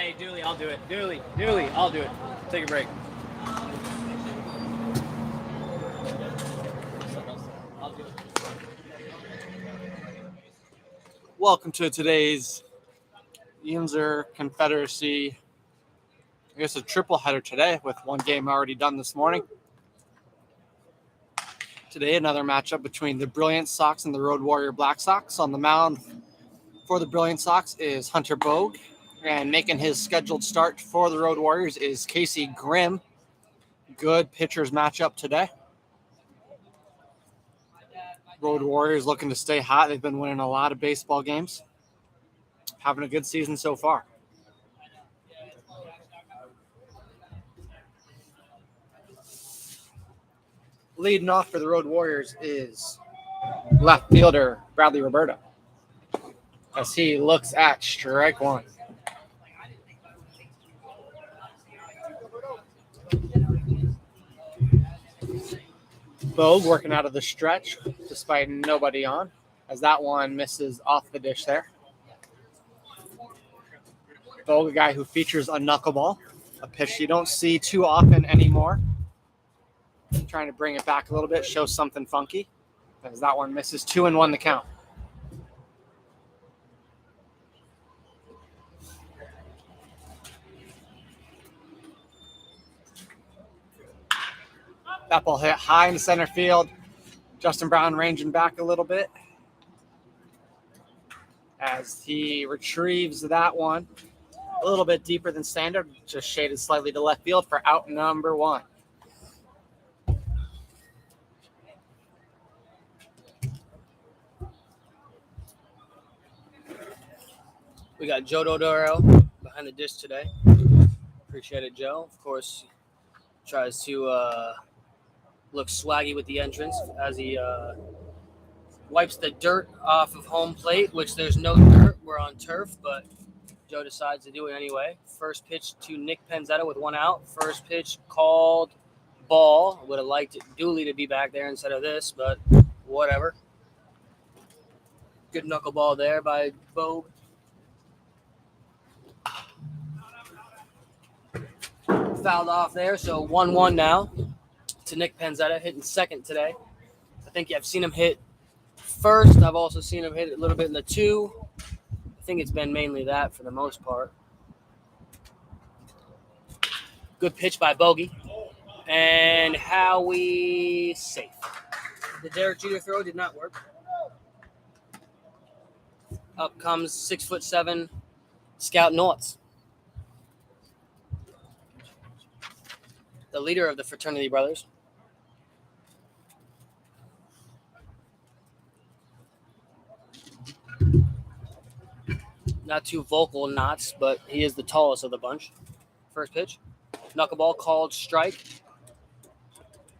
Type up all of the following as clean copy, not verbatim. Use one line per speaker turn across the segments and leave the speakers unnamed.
Hey, Dooley, I'll do it. Dooley, I'll do it. Take a break.
Welcome to today's Yinzer Confederacy. I guess a triple header today with one game already done this morning. Today, another matchup between the Brilliance Sox and the Road Warrior Black Sox. On the mound for the Brilliance Sox is Hunter Bogue, and making his scheduled start for the Road Warriors is Casey Grimm. Good pitchers matchup today. Road Warriors looking to stay hot. They've been winning a lot of baseball games. Having a good season so far. Leading off for the Road Warriors is left fielder Bradley Roberta, as he looks at strike one. Bogue working out of the stretch despite nobody on, as that one misses off the dish there. Bogue, a guy who features a knuckleball, a pitch you don't see too often anymore. Trying to bring it back a little bit, show something funky, as that one misses 2-1 the count. That ball hit high in the center field. Justin Brown ranging back a little bit as he retrieves that one a little bit deeper than standard, just shaded slightly to left field for out number one. We got Joe Dodoro behind the dish today. Appreciate it, Joe. Of course, tries to look swaggy with the entrance as he wipes the dirt off of home plate, which there's no dirt. We're on turf, but Joe decides to do it anyway. First pitch to Nick Penzetta with one out. First pitch called ball. Would have liked Dooley to be back there instead of this, but whatever. Good knuckleball there by Bogue. Fouled off there, so 1-1 now to Nick Penzetta, hitting second today. I think I've seen him hit first. I've also seen him hit a little bit in the two. I think it's been mainly that for the most part. Good pitch by Bogey. And Howie safe. The Derek Jeter throw did not work. Up comes 6'7" Scout Nortz, the leader of the fraternity brothers. Not too vocal knots, but he is the tallest of the bunch. First pitch. Knuckleball called strike.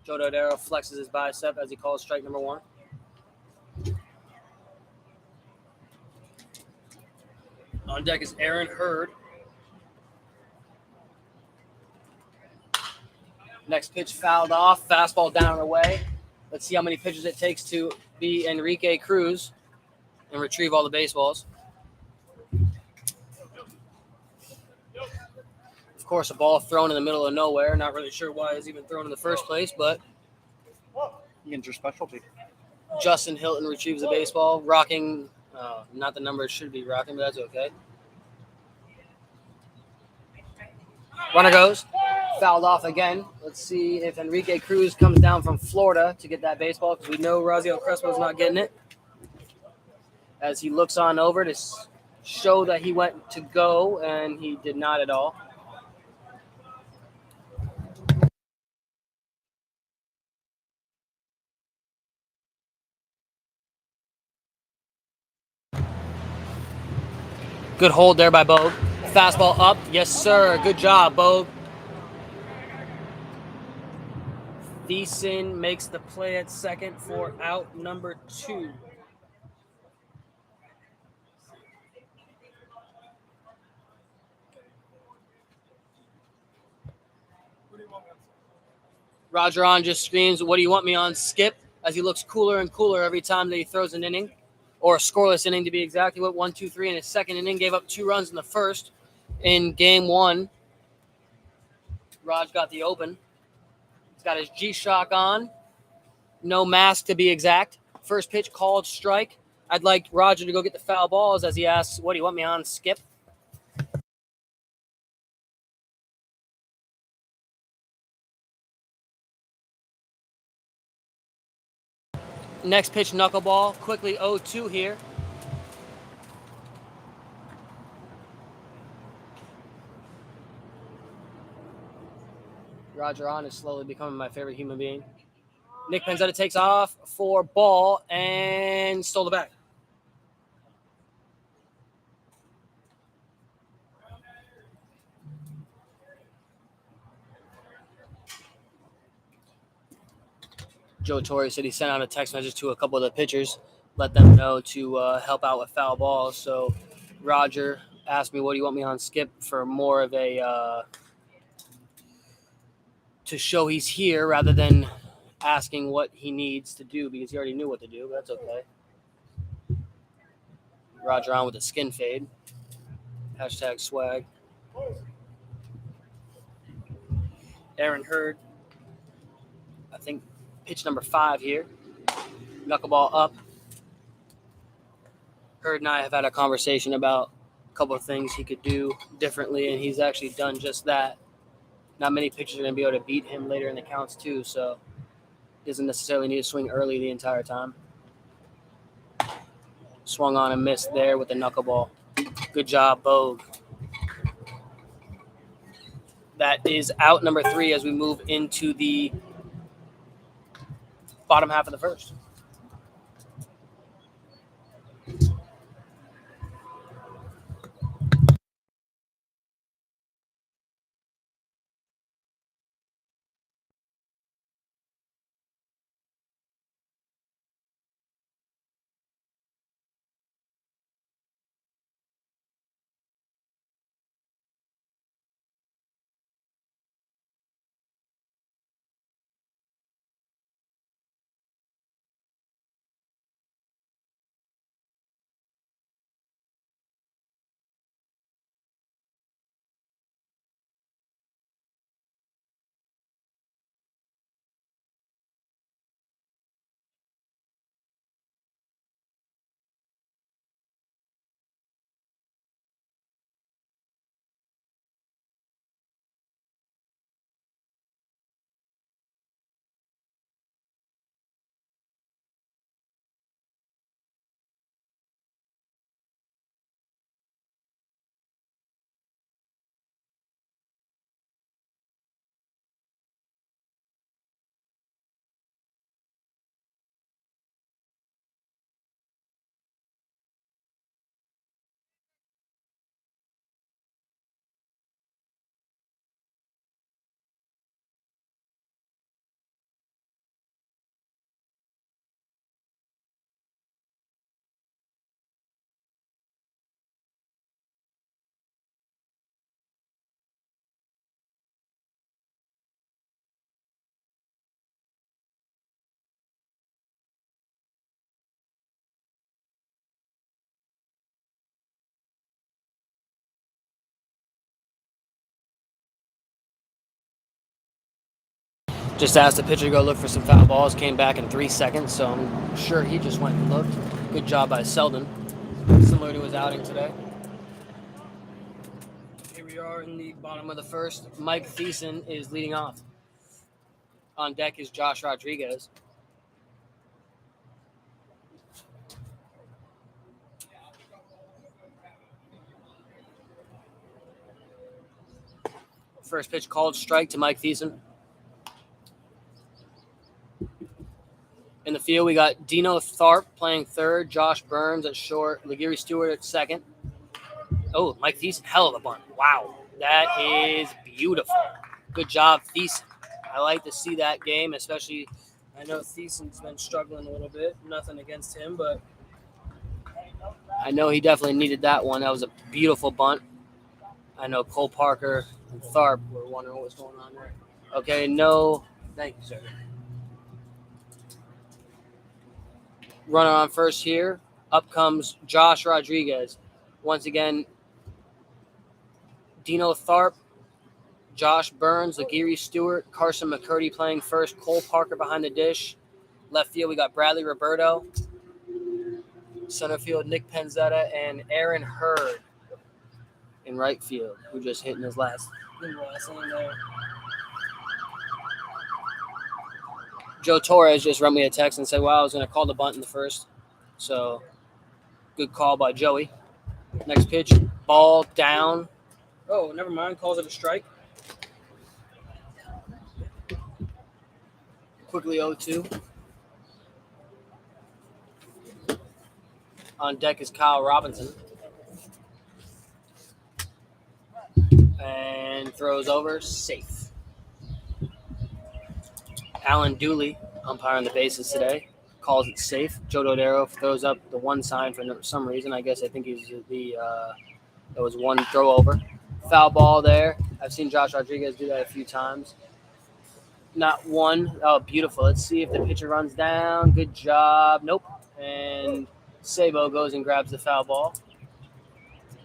Joe Dodero flexes his bicep as he calls strike number one. On deck is Aaron Hurd. Next pitch fouled off. Fastball down and away. Let's see how many pitches it takes to be Enrique Cruz and retrieve all the baseballs. Of course, a ball thrown in the middle of nowhere. Not really sure why it was even thrown in the first place, but Yinzer specialty.
Justin Hilton retrieves the baseball, rocking. Not the number it should be rocking, but that's okay. Runner goes. Fouled off again. Let's see if Enrique Cruz comes down from Florida to get that baseball, because we know Raziel Crespo's not getting it. As he looks on over to show that he went to go, and he did not at all. Good hold there by Bogue. Fastball up. Yes, sir. Good job, Bogue. Thiessen makes the play at second for out number two. Roger on just screams, "What do you want me on, Skip?" as he looks cooler and cooler every time that he throws an inning, or a scoreless inning to be exact. He went 1, 2, 3 in his second inning, gave up 2 runs in the first. In game one, Raj got the open. He's got his G-Shock on. No mask to be exact. First pitch called strike. I'd like Roger to go get the foul balls as he asks, what do you want me on, Skip? Next pitch, knuckleball. Quickly 0-2 here. Roger on is slowly becoming my favorite human being. Nick Penzetta takes off for ball and stole the bag. Joe Torre said he sent out a text message to a couple of the pitchers, let them know to help out with foul balls. So Roger asked me, what do you want me on, Skip, for more of a to show he's here rather than asking what he needs to do because he already knew what to do, but that's okay. Roger on with a skin fade. Hashtag swag. Aaron Hurd, I think pitch number 5 here. Knuckleball up. Hurd and I have had a conversation about a couple of things he could do differently, and he's actually done just that. Not many pitchers are going to be able to beat him later in the counts, too, so he doesn't necessarily need to swing early the entire time. Swung on and missed there with the knuckleball. Good job, Bogue. That is out number 3 as we move into the bottom half of the first. Just asked the pitcher to go look for some foul balls. Came back in 3 seconds, so I'm sure he just went and looked. Good job by Selden. Similar to his outing today. Here we are in the bottom of the first. Mike Thiessen is leading off. On deck is Josh Rodriguez. First pitch called strike to Mike Thiessen. In the field, we got Dino Tharp playing third, Josh Burns at short, Legiri Stewart at second. Oh, Mike Thiessen, hell of a bunt. Wow, that is beautiful. Good job, Thiessen. I like to see that game, especially I know Thiessen's been struggling a little bit. Nothing against him, but I know he definitely needed that one. That was a beautiful bunt. I know Cole Parker and Tharp were wondering what was going on there. Okay, no. Thank you, sir. Runner on first here. Up comes Josh Rodriguez. Once again, Dino Tharp, Josh Burns, Laguerre Stewart, Carson McCurdy playing first, Cole Parker behind the dish. Left field, we got Bradley Roberto. Center field, Nick Penzetta and Aaron Hurd in right field, who just hit in his last inning there. Joe Torres just wrote me a text and said, "Wow, I was going to call the bunt in the first." So, good call by Joey. Next pitch, ball down. Oh, never mind. Calls it a strike. Quickly 0-2. On deck is Kyle Robinson. And throws over, safe. Alan Dooley, umpiring the bases today, calls it safe. Joe Dodero throws up the one sign for some reason. I guess I think he's there was one throw over. Foul ball there. I've seen Josh Rodriguez do that a few times. Not one. Oh, beautiful. Let's see if the pitcher runs down. Good job. Nope. And Sabo goes and grabs the foul ball.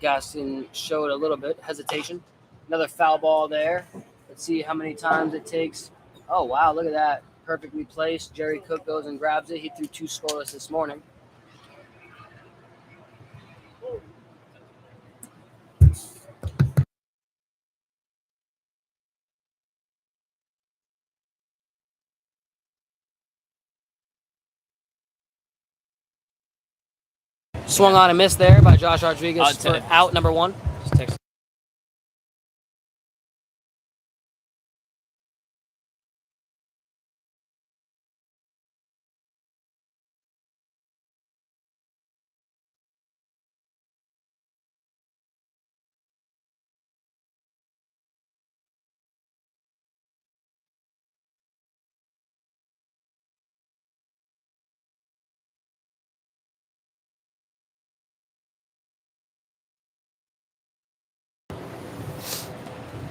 Gaston showed a little bit hesitation. Another foul ball there. Let's see how many times it takes. Oh, wow. Look at that. Perfectly placed. Jerry Cook goes and grabs it. He threw 2 scoreless this morning. Swung on and missed there by Josh Rodriguez for out number 1.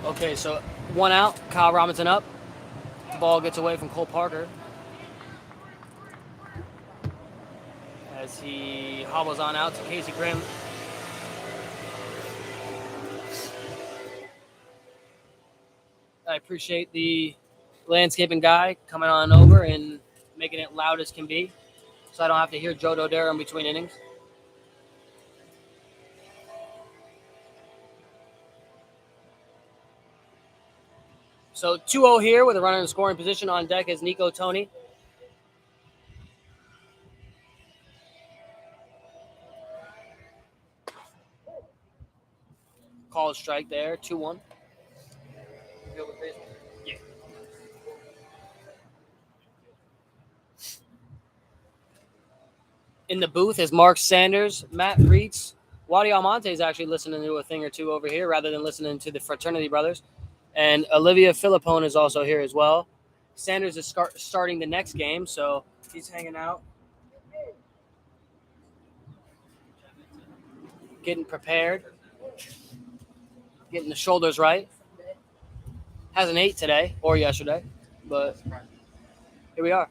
Okay, so 1 out. Kyle Robinson up. The ball gets away from Cole Parker as he hobbles on out to Casey Grimm. I appreciate the landscaping guy coming on over and making it loud as can be, so I don't have to hear Joe Dodero in between innings. So 2-0 here with a runner in scoring position. On deck is Nico Tony. Called strike there, 2-1. Yeah. In the booth is Mark Sanders, Matt Reitz. Wadi Almonte is actually listening to a thing or two over here rather than listening to the Fraternity Brothers. And Olivia Philippone is also here as well. Sanders is starting the next game, so he's hanging out, getting prepared, getting the shoulders right. Hasn't ate today or yesterday, but here we are.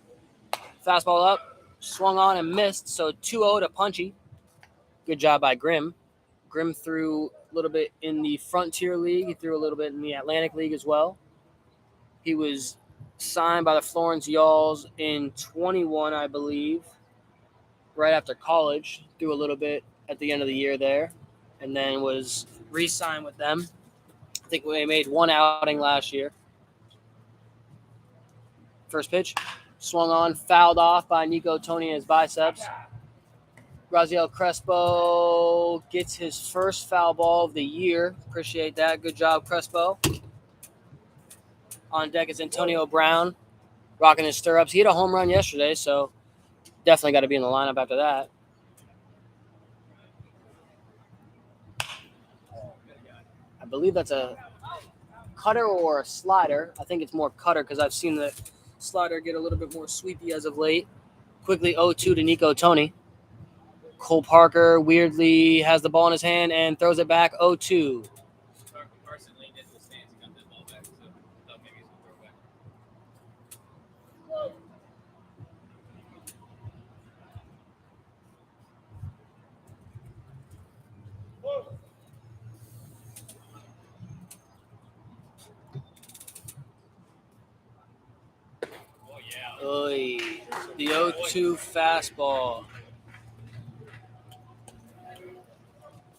Fastball up, swung on and missed, so 2-0 to Punchy. Good job by Grimm. Grimm threw a little bit in the Frontier League. He threw a little bit in the Atlantic League as well. He was signed by the Florence Yalls in 21, I believe, right after college. Threw a little bit at the end of the year there, and then was re-signed with them. I think we made 1 outing last year. First pitch, swung on, fouled off by Nico Tony in his biceps. Raziel Crespo gets his first foul ball of the year. Appreciate that. Good job, Crespo. On deck is Antonio Brown, rocking his stirrups. He hit a home run yesterday, so definitely got to be in the lineup after that. I believe that's a cutter or a slider. I think it's more cutter because I've seen the slider get a little bit more sweepy as of late. Quickly 0-2 to Nico Tony. Cole Parker weirdly has the ball in his hand and throws it back 0-2.
Carson leaned into the stands and got that ball back, so I thought maybe he was going to throw it back.
Oy. The 0-2 fastball.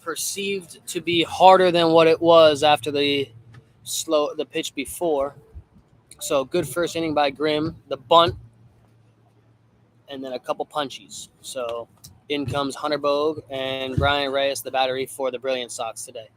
Perceived to be harder than what it was after the pitch before. So good first inning by Grimm. The bunt, and then a couple punchies. So in comes Hunter Bogue and Brian Reyes, the battery for the Brilliance Sox today.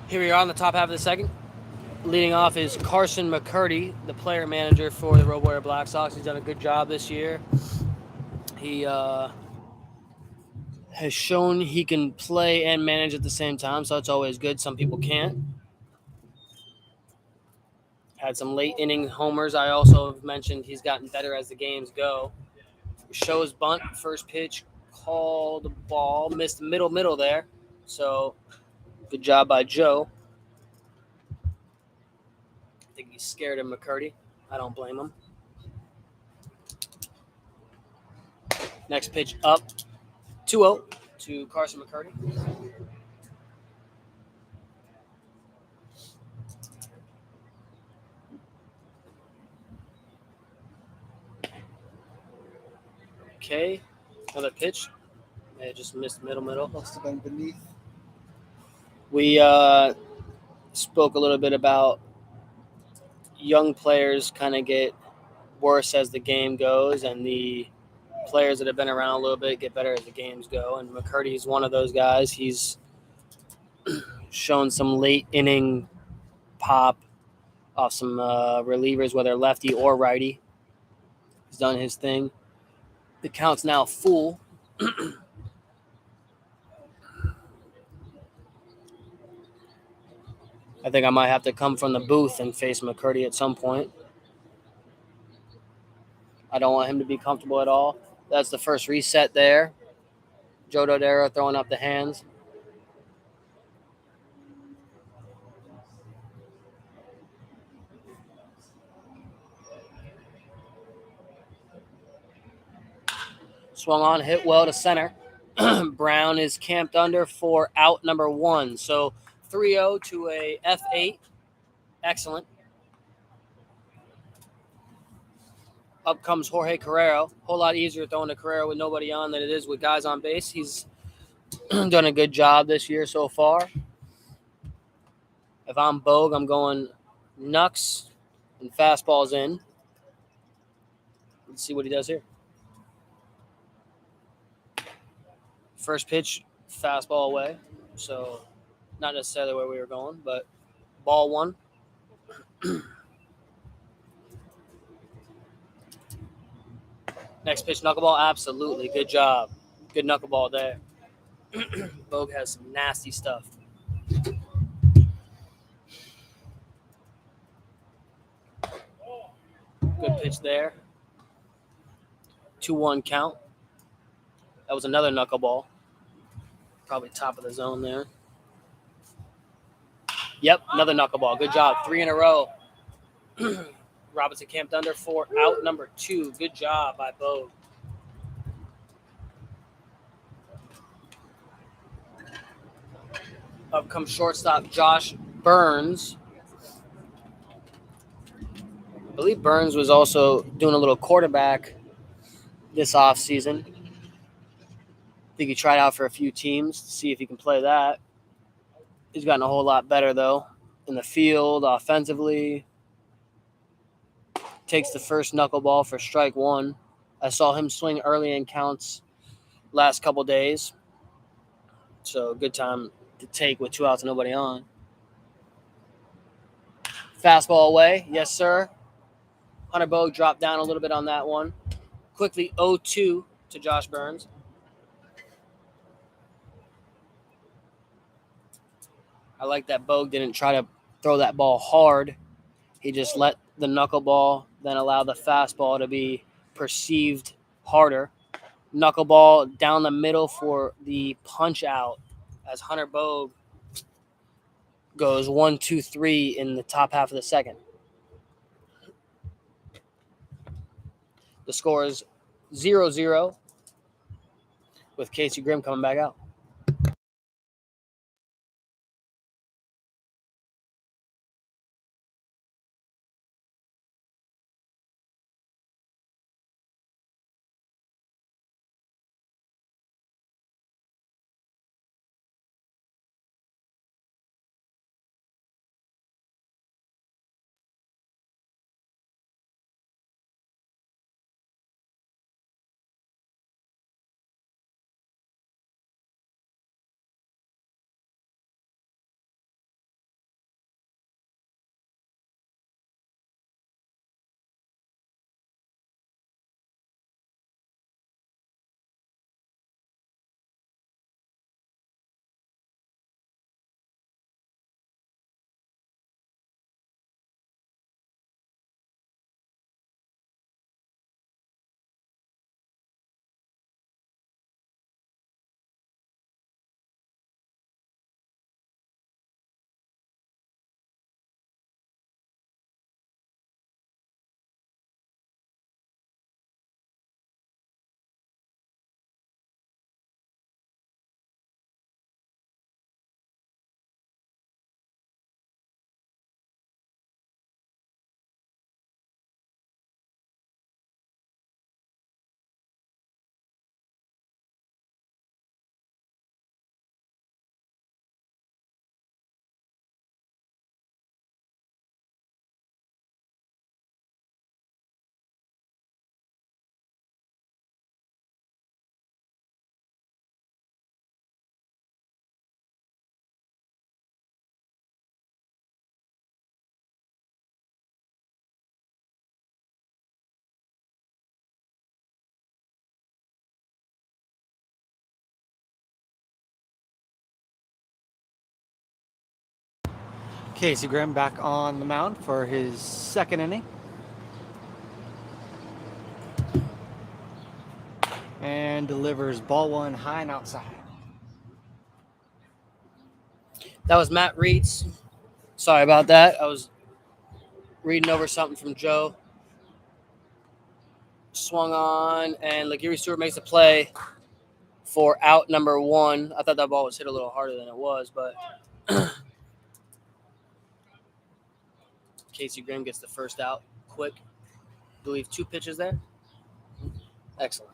Here we are on the top half of the second. Leading off is Carson McCurdy, the player manager for the Road Warrior Black Sox. He's done a good job this year. He has shown he can play and manage at the same time, so it's always good. Some people can't. Had some late inning homers. I also have mentioned he's gotten better as the games go. Shows bunt, first pitch, called the ball, missed middle there. So good job by Joe. I think he's scared of McCurdy. I don't blame him. Next pitch up, 2-0 to Carson McCurdy. Okay, another pitch. It just missed middle.
Must have been beneath.
We spoke a little bit about young players kind of get worse as the game goes, and the players that have been around a little bit get better as the games go. And McCurdy's one of those guys. He's shown some late inning pop off some relievers, whether lefty or righty. He's done his thing. The count's now full. I think I might have to come from the booth and face McCurdy at some point. I don't want him to be comfortable at all. That's the first reset there. Joe Dodero throwing up the hands. Swung on, hit well to center. Brown is camped under for out number 1. So 3-0 to a F8. Excellent. Up comes Jorge Carrero. Whole lot easier throwing to Carrero with nobody on than it is with guys on base. He's done a good job this year so far. If I'm Bogue, I'm going Nux and fastballs in. Let's see what he does here. First pitch, fastball away. So not necessarily where we were going, but ball 1. Next pitch, knuckleball. Absolutely. Good job. Good knuckleball there. Bogue has some nasty stuff. Good pitch there. 2-1 count. That was another knuckleball. Probably top of the zone there. Yep, another knuckleball. Good job. 3 in a row. Robinson camped under for out number 2. Good job by Bogue. Up comes shortstop Josh Burns. I believe Burns was also doing a little quarterback this offseason. think he tried out for a few teams to see if he can play that. He's gotten a whole lot better, though, in the field, offensively. Takes the first knuckleball for strike one. I saw him swing early in counts last couple days. So good time to take with 2 outs and nobody on. Fastball away. Yes, sir. Hunter Bogue dropped down a little bit on that one. Quickly 0-2 to Josh Burns. I like that Bogue didn't try to throw that ball hard. He just let the knuckleball then allow the fastball to be perceived harder. Knuckleball down the middle for the punch out as Hunter Bogue goes 1-2-3 in the top half of the second. The score is 0-0 with Casey Grimm coming back out.
Casey Grimm back on the mound for his second inning. And delivers ball one high and outside.
That was Matt Reitz. Sorry about that. I was reading over something from Joe. Swung on, and Lagiri Stewart makes a play for out number one. I thought that ball was hit a little harder than it was, but Casey Grimm gets the first out quick. I believe 2 pitches there. Excellent.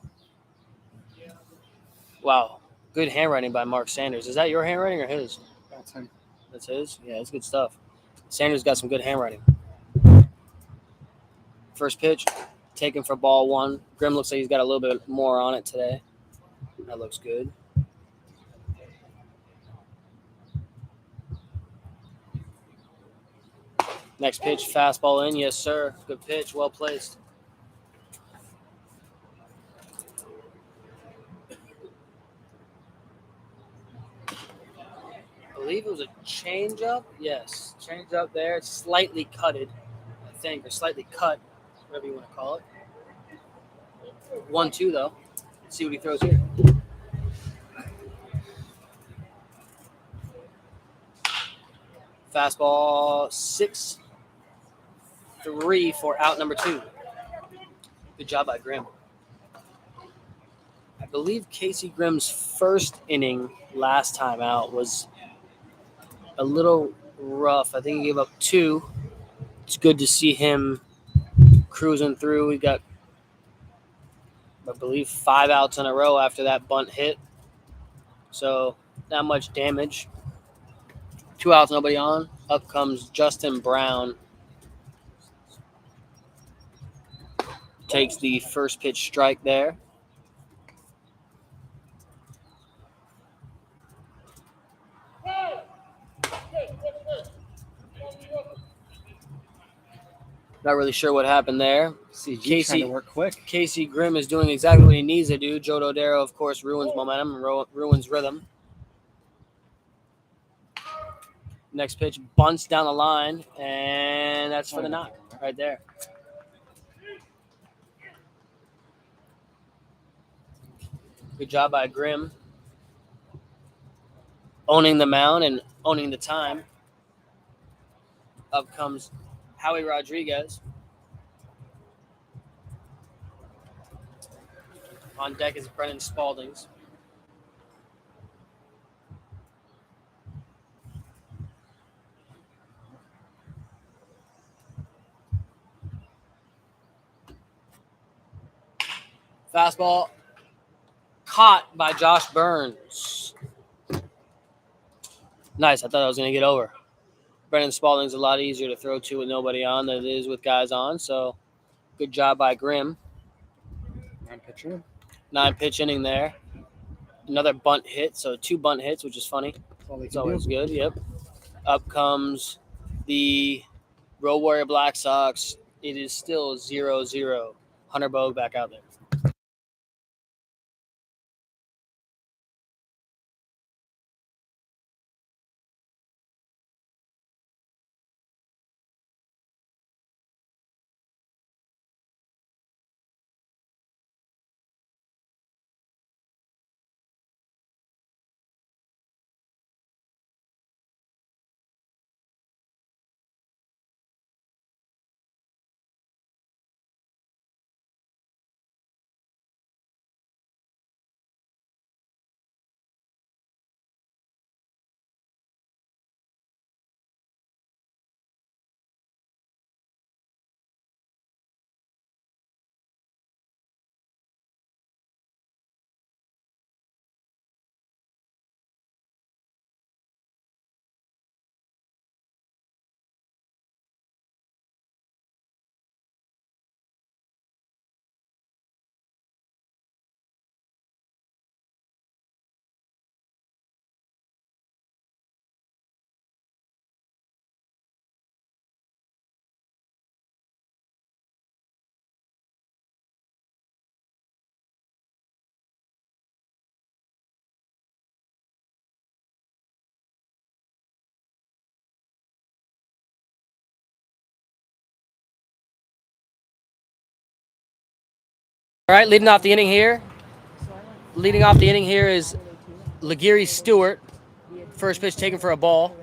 Wow. Good handwriting by Mark Sanders. Is that your handwriting or his?
That's him.
That's his? Yeah, it's good stuff. Sanders got some good handwriting. First pitch, taken for ball one. Grimm looks like he's got a little bit more on it today. That looks good. Next pitch, fastball in. Yes, sir. Good pitch. Well placed. I believe it was a changeup. Yes, changeup there. It's slightly cutted, I think, or slightly cut, whatever you want to call it. 1-2, though. Let's see what he throws here. Fastball 6-3 for out number 2. Good job by Grimm. I believe Casey Grimm's first inning last time out was a little rough. I think he gave up 2. It's good to see him cruising through. We got, I believe, 5 outs in a row after that bunt hit. So not much damage. 2 outs, nobody on. Up comes Justin Brown. Takes the first pitch strike there. Not really sure what happened there.
CG trying to work quick.
Casey Grimm is doing exactly what he needs to do. Joe Dodaro, of course, ruins momentum and ruins rhythm. Next pitch bunts down the line, and that's for the knock right there. Good job by Grimm. Owning the mound and owning the time. Up comes Howie Rodriguez. On deck is Brennan Spaldings. Fastball caught by Josh Burns. Nice. I thought I was going to get over. Brennan Spalding's a lot easier to throw to with nobody on than it is with guys on. So good job by Grimm. 9-pitch inning there. Another bunt hit. So 2 bunt hits, which is funny. It's always good. Yep. Up comes the Road Warrior Black Sox. It is still 0-0. Hunter Bogue back out there. All right, leading off the inning here. Leading off the inning here is Laguerre Stewart. First pitch taken for a ball.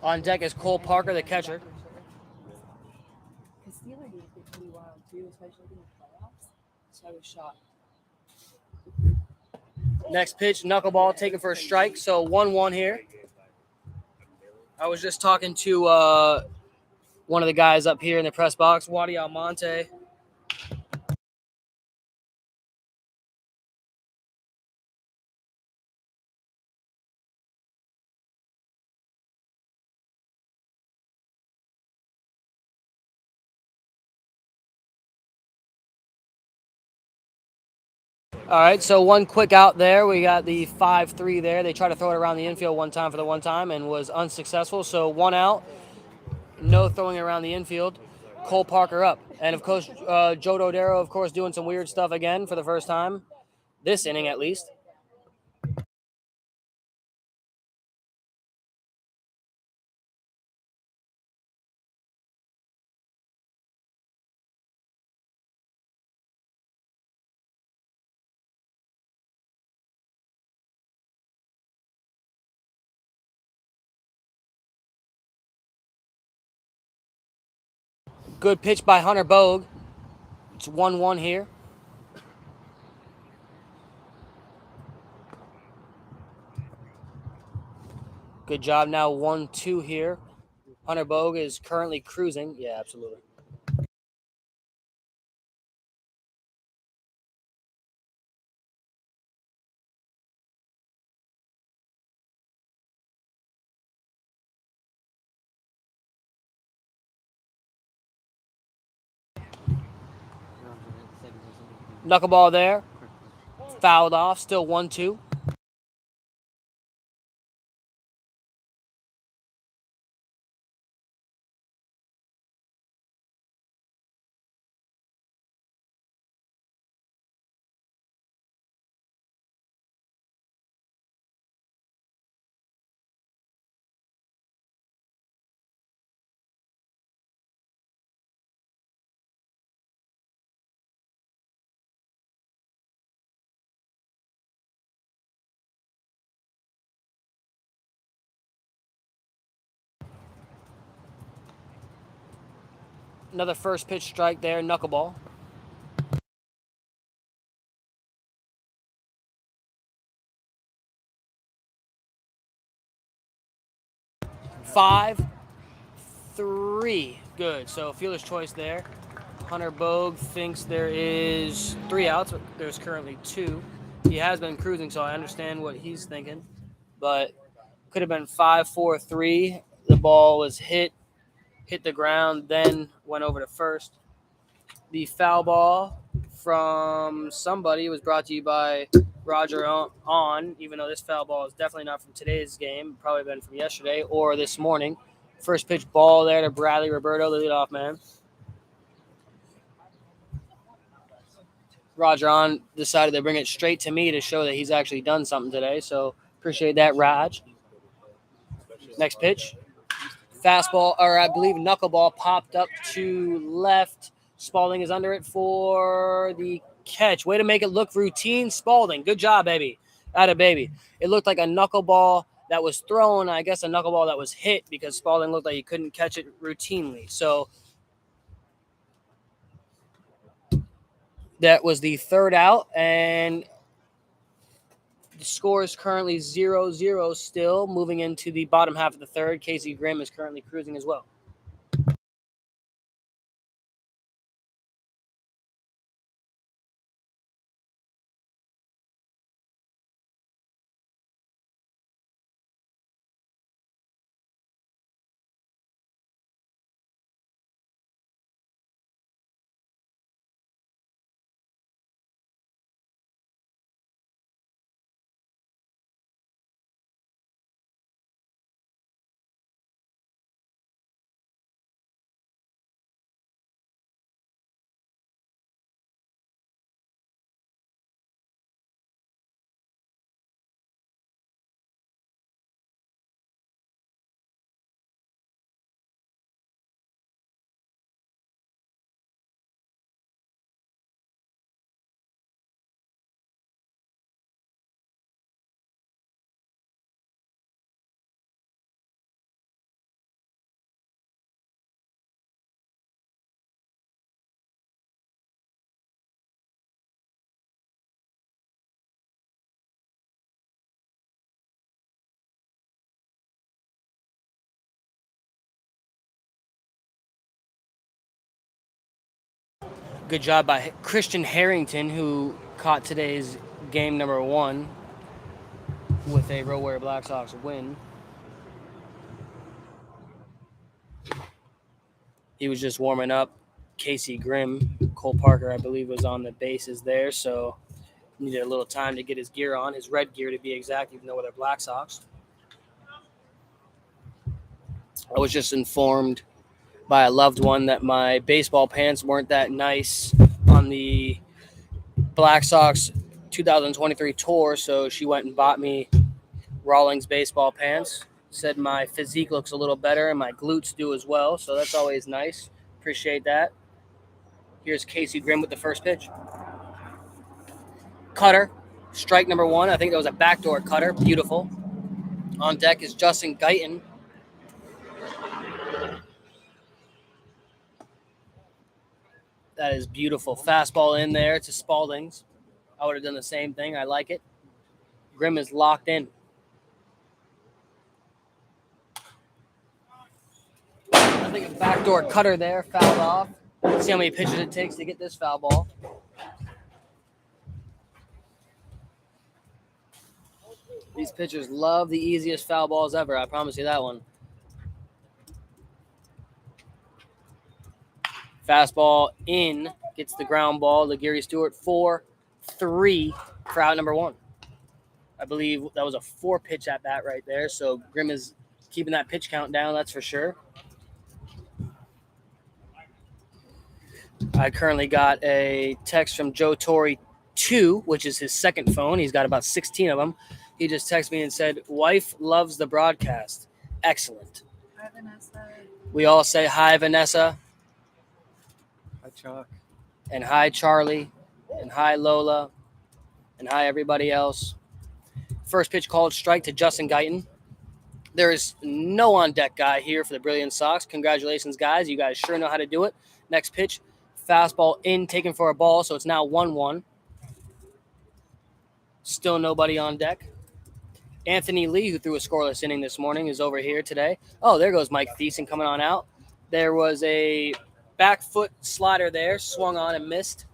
On deck is Cole Parker, the catcher.
Steeler games get pretty wild too, especially in the playoffs. So I was shocked.
Next pitch, knuckleball taken for a strike. So 1-1 here. I was just talking to one of the guys up here in the press box, Wadi Almonte. All right, so one quick out there. We got the 5-3 there. They tried to throw it around the infield one time for the one time and was unsuccessful. So 1 out, no throwing around the infield. Cole Parker up. And, of course, Joe Dodaro, of course, doing some weird stuff again for the first time, this inning at least. Good pitch by Hunter Bogue. It's 1-1 here. Good job now, 1-2 here. Hunter Bogue is currently cruising. Yeah, absolutely. Knuckleball there. Fouled off. Still 1-2. Another first pitch strike there. Knuckleball. Five, 3. Good. So fielder's choice there. Hunter Bogue thinks there is 3 outs, but there's currently 2. He has been cruising, so I understand what he's thinking. But could have been 5-4-3. The ball was hit the ground, then went over to first. The foul ball from somebody was brought to you by Roger on, even though this foul ball is definitely not from today's game, probably been from yesterday or this morning. First pitch ball there to Bradley Roberto, the leadoff man. Roger on decided to bring it straight to me to show that he's actually done something today, so appreciate that, Raj. Next pitch. Fastball, or I believe knuckleball, popped up to left. Spalding is under it for the catch. Way to make it look routine, Spalding. Good job, baby. Atta baby. It looked like a knuckleball that was thrown. I guess a knuckleball that was hit because Spalding looked like he couldn't catch it routinely. So that was the third out, and the score is currently 0-0 still, moving into the bottom half of the third. Casey Grimm is currently cruising as well. Good job by Christian Harrington, who caught today's game number 1 with a Row Warrior Black Sox win. He was just warming up. Casey Grimm, Cole Parker, I believe, was on the bases there, so needed a little time to get his gear on, his red gear to be exact, even though they're Black Sox. I was just informed by a loved one that my baseball pants weren't that nice on the Black Sox 2023 tour, so she went and bought me Rawlings baseball pants. Said my physique looks a little better and my glutes do as well, so that's always nice. Appreciate that. Here's Casey Grimm with the first pitch. Cutter, strike number 1. I think that was a backdoor cutter. Beautiful. On deck is Justin Guyton. That is beautiful. Fastball in there to Spalding's. I would have done the same thing. I like it. Grimm is locked in. I think a backdoor cutter there, fouled off. Let's see how many pitches it takes to get this foul ball. These pitchers love the easiest foul balls ever. I promise you that one. Fastball in, gets the ground ball to Gary Stewart for 3 for out number 1. I believe that was a 4-pitch at bat right there. So Grim is keeping that pitch count down, that's for sure. I currently got a text from Joe Torre 2, which is his second phone. He's got about 16 of them. He just texted me and said, "Wife loves the broadcast." Excellent.
Hi, Vanessa.
We all say hi, Vanessa,
Hi, Chuck.
and hi, Charlie, and hi, Lola, and hi, everybody else. First pitch called strike to Justin Guyton. There is no on-deck guy here for the Brilliant Sox. Congratulations, guys. You guys sure know how to do it. Next pitch, fastball in, taken for a ball, so it's now 1-1. Still nobody on deck. Anthony Lee, who threw a scoreless inning this morning, is over here today. Oh, there goes Mike Thiessen coming on out. There was a back foot slider there, swung on and missed.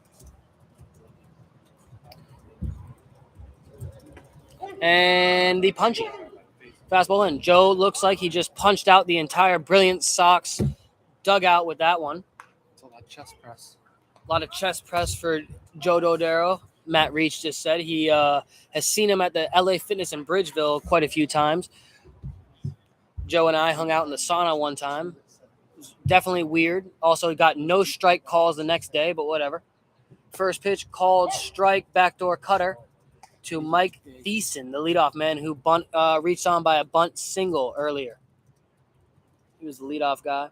And the punching. Fastball in. Joe looks like he just punched out the entire Brilliant Sox dugout with that one.
It's a lot of chest press.
A lot of chest press for Joe Dodero. Matt Reach just said he has seen him at the LA Fitness in Bridgeville quite a few times. Joe and I hung out in the sauna one time. It was definitely weird. Also got no strike calls the next day, but whatever. First pitch called strike, backdoor cutter to Mike Thiessen, the leadoff man who reached on by a bunt single earlier. He was the leadoff guy.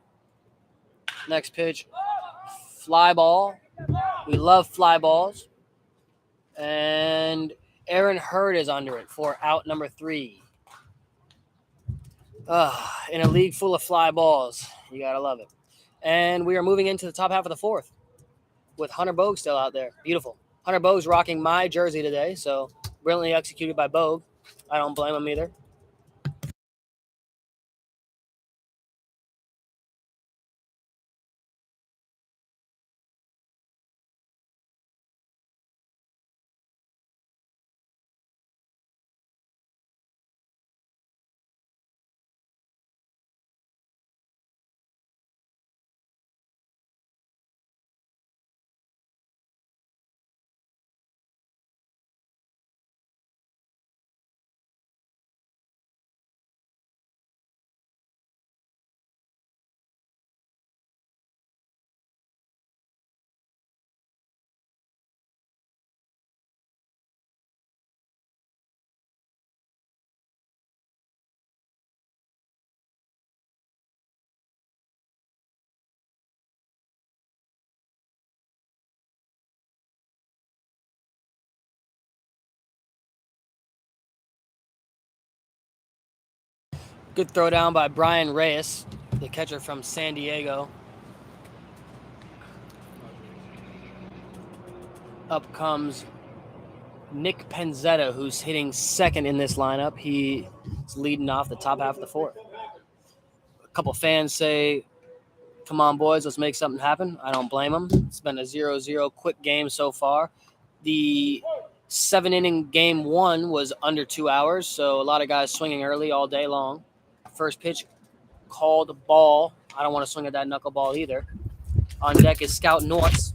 Next pitch, fly ball. We love fly balls. And Aaron Hurd is under it for out number 3. In a league full of fly balls. You got to love it. And we are moving into the top half of the 4th with Hunter Bogue still out there. Beautiful. Hunter Bogue's rocking my jersey today, so brilliantly executed by Bogue. I don't blame him either. Good throw down by Brian Reyes, the catcher from San Diego. Up comes Nick Penzetta, who's hitting second in this lineup. He's leading off the top half of the 4th. A couple fans say, "Come on, boys, let's make something happen." I don't blame them. It's been a 0-0 quick game so far. The 7-inning game 1 was under 2 hours, so a lot of guys swinging early all day long. First pitch called ball. I don't want to swing at that knuckleball either. On deck is Scout Nortz.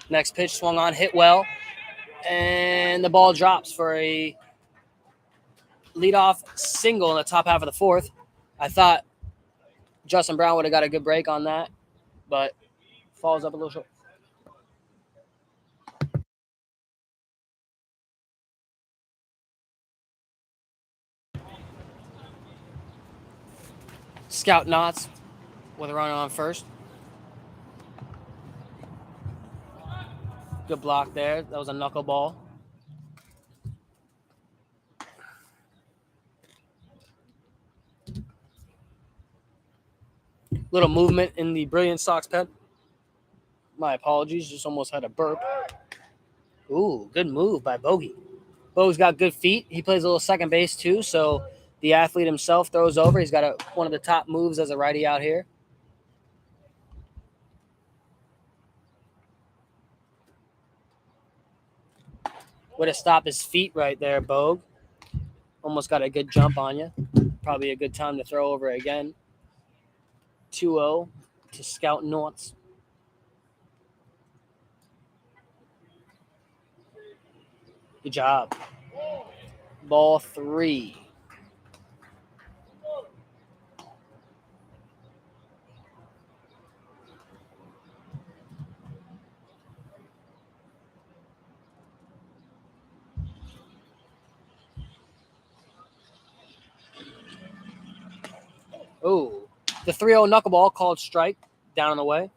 Next pitch swung on, hit well, and the ball drops for a leadoff single in the top half of the 4th. I thought Justin Brown would have got a good break on that, but falls up a little short. Scout Knotts with a runner on first. Good block there. That was a knuckleball. Little movement in the Brilliant Sox pen. My apologies. Just almost had a burp. Ooh, good move by Bogey. Bogue's got good feet. He plays a little second base too, so the athlete himself throws over. He's got one of the top moves as a righty out here. Way to stop his feet right there, Bogue. Almost got a good jump on you. Probably a good time to throw over again. 2-0 to Scout Nortz.
Good job. Ball 3. Oh, the 3-0 knuckleball called strike down and away.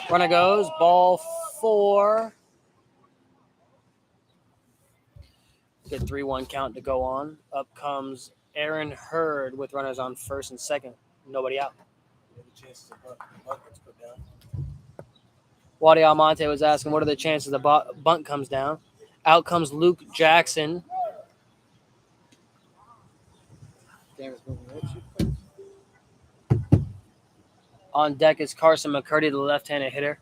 Runner goes, ball 4. Good 3-1 count to go on. Up comes Aaron Hurd with runners on first and second. Nobody out. Wadi Almonte was asking, what are the chances the bunt comes down? Out comes Luke Jackson. On deck is Carson McCurdy, the left-handed hitter.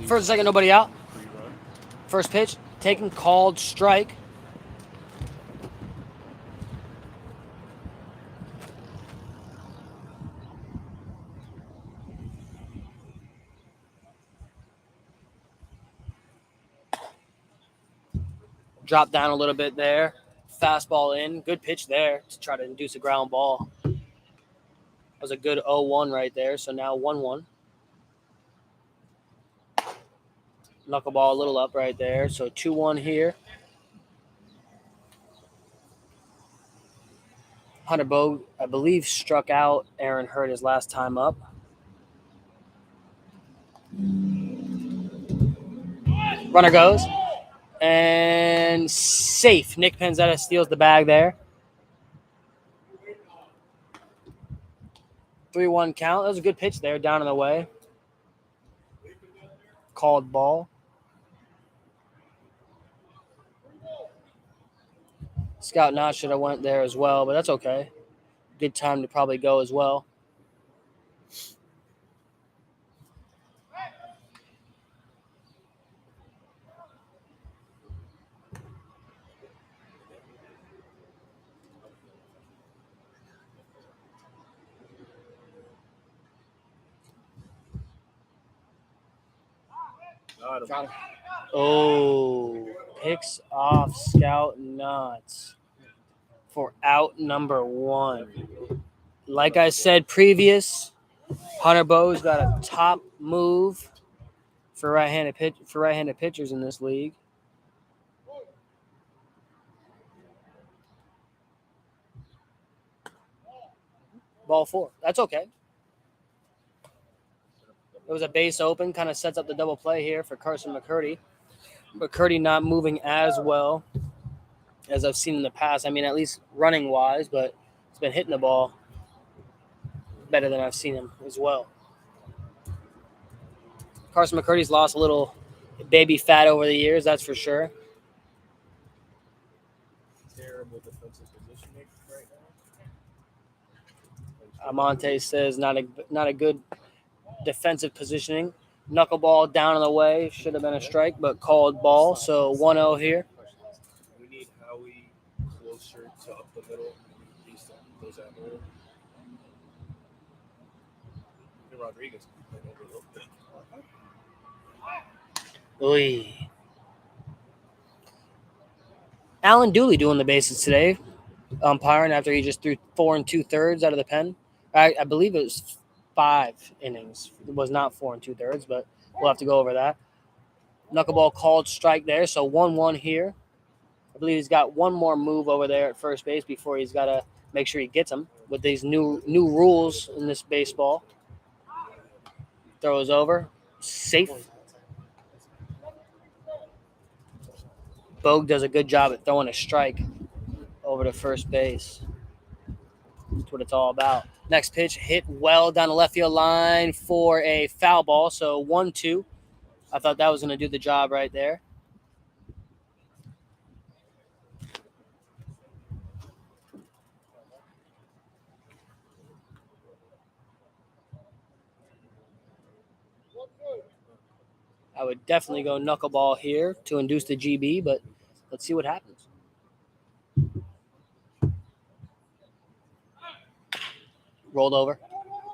First and second, nobody out. First pitch, taken, called strike. Drop down a little bit there. Fastball in. Good pitch there to try to induce a ground ball. That was a good 0-1 right there. So now 1-1. Knuckleball a little up right there. So 2-1 here. Hunter Bogue, I believe, struck out Aaron Hurd his last time up. Runner goes. And safe. Nick Panzetta steals the bag there. 3-1 count. That was a good pitch there, down and away. Called ball. Scout Knott should have went there as well, but that's okay. Good time to probably go as well.
Got him.
Oh, picks off Scout Knott for out number 1. Like I said previous, Hunter Bowe's got a top move for right-handed pitchers in this league. Ball 4. That's okay. It was a base open, kind of sets up the double play here for Carson McCurdy. McCurdy not moving as well as I've seen in the past. I mean, at least running-wise, but he's been hitting the ball better than I've seen him as well. Carson McCurdy's lost a little baby fat over the years, that's for sure.
Terrible defensive positioning right now.
Amonte says not a good defensive positioning. Knuckleball down in the way. Should have been a strike, but called ball. So 1-0 here.
We need Howie closer to up the middle. Those at hole. And Rodriguez can over a little bit.
Oy. Alan Dooley doing the bases today, umpiring after he just threw 4 2/3 out of the pen. I believe it was 5 innings. It was not 4 2/3, but we'll have to go over that. Knuckleball called strike there, so 1-1 here. I believe he's got one more move over there at first base before he's got to make sure he gets him with these new rules in this baseball. Throws over. Safe.
Bogue does a good job at throwing a strike over to first base. That's what it's all about. Next pitch hit well down the left field line for a foul ball. So 1-2. I thought that was going to do the job right there. I would definitely go knuckleball here to induce the GB, but let's see what happens. Rolled over.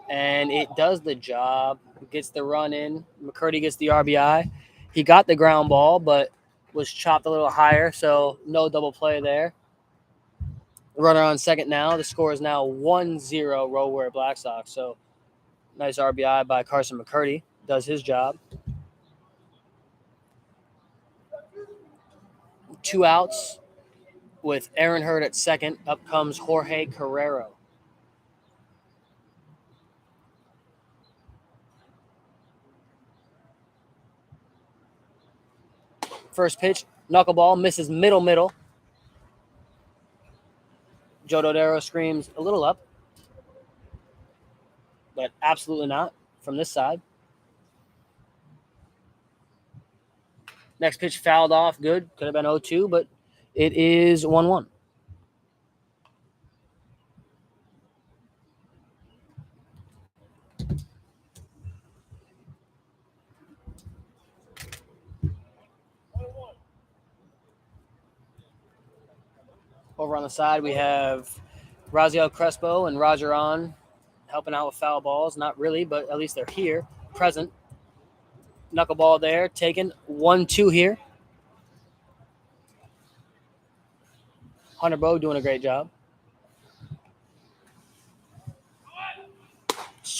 And it does the job. Gets the run in. McCurdy gets the RBI. He got the ground ball, but was chopped a little higher, so no double play there. Runner on second now. The score is now 1-0 Row Black Sox. So nice RBI by Carson McCurdy. Does his job. 2 outs with Aaron Hurd at second. Up comes Jorge Carrero. First pitch, knuckleball, misses middle. Joe Dodero screams a little up, but absolutely not from this side. Next pitch fouled off, good. Could have been 0-2, but it is 1-1. Over on the side, we have Raziel Crespo and Roger On helping out with foul balls. Not really, but at least they're here, present. Knuckleball there, taken. 1-2 here. Hunter Bogue doing a great job.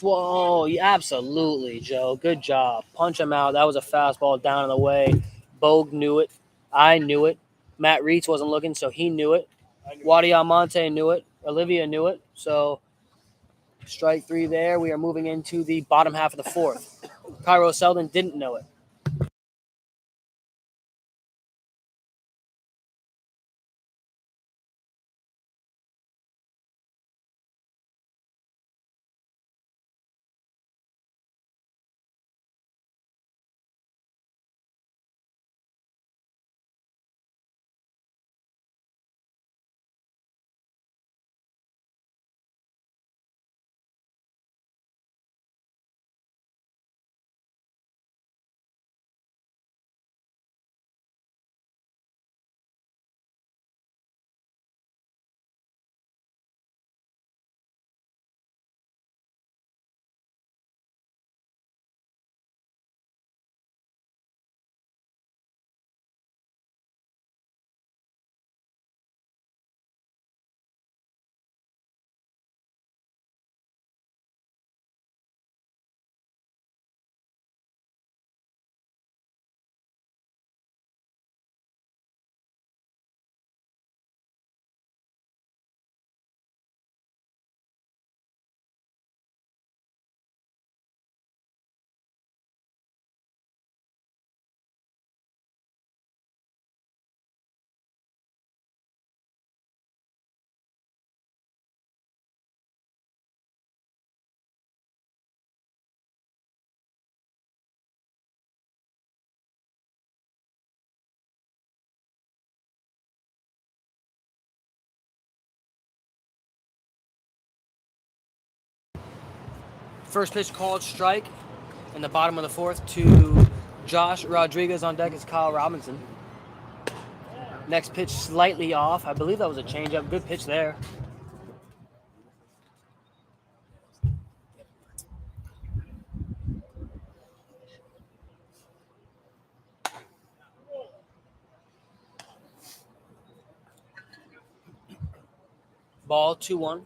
Whoa, absolutely, Joe. Good job. Punch him out. That was a fastball down in the way. Bogue knew it. I knew it. Matt Reitz wasn't looking, so he knew it. Wadi Almonte knew it. Olivia knew it. So strike 3 there. We are moving into the bottom half of the fourth. Cairo Selden didn't know it. First pitch called strike in the bottom of the fourth to Josh Rodriguez. On deck is Kyle Robinson. Next pitch slightly off. I believe that was a changeup. Good pitch there. Ball 2-1.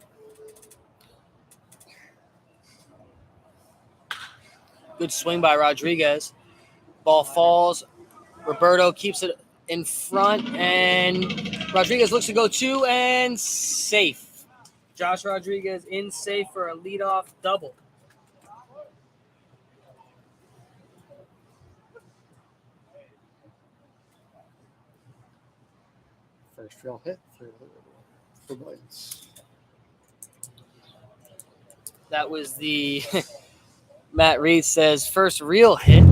Good swing by Rodriguez. Ball falls. Roberto keeps it in front, and Rodriguez looks to go 2 and safe. Josh Rodriguez in safe for a leadoff double.
first real hit for Brilliance.
That was the Matt Reed says first real hit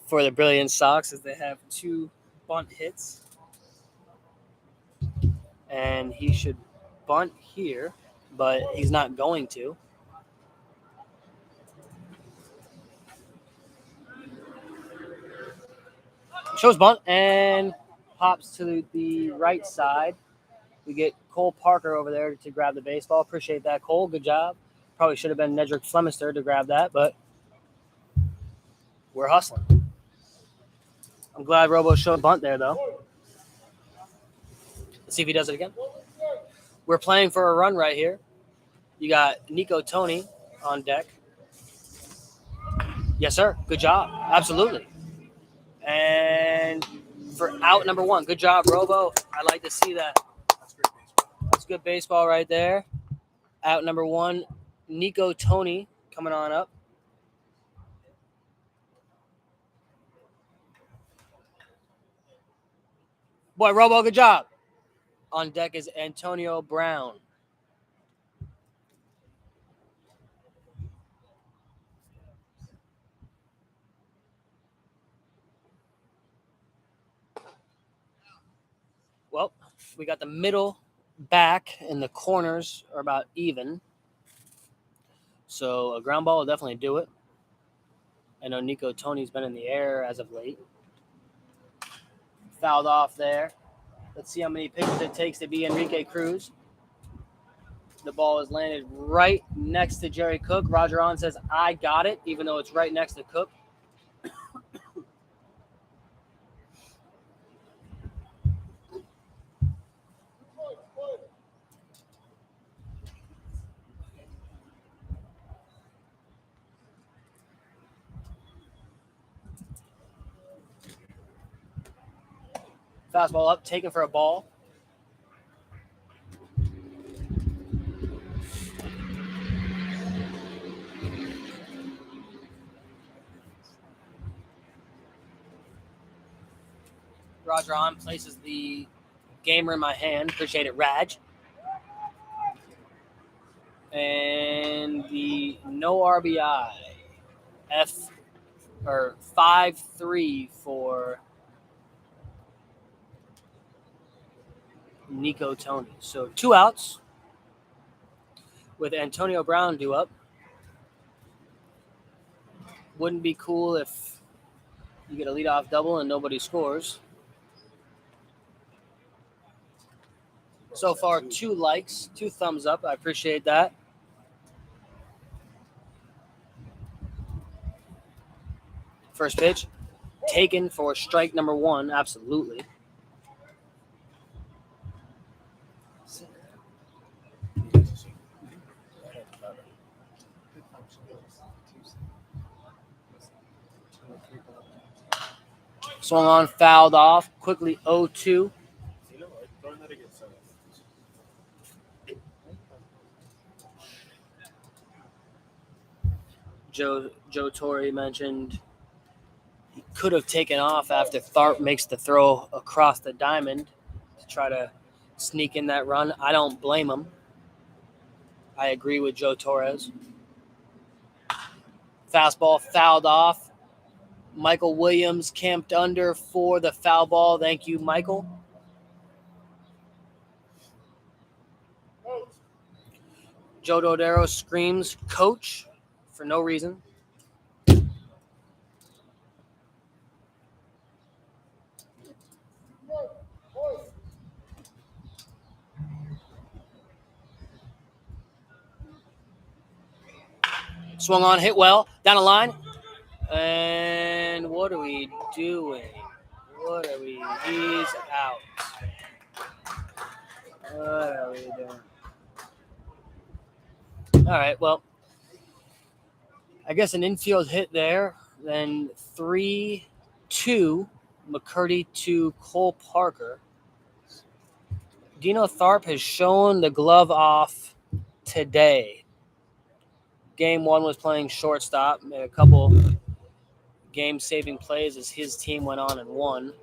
for the Brilliant Sox as they have 2 bunt hits. And he should bunt here, but he's not going to. Shows bunt and pops to the right side. We get Cole Parker over there to grab the baseball. Appreciate that, Cole. Good job. Probably should have been Nedrick Flemister to grab that, but we're hustling. I'm glad Robo showed bunt there, though. Let's see if he does it again. We're playing for a run right here. You got Nico Tony on deck. Yes, sir. Good job. Absolutely. And for out number 1. Good job, Robo. I like to see that.
That's great baseball.
That's good baseball right there. Out number 1, Nico Tony coming on up. Boy, Robo, good job. On deck is Antonio Brown. Well, we got the middle, back, and the corners are about even. So a ground ball will definitely do it. I know Nico Tony's been in the air as of late. Fouled off there. Let's see how many pitches it takes to be Enrique Cruz. The ball is landed right next to Jerry Cook. Roger On says, I got it, even though it's right next to Cook. Fastball up, taken for a ball. Roger On places the gamer in my hand. Appreciate it, Raj. And the no RBI. 5-3 for Nico Tony. So 2 outs with Antonio Brown due up. Wouldn't be cool if you get a leadoff double and nobody scores. So far, 2 likes, 2 thumbs up. I appreciate that. First pitch, taken for strike number 1. Absolutely. Swung on, fouled off. Quickly 0-2.
You know, throwing that against
Joe Torre mentioned he could have taken off after Tharp makes the throw across the diamond to try to sneak in that run. I don't blame him. I agree with Joe Torres. Fastball fouled off. Michael Williams camped under for the foul ball. Thank you, Michael. Joe Dodero screams, "Coach," for no reason. Swung on, hit well, down the line. And what are we doing? He's out. What are we doing? All right, well, I guess an infield hit there. Then 3-2, McCurdy to Cole Parker. Dino Tharp has shown the glove off today. Game 1 was playing shortstop, made a couple game-saving plays as his team went on and won.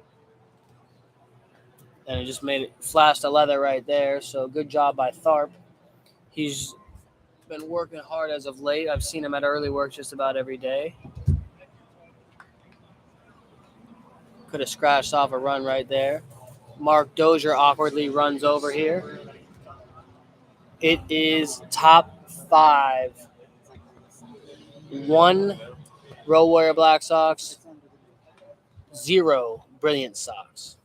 And it just made it flash the leather right there. So good job by Tharp. He's been working hard as of late. I've seen him at early work just about every day. Could have scratched off a run right there. Mark Dozier awkwardly runs over here. It is top 5. 1 Road Warrior Black Sox, 0 Brilliance Sox.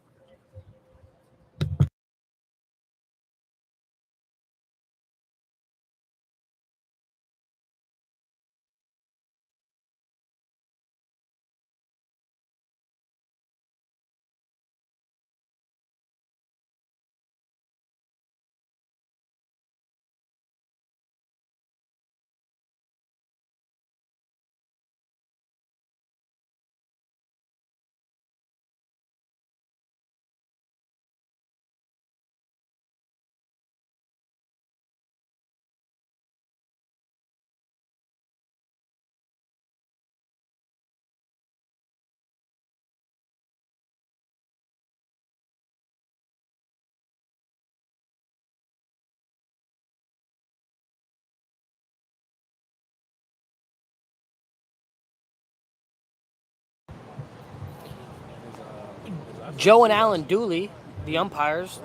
Joe and Alan Dooley, the umpires,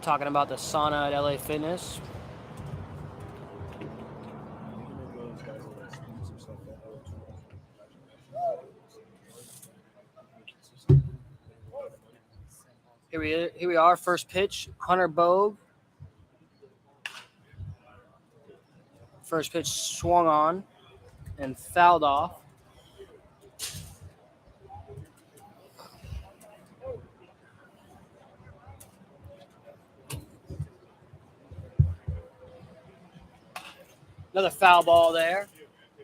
talking about the sauna at LA Fitness. Here we are. First pitch, Hunter Bogue. First pitch swung on and fouled off. Another foul ball there.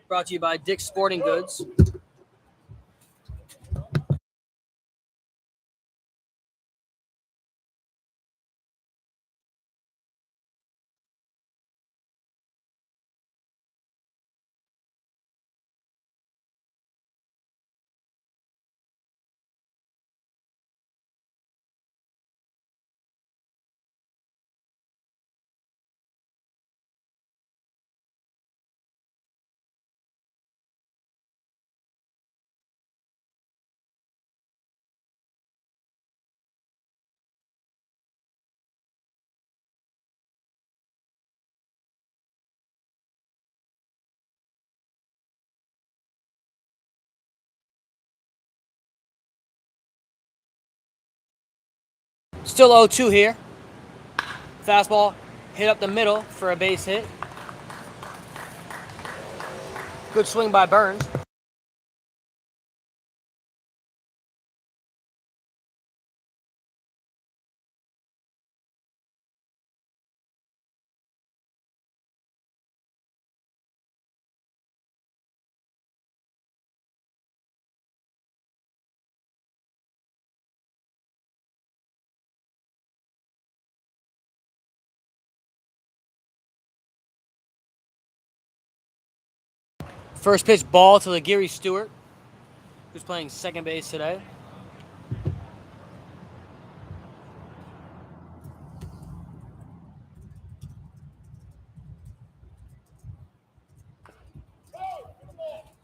Brought to you by Dick's Sporting Goods. Still 0-2 here. Fastball hit up the middle for a base hit. Good swing by Burns. First pitch ball to Gary Stewart, who's playing second base today.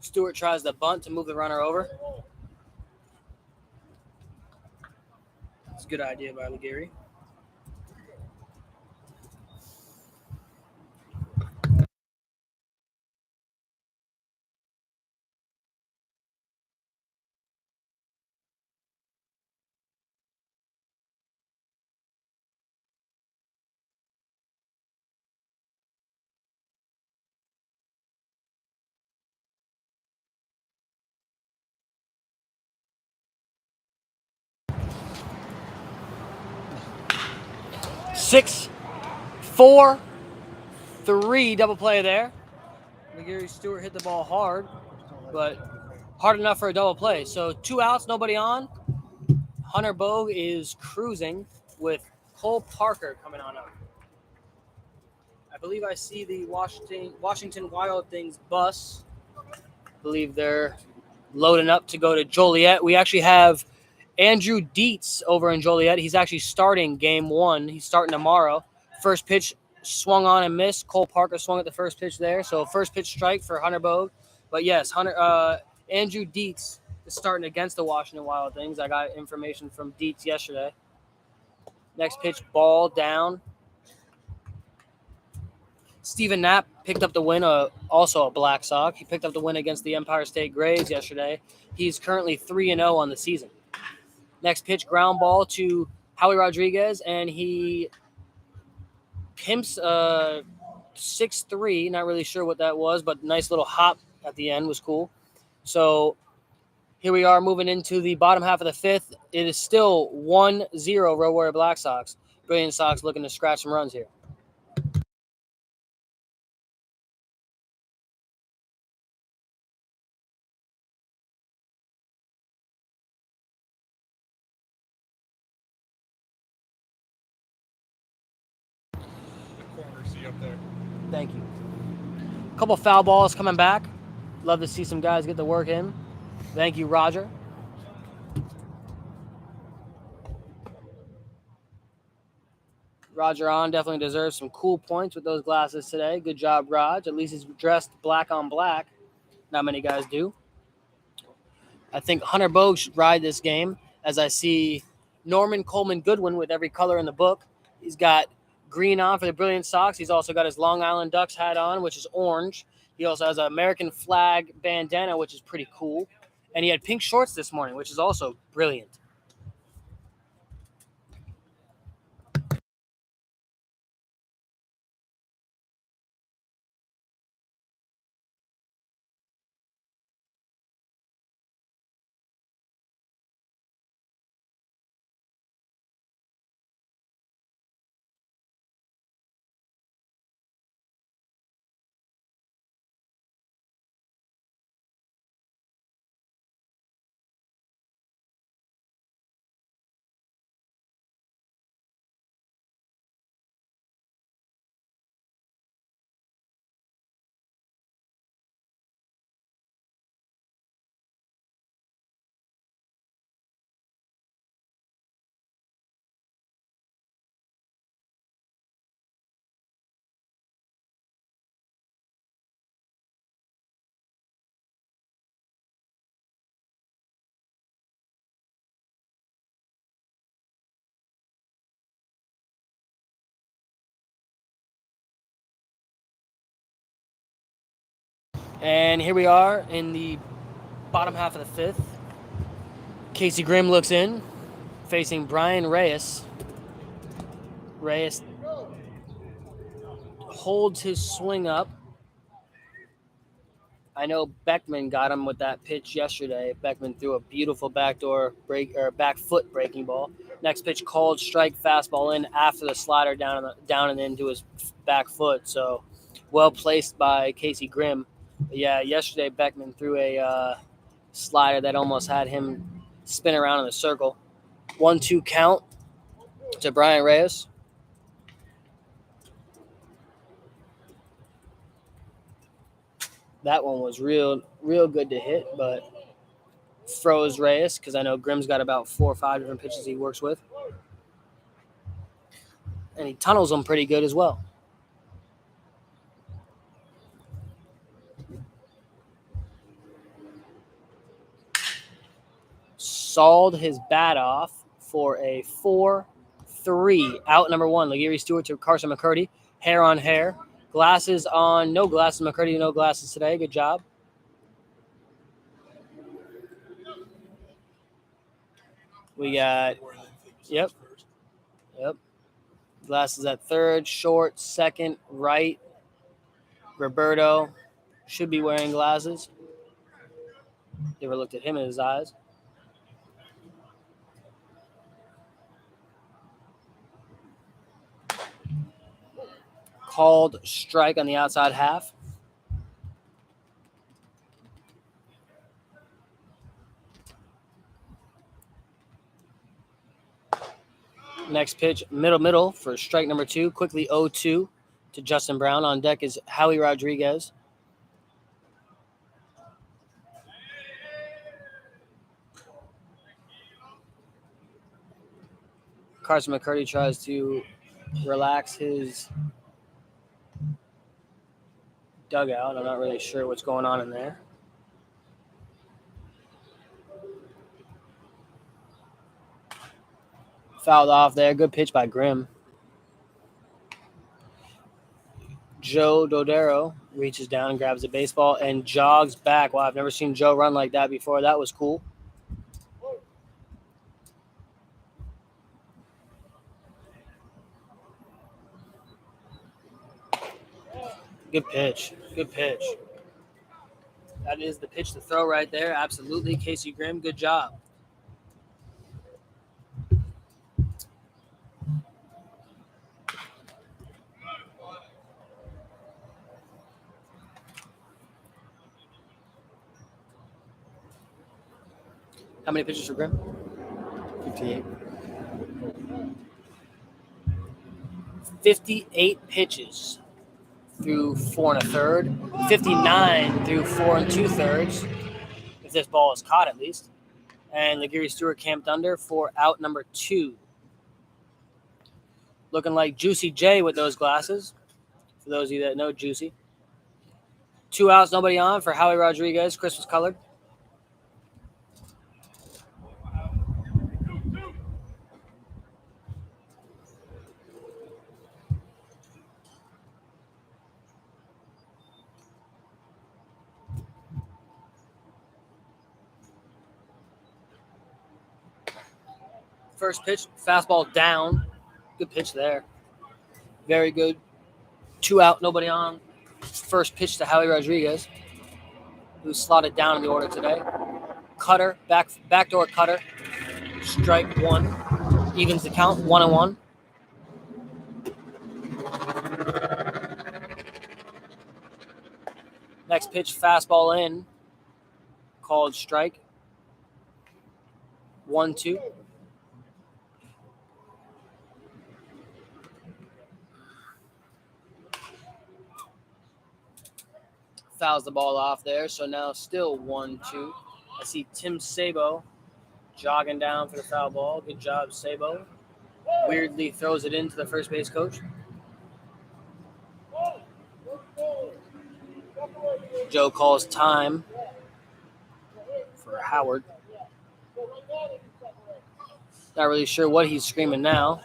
Stewart tries the bunt to move the runner over. It's a good idea by Gary. Six, 4, 3 double play there. Gary Stewart hit the ball hard, but hard enough for a double play. So 2 outs, nobody on. Hunter Bogue is cruising with Cole Parker coming on up. I believe I see the Washington Wild Things bus. I believe they're loading up to go to Joliet. We actually have Andrew Dietz over in Joliet. He's actually starting game 1. He's starting tomorrow. First pitch swung on and missed. Cole Parker swung at the first pitch there. So first pitch strike for Hunter Bogue. But yes, Andrew Dietz is starting against the Washington Wild Things. I got information from Dietz yesterday. Next pitch, ball down. Steven Knapp picked up the win, also a Black Sox. He picked up the win against the Empire State Grays yesterday. He's currently 3-0 on the season. Next pitch, ground ball to Howie Rodriguez, and he pimps 6-3. Not really sure what that was, but nice little hop at the end was cool. So here we are moving into the bottom half of the 5th. It is still 1-0 Road Warrior Black Sox. Brilliant Sox looking to scratch some runs here.
Corner, see up there.
Thank you. A couple foul balls coming back. Love to see some guys get the work in. Thank you, Roger. Roger on definitely deserves some cool points with those glasses today. Good job, Raj. At least he's dressed black on black. Not many guys do. I think Hunter Bogue should ride this game, as I see Norman Coleman Goodwin with every color in the book. He's got green on for the Brilliant Sox. He's also got his Long Island Ducks hat on, which is orange. He also has an American flag bandana, which is pretty cool. And he had pink shorts this morning, which is also brilliant. And here we are in the bottom half of the 5th. Casey Grimm looks in, facing Brian Reyes. Reyes holds his swing up. I know Beckman got him with that pitch yesterday. Beckman threw a beautiful back foot breaking ball. Next pitch called strike, fastball in after the slider down and into his back foot. So well placed by Casey Grimm. But yeah, yesterday Beckman threw a slider that almost had him spin around in a circle. 1-2 count to Brian Reyes. That one was real good to hit, but froze Reyes because I know Grimm's got about 4 or 5 different pitches he works with. And he tunnels them pretty good as well. Sawed his bat off for a 4-3 out number 1. Legary Stewart to Carson McCurdy. Hair on hair. Glasses on. No glasses. McCurdy, no glasses today. Good job. We got, yep. Glasses at third, short, second, right. Roberto should be wearing glasses. Never looked at him in his eyes. Called strike on the outside half. Next pitch, middle for strike number 2. Quickly 0-2 to Justin Brown. On deck is Howie Rodriguez. Carson McCurdy tries to relax his dugout. I'm not really sure what's going on in there. Fouled off there. Good pitch by Grimm. Joe Dodero reaches down and grabs the baseball and jogs back. Wow, I've never seen Joe run like that before. That was cool. Good pitch. Good pitch. That is the pitch to throw right there. Absolutely. Casey Grimm, good job. How many pitches for Grimm?
58.
58 pitches through 4 1/3. 59 through 4 2/3. If this ball is caught, at least. And Laguerre Stewart camped under for out number 2. Looking like Juicy J with those glasses. For those of you that know Juicy. 2 outs, nobody on for Howie Rodriguez, Christmas colored. First pitch, fastball down. Good pitch there. Very good. 2 out, nobody on. First pitch to Howie Rodriguez, who's slotted down in the order today. Cutter, backdoor cutter. Strike 1. Evens the count, 1-1. Next pitch, fastball in. Called strike. 1-2. Fouls the ball off there, so now still 1-2. I see Tim Sabo jogging down for the foul ball. Good job, Sabo. Weirdly throws it into the first base coach. Joe calls time for Howard. Not really sure what he's screaming now.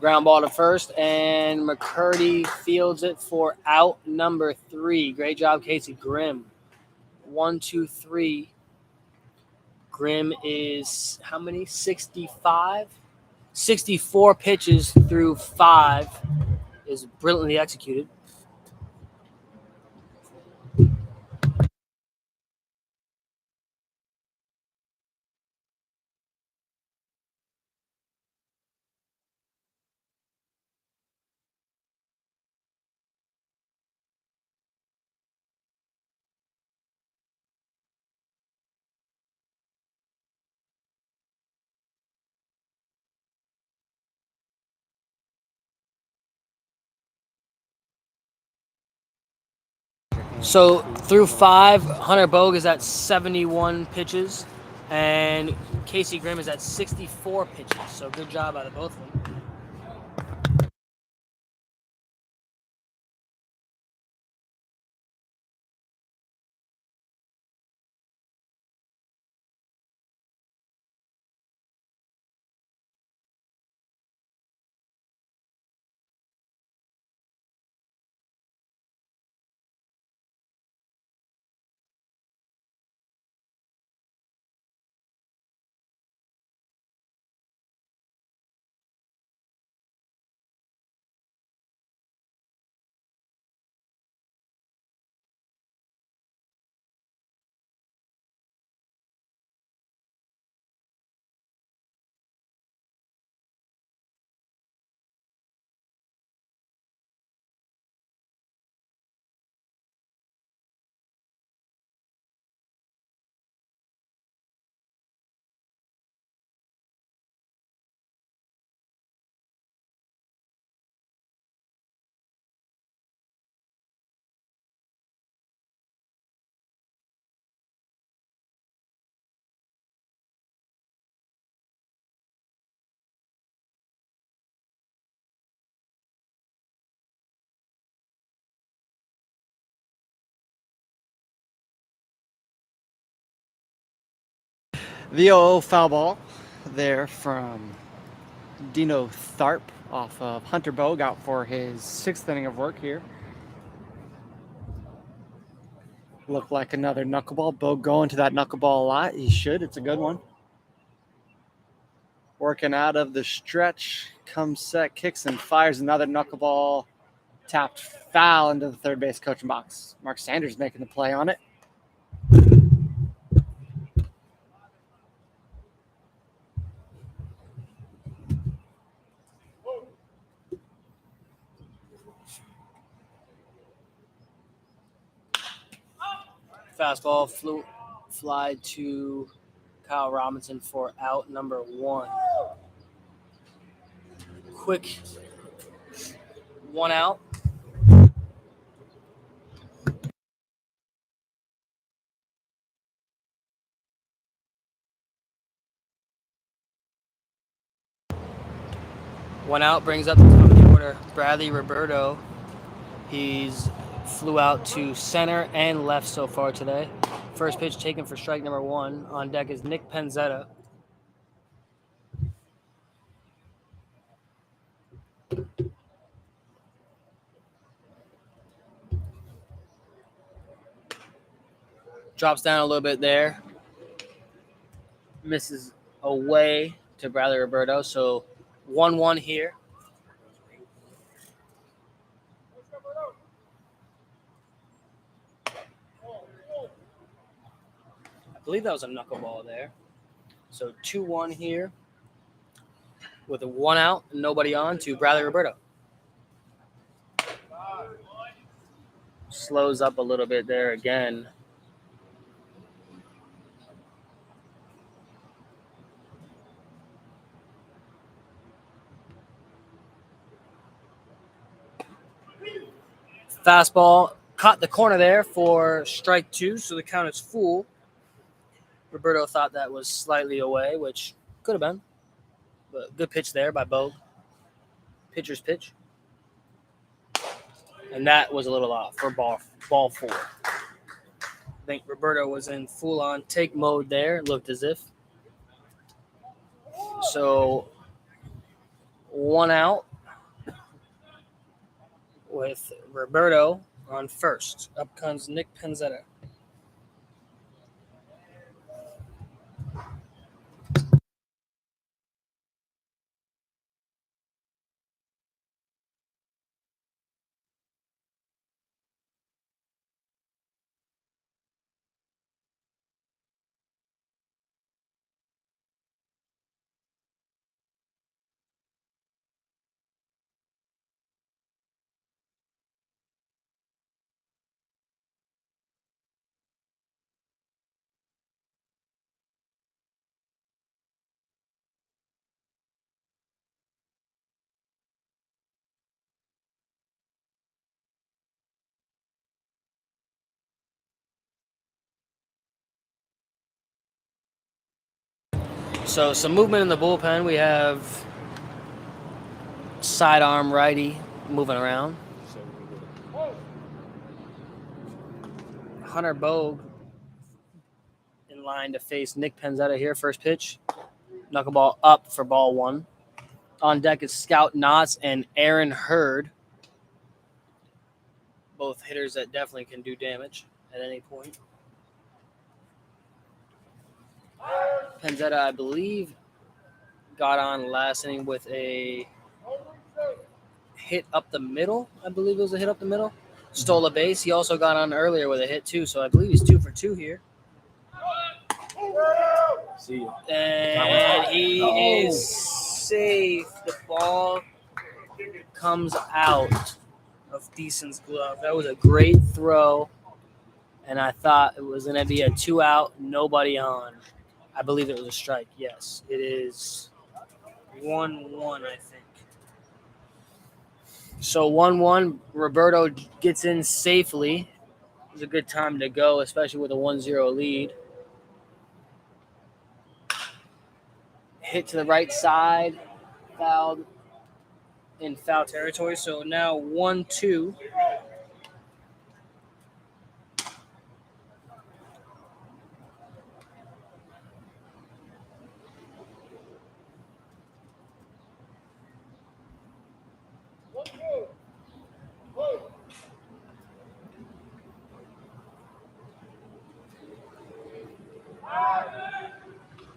Ground ball to first, and McCurdy fields it for out number 3. Great job, Casey Grimm. 1, 2, 3. Grimm is how many? 65? 64 pitches through 5 is brilliantly executed. So through 5, Hunter Bogue is at 71 pitches, and Casey Grimm is at 64 pitches. So good job out of both of them.
The 0 foul ball there from Dino Tharp off of Hunter Bogue out for his 6th inning of work here. Look like another knuckleball. Bogue going to that knuckleball a lot. He should. It's a good one. Working out of the stretch, comes set, kicks and fires another knuckleball. Tapped foul into the third base coaching box. Mark Sanders making the play on it.
Fastball fly to Kyle Robinson for out number 1. Quick 1 out. One out brings up the top of the order Bradley Roberto. He's flew out to center and left so far today. First pitch taken for strike number 1. On deck is Nick Penzetta. Drops down a little bit there. Misses away to Bradley Roberto. So 1-1 here. I believe that was a knuckleball there. So 2-1 here with a 1 out and nobody on to Bradley Roberto. Slows up a little bit there again. Fastball caught the corner there for strike 2, so the count is full. Roberto thought that was slightly away, which could have been. But good pitch there by Bogue. Pitcher's pitch. And that was a little off for ball 4. I think Roberto was in full-on take mode there. It looked as if. So 1 out with Roberto on first. Up comes Nick Penzetta. So some movement in the bullpen. We have sidearm righty moving around. Hunter Bogue in line to face Nick Penzetta here. First pitch. Knuckleball up for ball 1. On deck is Scout Knotts and Aaron Hurd. Both hitters that definitely can do damage at any point. Penzetta, I believe, got on last inning with a hit up the middle. I believe it was a hit up the middle. Stole a base. He also got on earlier with a hit, too. So I believe he's 2 for 2 here.
See you.
And he is safe. The ball comes out of Deason's glove. That was a great throw. And I thought it was going to be a 2 out, nobody on. I believe it was a strike. Yes, it is 1-1, I think. So 1-1, Roberto gets in safely. It was a good time to go, especially with a 1-0 lead. Hit to the right side, fouled in foul territory. So now 1-2.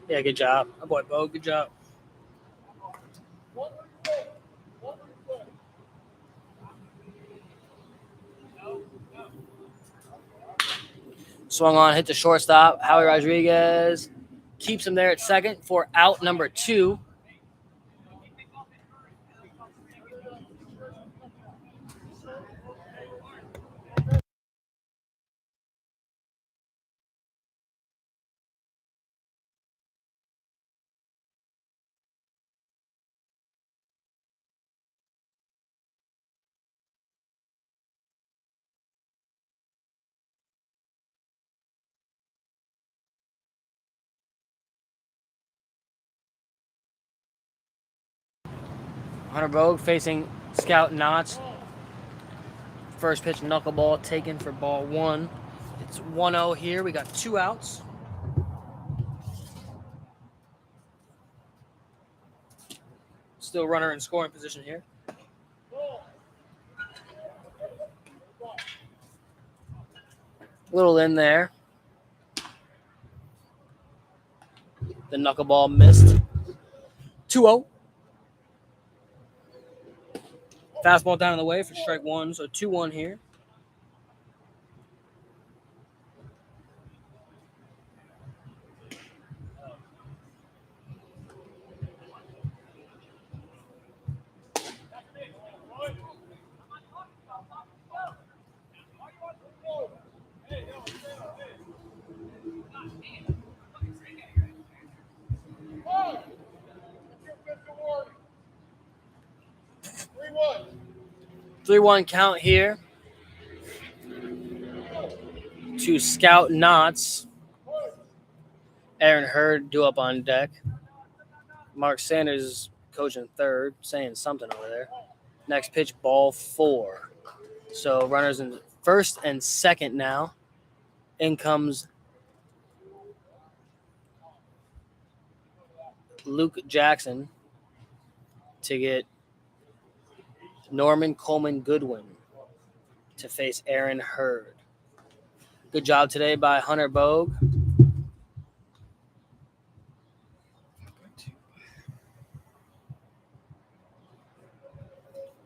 Yeah, good job. My boy Bo, good job. Swung on, hit the shortstop. Howie Rodriguez keeps him there at second for out number 2. Hunter Bogue facing Scout Knotts. First pitch knuckleball taken for ball 1. It's 1-0 here. We got 2 outs. Still runner in scoring position here. Little in there. The knuckleball missed. 2-0. Fastball down in the way for strike 1, so 2-1 here. Three one count here to Scout Knotts. Aaron Hurd due up on deck. Mark Sanders coaching third, saying something over there. Next pitch, ball 4. So runners in first and second now. In comes Luke Jackson to get Norman Coleman Goodwin to face Aaron Hurd. Good job today by Hunter Bogue.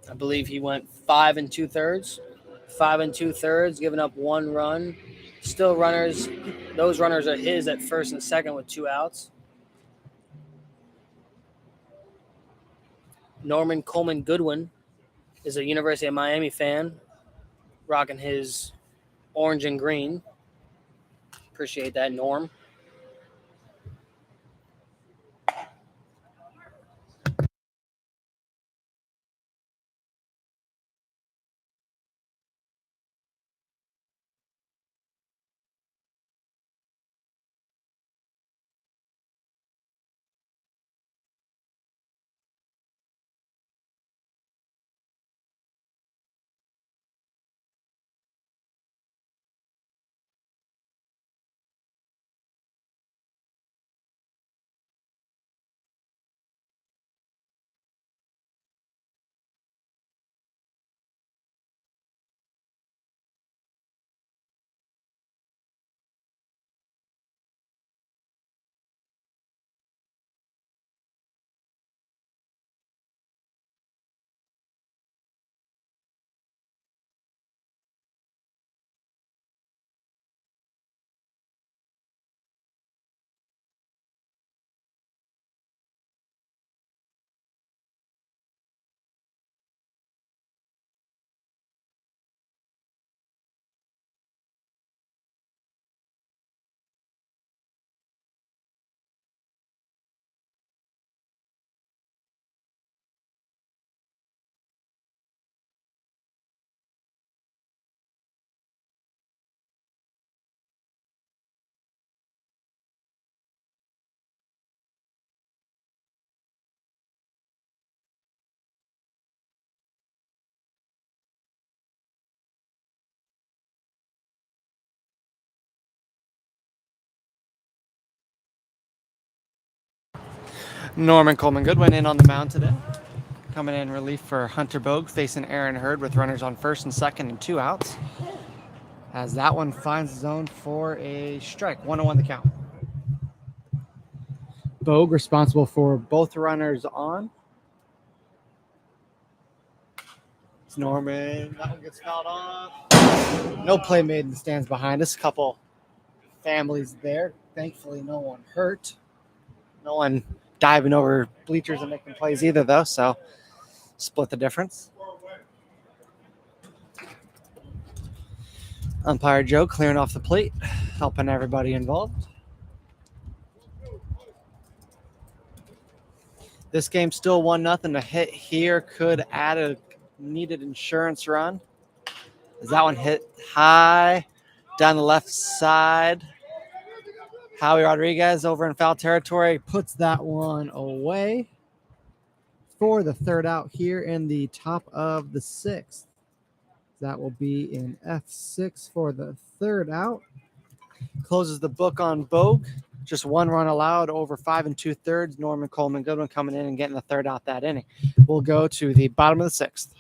I believe he went 5 2/3. 5 2/3, giving up 1 run. Still runners. Those runners are his at first and second with 2 outs. Norman Coleman Goodwin is a University of Miami fan, rocking his orange and green. Appreciate that, Norm.
Norman Coleman Goodwin in on the mound today. Coming in relief for Hunter Bogue, facing Aaron Hurd with runners on first and second and 2 outs. As that one finds the zone for a strike. 1-1 the count. Bogue responsible for both runners on. It's Norman. That one gets fouled off. No play made in the stands behind us. A couple families there. Thankfully, no one hurt. No one diving over bleachers and making plays either, though. So split the difference. Umpire Joe clearing off the plate, helping everybody involved. This game's still 1-0. A hit here could add a needed insurance run. As that one hit high down the left side. Howie Rodriguez over in foul territory puts that one away for the third out here in the top of the sixth. That will be in F6 for the third out. Closes the book on Bogue. Just one run allowed over 5 2/3. Norman Coleman Goodwin coming in and getting the third out that inning. We'll go to the bottom of the sixth.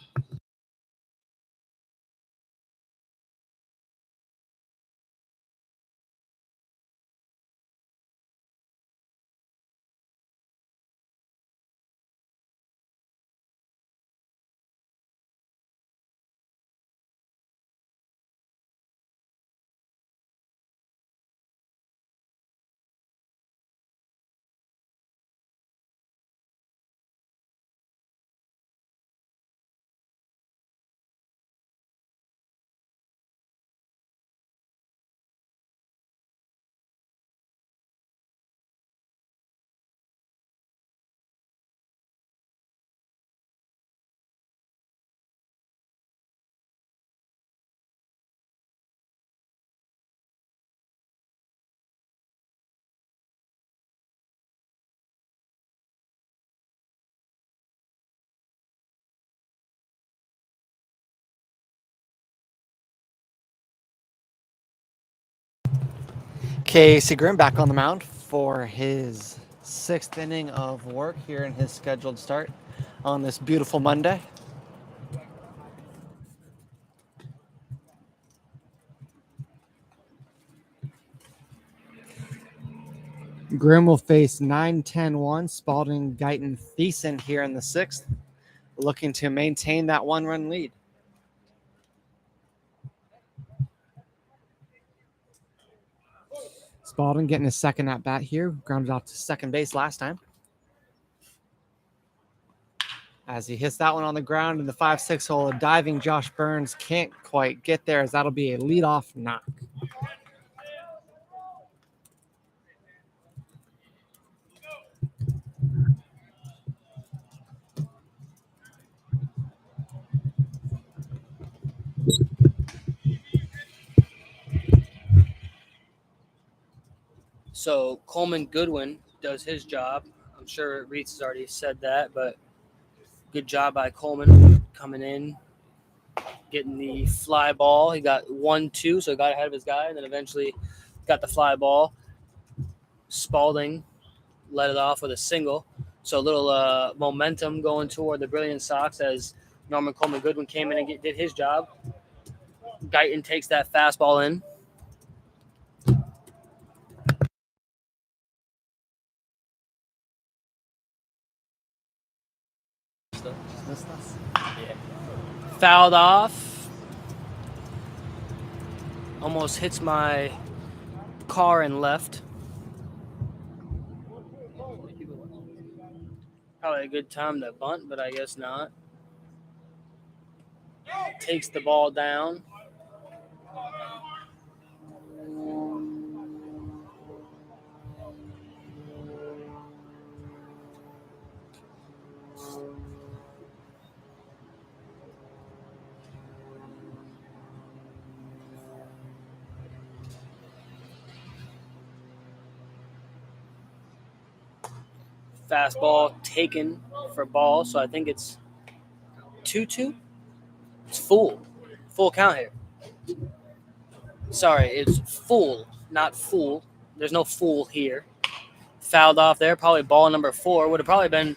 Casey Grimm back on the mound for his sixth inning of work here in his scheduled start on this beautiful Monday. Grimm will face 9-10-1 Spalding, Guyton, Thiessen here in the sixth, looking to maintain that one-run lead. Spalding getting his second at bat here, grounded out to second base last time. As he hits that one on the ground in the 5-6 hole, a diving Josh Burns can't quite get there, as that'll be a leadoff knock.
So Coleman Goodwin does his job. I'm sure Reitz has already said that, but good job by Coleman coming in, getting the fly ball. He got 1-2, so he got ahead of his guy, and then eventually got the fly ball. Spalding led it off with a single. So a little momentum going toward the Brilliance Sox as Norman Coleman Goodwin came in and did his job. Guyton takes that fastball in. Fouled off. Almost hits my car and left. Probably a good time to bunt, but I guess not. Takes the ball down. Fastball taken for ball, so I think it's 2-2. It's full count here. Sorry, it's full, not fool. There's no fool here. Fouled off there, probably ball number 4. Would have probably been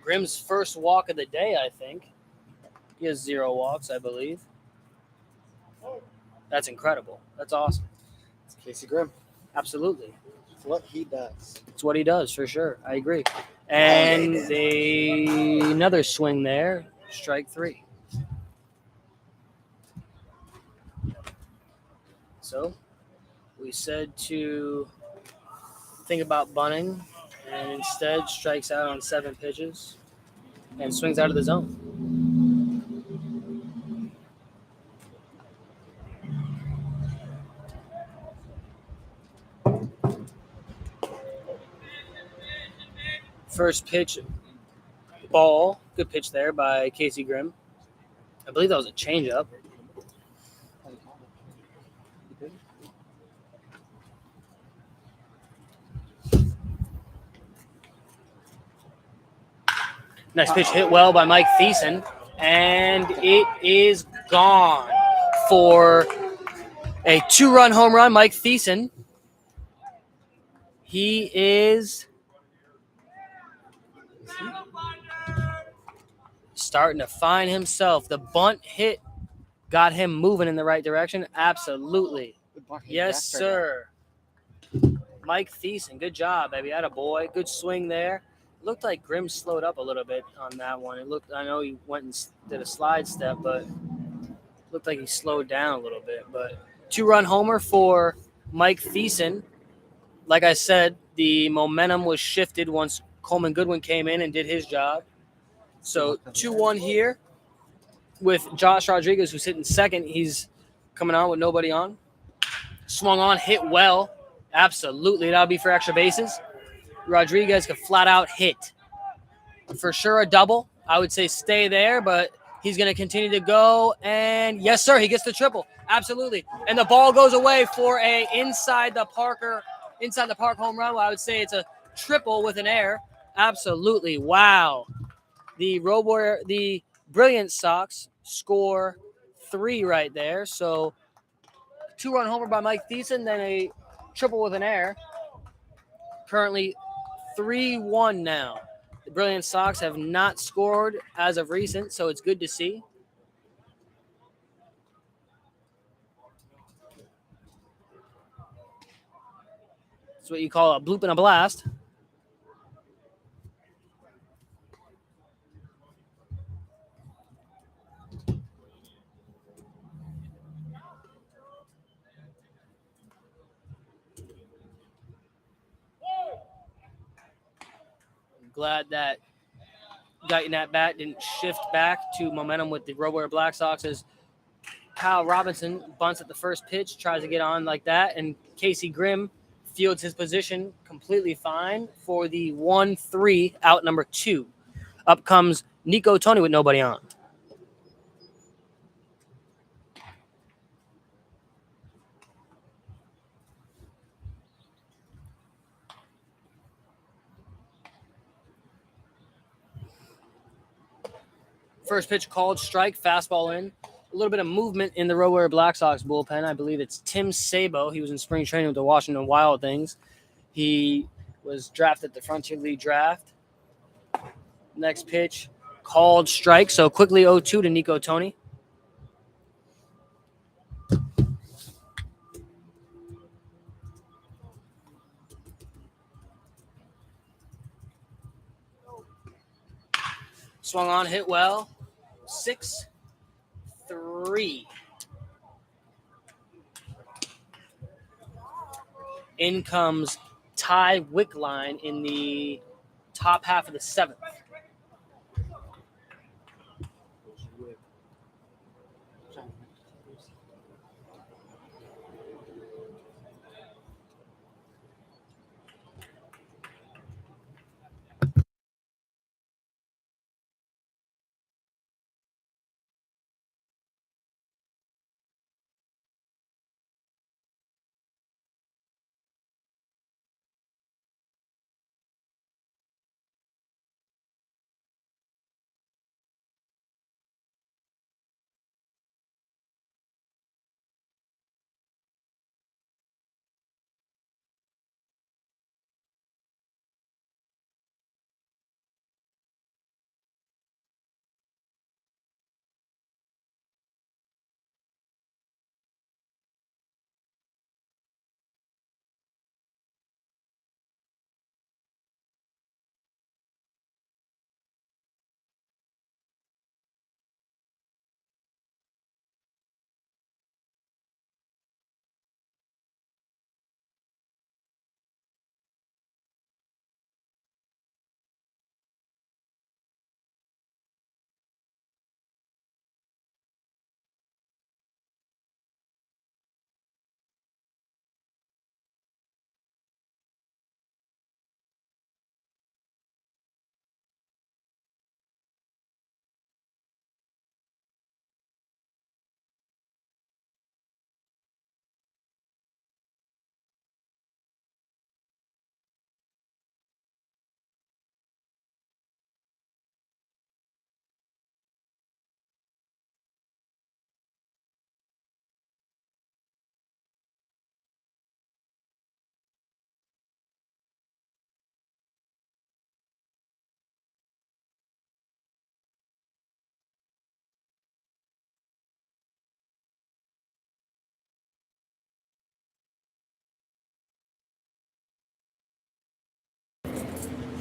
Grimm's first walk of the day, I think. He has 0 walks, I believe. That's incredible. That's awesome.
It's Casey Grimm.
Absolutely.
what he does.
It's what he does for sure. I agree. And another swing there. Strike 3. So we said to think about bunting, and instead strikes out on 7 pitches and swings out of the zone. First pitch, ball. Good pitch there by Casey Grimm. I believe that was a changeup. Nice pitch hit well by Mike Thiessen, and it is gone for a 2-run home run. Mike Thiessen. He is starting to find himself. The bunt hit got him moving in the right direction. Absolutely. Yes, sir. Mike Thiessen, good job, baby. Atta boy. Good swing there. It looked like Grimm slowed up a little bit on that one. I know he went and did a slide step, but it looked like he slowed down a little bit. But 2-run homer for Mike Thiessen. Like I said, the momentum was shifted once Coleman Goodwin came in and did his job. So 2-1 here with Josh Rodriguez, who's hitting second. He's coming on with nobody on. Swung on, hit well. Absolutely. That'll be for extra bases. Rodriguez could flat out hit. For sure a double. I would say stay there, but he's going to continue to go. And yes, sir, he gets the triple. Absolutely. And the ball goes away for a inside the park home run. Well, I would say it's a triple with an air. Absolutely. Wow. The Brilliance Sox score 3 right there. So 2-run homer by Mike Thiessen, then a triple with an air. Currently 3-1 now. The Brilliant Sox have not scored as of recent, so it's good to see. It's what you call a bloop and a blast. I'm glad that Guyton at bat didn't shift back to momentum with the Robo Black Sox as Kyle Robinson bunts at the first pitch, tries to get on like that, and Casey Grimm fields his position completely fine for the 1-3 out number 2. Up comes Nico Tony with nobody on. First pitch called, strike, fastball in. A little bit of movement in the Rower Black Sox bullpen. I believe it's Tim Sabo. He was in spring training with the Washington Wild Things. He was drafted the Frontier League draft. Next pitch, called, strike. So quickly 0-2 to Nico Tony. Swung on, hit well. 6-3. In comes Ty Wickline in the top half of the 7th.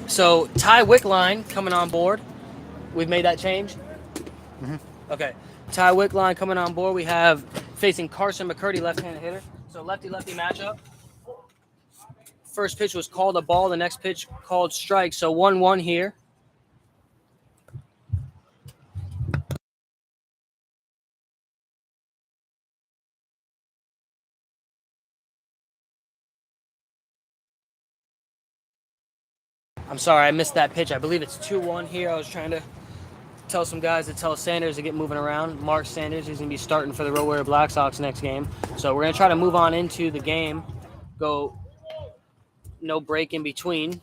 So Ty Wickline coming on board. We've made that change.
Mhm.
Okay. Ty Wickline coming on board. We have facing Carson McCurdy, left-handed hitter. So lefty-lefty matchup. First pitch was called a ball. The next pitch called strike. So 1-1 here. I'm sorry, I missed that pitch. I believe it's 2-1 here. I was trying to tell some guys to tell Sanders to get moving around. Mark Sanders is going to be starting for the Road Warrior Black Sox next game. So we're going to try to move on into the game. Go no break in between.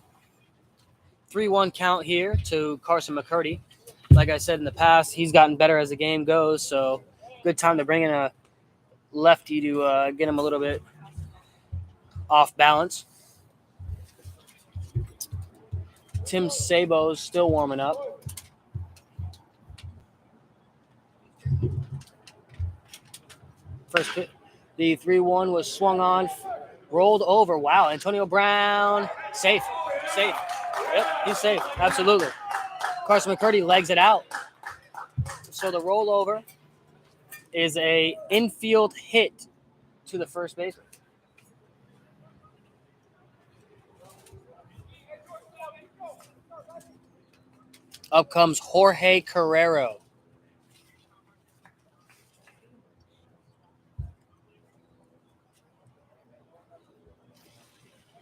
3-1 count here to Carson McCurdy. Like I said in the past, he's gotten better as the game goes. So good time to bring in a lefty to get him a little bit off balance. Tim Sabo's still warming up. First pitch, the 3-1 was swung on, rolled over. Wow, Antonio Brown, safe. Yep, he's safe, absolutely. Carson McCurdy legs it out. So the rollover is a infield hit to the first baseman. Up comes Jorge Carrero.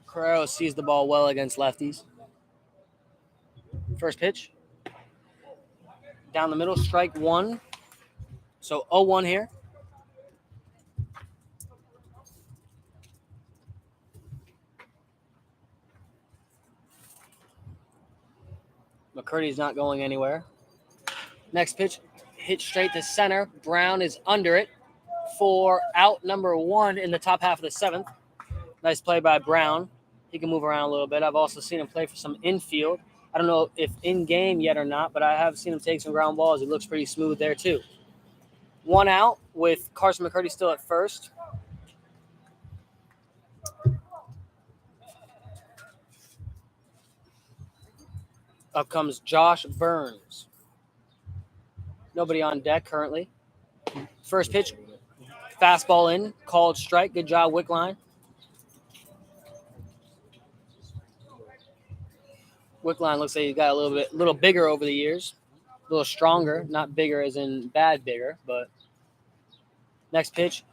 Carrero sees the ball well against lefties. First pitch. Down the middle, strike one. So 0-1 here. McCurdy's not going anywhere. Next pitch, hit straight to center. Brown is under it for out number 1 in the top half of the 7th. Nice play by Brown. He can move around a little bit. I've also seen him play for some infield. I don't know if in-game yet or not, but I have seen him take some ground balls. He looks pretty smooth there, too. 1 out with Carson McCurdy still at first. Up comes Josh Burns. Nobody on deck currently. First pitch, fastball in, called strike. Good job, Wickline. Wickline looks like he got a little bigger over the years. A little stronger, not bigger as in bad bigger, but next pitch,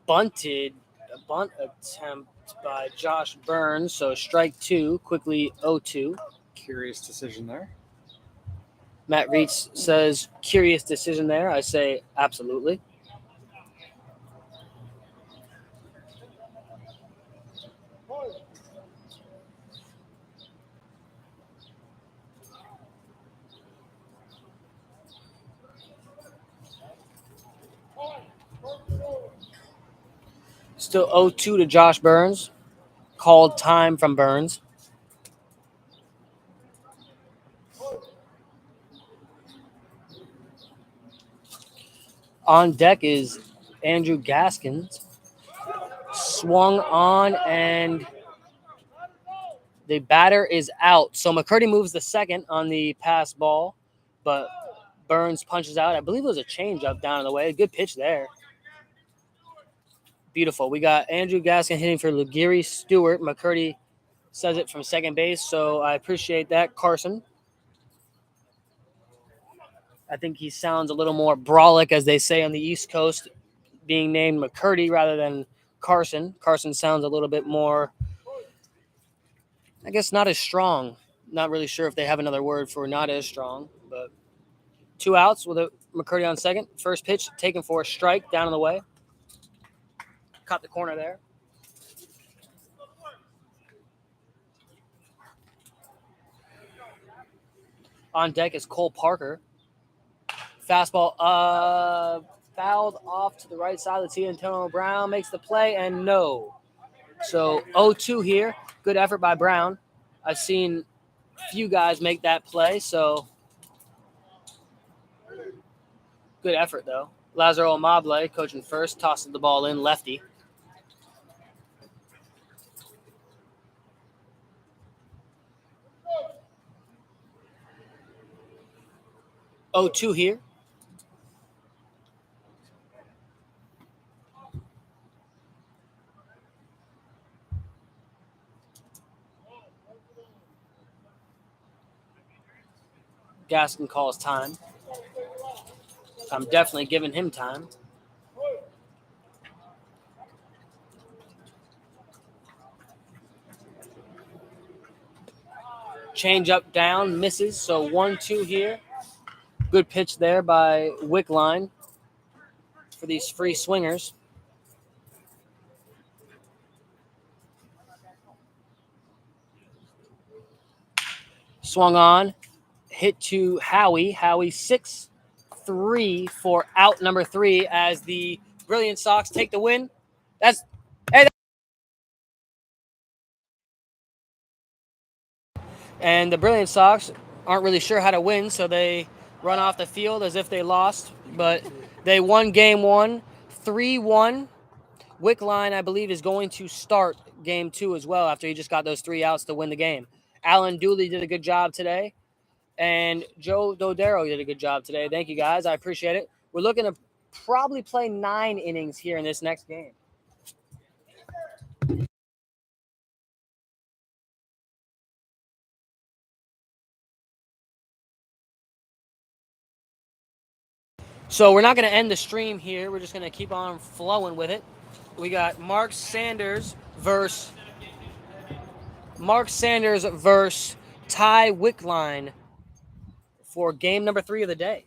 bunted, a bunt attempt by Josh Burns, so strike 2, quickly 0-2.
Curious decision there.
Matt Reitz says, curious decision there. I say, absolutely. Still 0-2 to Josh Burns. Called time from Burns. On deck is Andrew Gaskins. Swung on, and the batter is out. So McCurdy moves the second on the pass ball, but Burns punches out. I believe it was a changeup down the way. Good pitch there. Beautiful. We got Andrew Gaskin hitting for Legiri Stewart. McCurdy says it from second base, so I appreciate that, Carson. I think he sounds a little more brawlic, as they say on the East Coast, being named McCurdy rather than Carson. Carson sounds a little bit more, I guess, not as strong. Not really sure if they have another word for not as strong, but 2 outs with a McCurdy on second. First pitch taken for a strike down in the way. Caught the corner there. On deck is Cole Parker. Fastball fouled off to the right side of the tee. Antonio Brown makes the play, and no. So 0-2 here. Good effort by Brown. I've seen few guys make that play, so good effort, though. Lazaro Amable, coaching first, tosses the ball in, lefty. 0-2 here. Gaskin calls time. I'm definitely giving him time. Change up down, misses. So 1-2 here. Good pitch there by Wickline for these free swingers. Swung on, hit to Howie. Howie 6-3 for out number 3 as the Brilliant Sox take the win. And the Brilliant Sox aren't really sure how to win, so they run off the field as if they lost. But they won game 1, 3-1. Wickline, I believe, is going to start game 2 as well after he just got those 3 outs to win the game. Alan Dooley did a good job today, and Joe Dodero did a good job today. Thank you, guys. I appreciate it. We're looking to probably play 9 innings here in this next game. So we're not going to end the stream here. We're just going to keep on flowing with it. We got Mark Sanders versus Ty Wickline for game number 3 of the day.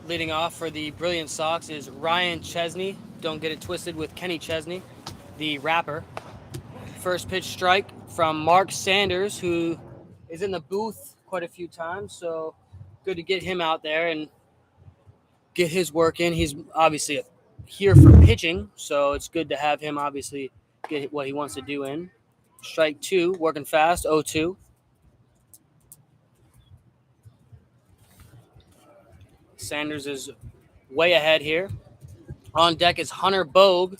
Leading off for the Brilliant Sox is Ryan Chesney. Don't get it twisted with Kenny Chesney, the rapper. First pitch strike from Mark Sanders, who is in the booth quite a few times. So good to get him out there and get his work in. He's obviously here for pitching, so it's good to have him obviously get what he wants to do in. Strike two, working fast, 0-2. Sanders is way ahead here. On deck is Hunter Bogue.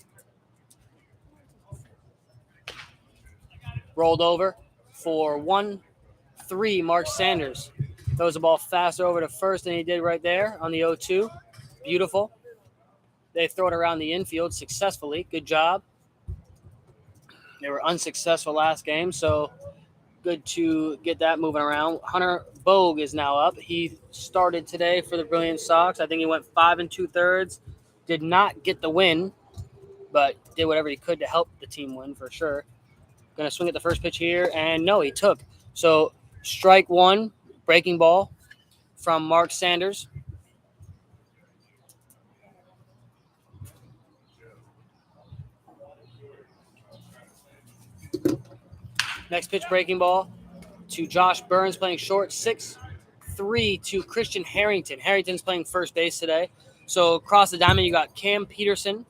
Rolled over for 1-3, Mark Sanders. Throws the ball faster over to first than he did right there on the 0-2. Beautiful. They throw it around the infield successfully. Good job. They were unsuccessful last game, so good to get that moving around. Hunter Bogue is now up. He started today for the Brilliant Sox. I think he went 5 2/3. Did not get the win, but did whatever he could to help the team win for sure. Going to swing at the first pitch here, and no, he took. So strike one, breaking ball from Mark Sanders. Next pitch, breaking ball to Josh Burns playing short, 6-3 to Christian Harrington. Harrington's playing first base today. So across the diamond, you got Cam Peterson,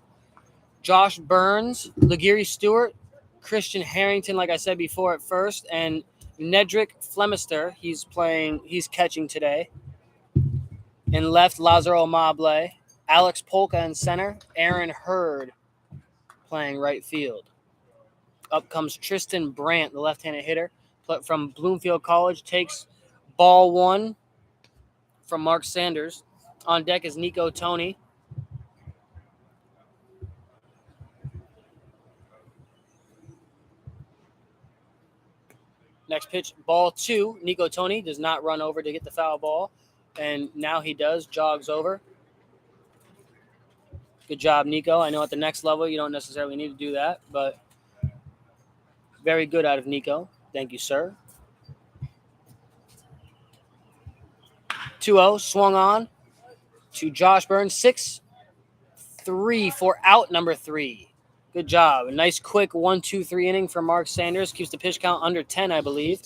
Josh Burns, Laguerre Stewart, Christian Harrington, like I said before at first, and Nedrick Flemister. He's catching today. In left, Lazaro Mable, Alex Polka in center, Aaron Hurd playing right field. Up comes Tristan Brandt, the left-handed hitter from Bloomfield College, takes ball one from Mark Sanders. On deck is Nico Tony. Next pitch, ball two. Nico Tony does not run over to get the foul ball, and now he does, jogs over. Good job, Nico. I know at the next level you don't necessarily need to do that, but very good out of Nico. Thank you, sir. 2-0, swung on to Josh Burns, 6-3 for out number 3. Good job. A nice quick 1-2-3 inning for Mark Sanders. Keeps the pitch count under 10, I believe.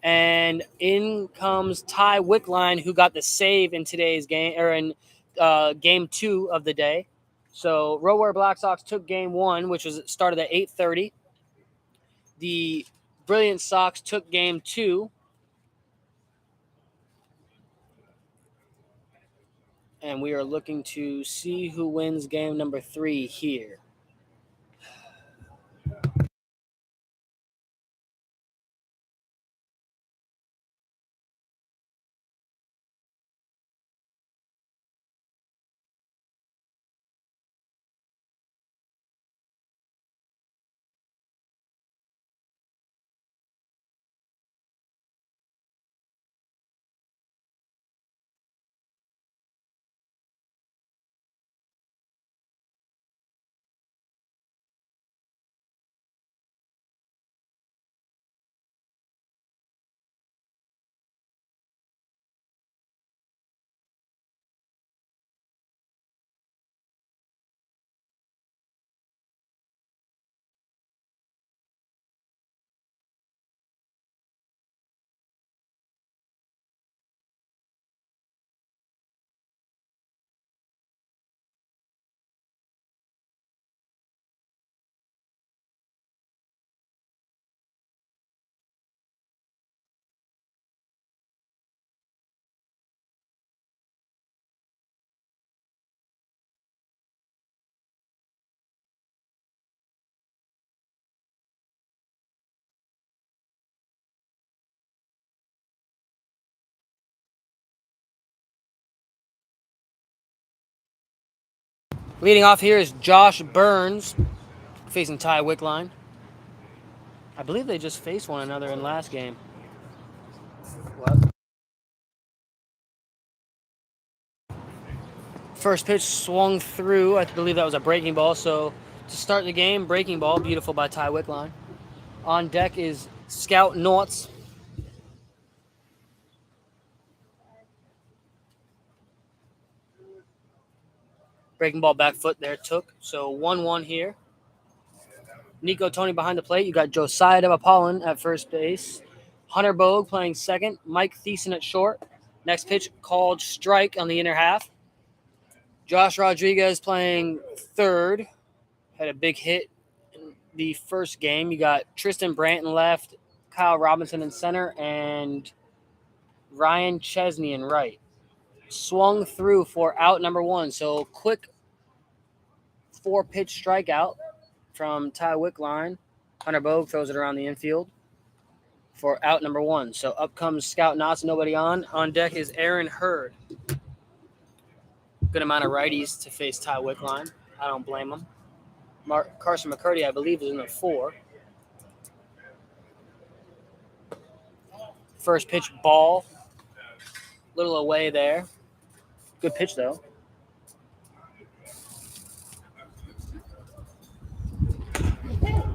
And in comes Ty Wickline, who got the save in today's game, or in game 2 of the day. So Rower Black Sox took game 1, which was started at 8:30. The Brilliant Sox took game 2. And we are looking to see who wins game number 3 here. Leading off here is Josh Burns facing Ty Wickline. I believe they just faced one another in last game. What? First pitch swung through. I believe that was a breaking ball. So to start the game, breaking ball. Beautiful by Ty Wickline. On deck is Scout Nortz. Breaking ball back foot there took. So 1-1 here. Nico Tony behind the plate. You got Josiah Devapaulin at first base. Hunter Bogue playing second. Mike Thiessen at short. Next pitch called strike on the inner half. Josh Rodriguez playing third. Had a big hit in the first game. You got Tristan Branton left, Kyle Robinson in center, and Ryan Chesney in right. Swung through for out number one. So quick 4-pitch strikeout from Ty Wickline. Hunter Bogue throws it around the infield for out number one. So up comes Scout Knotts, nobody on. On deck is Aaron Hurd. Good amount of righties to face Ty Wickline. I don't blame him. Carson McCurdy, I believe, is in the 4. First pitch ball. Little away there. Good pitch, though.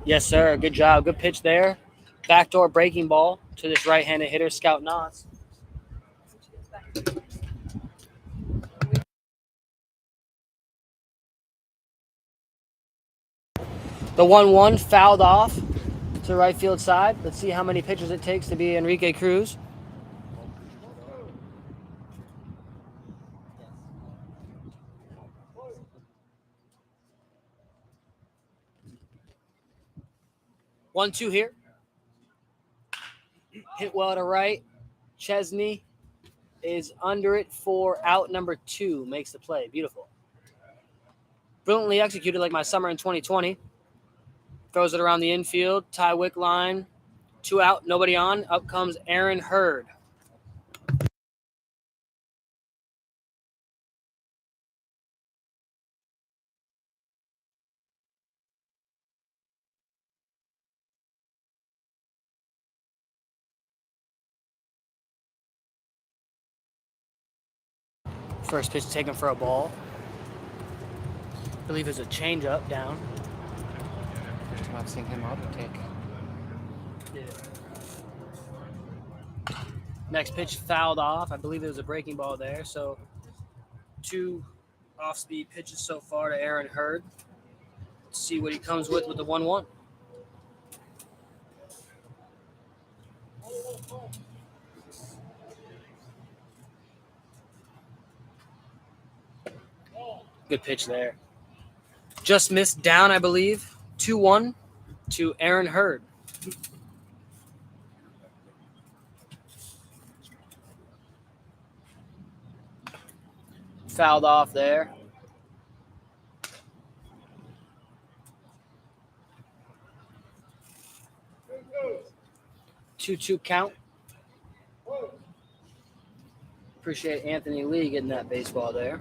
Yes, sir. Good job. Good pitch there. Backdoor breaking ball to this right-handed hitter, Scout Knotts. The 1-1 fouled off to right field side. Let's see how many pitches it takes to be Enrique Cruz. One-two here. Hit well to right. Chesney is under it for out number 2. Makes the play. Beautiful. Brilliantly executed like my summer in 2020. Throws it around the infield. Ty Wickline. 2 out. Nobody on. Up comes Aaron Hurd. First pitch taken for a ball. I believe it's a changeup down.
First time I've seen him up take.
Yeah. Next pitch fouled off. I believe it was a breaking ball there. So 2 off-speed pitches so far to Aaron Hurd. Let's see what he comes with the 1-1. Good pitch there. Just missed down, I believe. 2-1 to Aaron Hurd. Fouled off there. 2-2 count. Appreciate Anthony Lee getting that baseball there.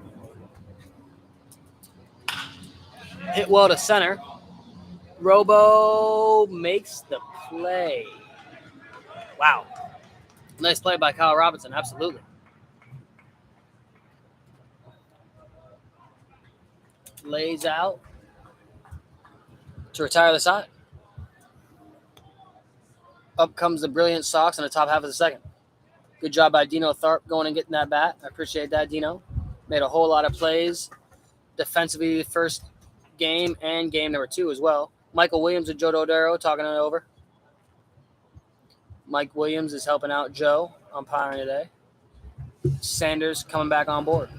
Hit well to center. Robo makes the play. Wow. Nice play by Kyle Robinson. Absolutely. Lays out to retire the side. Up comes the Brilliance Sox in the top half of the second. Good job by Dino Tharp going and getting that bat. I appreciate that, Dino. Made a whole lot of plays defensively first game and game number 2 as well. Michael Williams and Joe Dodero talking it over. Mike Williams is helping out Joe umpiring today. Sanders coming back on board.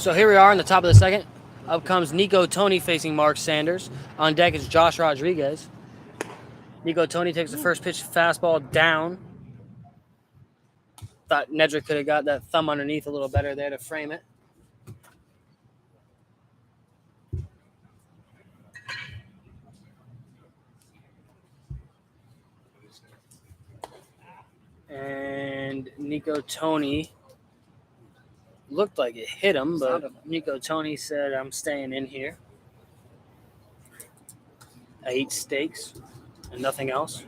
So here we are in the top of the second. Up comes Nico Tony facing Mark Sanders. On deck is Josh Rodriguez. Nico Tony takes the first pitch fastball down. Thought Nedrick could have got that thumb underneath a little better there to frame it. And Nico Tony looked like it hit him, but Nico Tony said, I'm staying in here. I eat steaks and nothing else.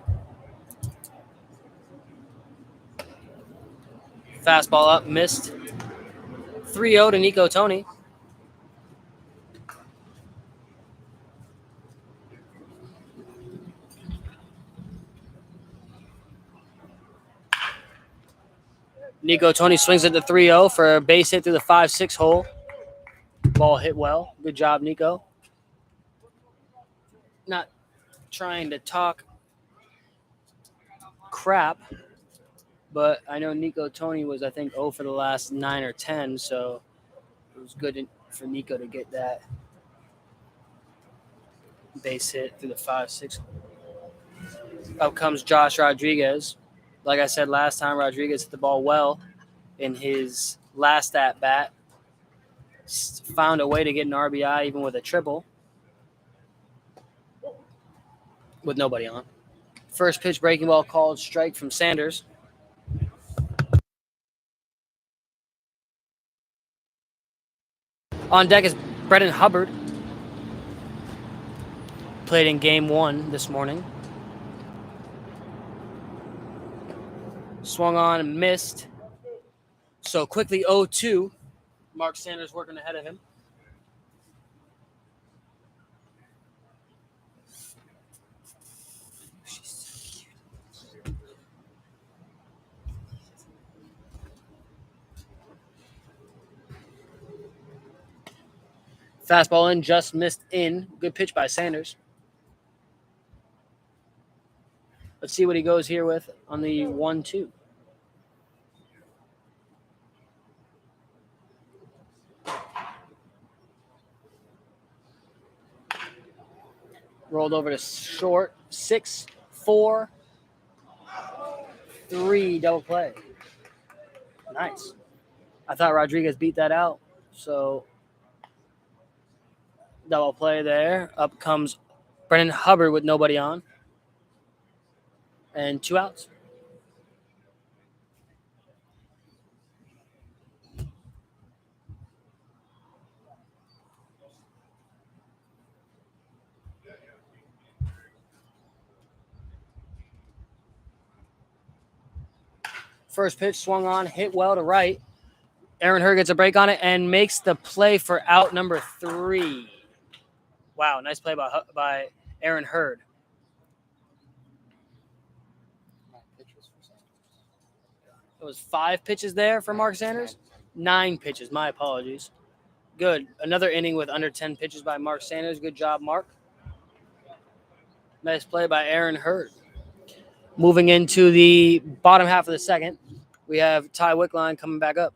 Fastball up, missed. 3-0 to Nico Tony. Nico Tony swings at the 3-0 for a base hit through the 5-6 hole. Ball hit well. Good job, Nico. Not trying to talk crap, but I know Nico Tony was, I think, 0 for the last 9 or 10, so it was good for Nico to get that base hit through the 5-6. Up comes Josh Rodriguez. Like I said last time, Rodriguez hit the ball well in his last at-bat. Found a way to get an RBI even with a triple with nobody on. First pitch breaking ball called strike from Sanders. On deck is Brendan Hubbard. Played in game 1 this morning. Swung on and missed. So quickly 0-2. Mark Sanders working ahead of him. Fastball in, just missed in. Good pitch by Sanders. Let's see what he goes here with on the 1-2. Rolled over to short. 6-4-3 double play. Nice. I thought Rodriguez beat that out. So double play there. Up comes Brendan Hubbard with nobody on. And 2 outs. First pitch swung on, hit well to right. Aaron Hurd gets a break on it and makes the play for out number 3. Wow, nice play by Aaron Hurd. It was 5 pitches there for Mark Sanders. 9 pitches, my apologies. Good. Another inning with under 10 pitches by Mark Sanders. Good job, Mark. Nice play by Aaron Hurd. Moving into the bottom half of the second, we have Ty Wickline coming back up.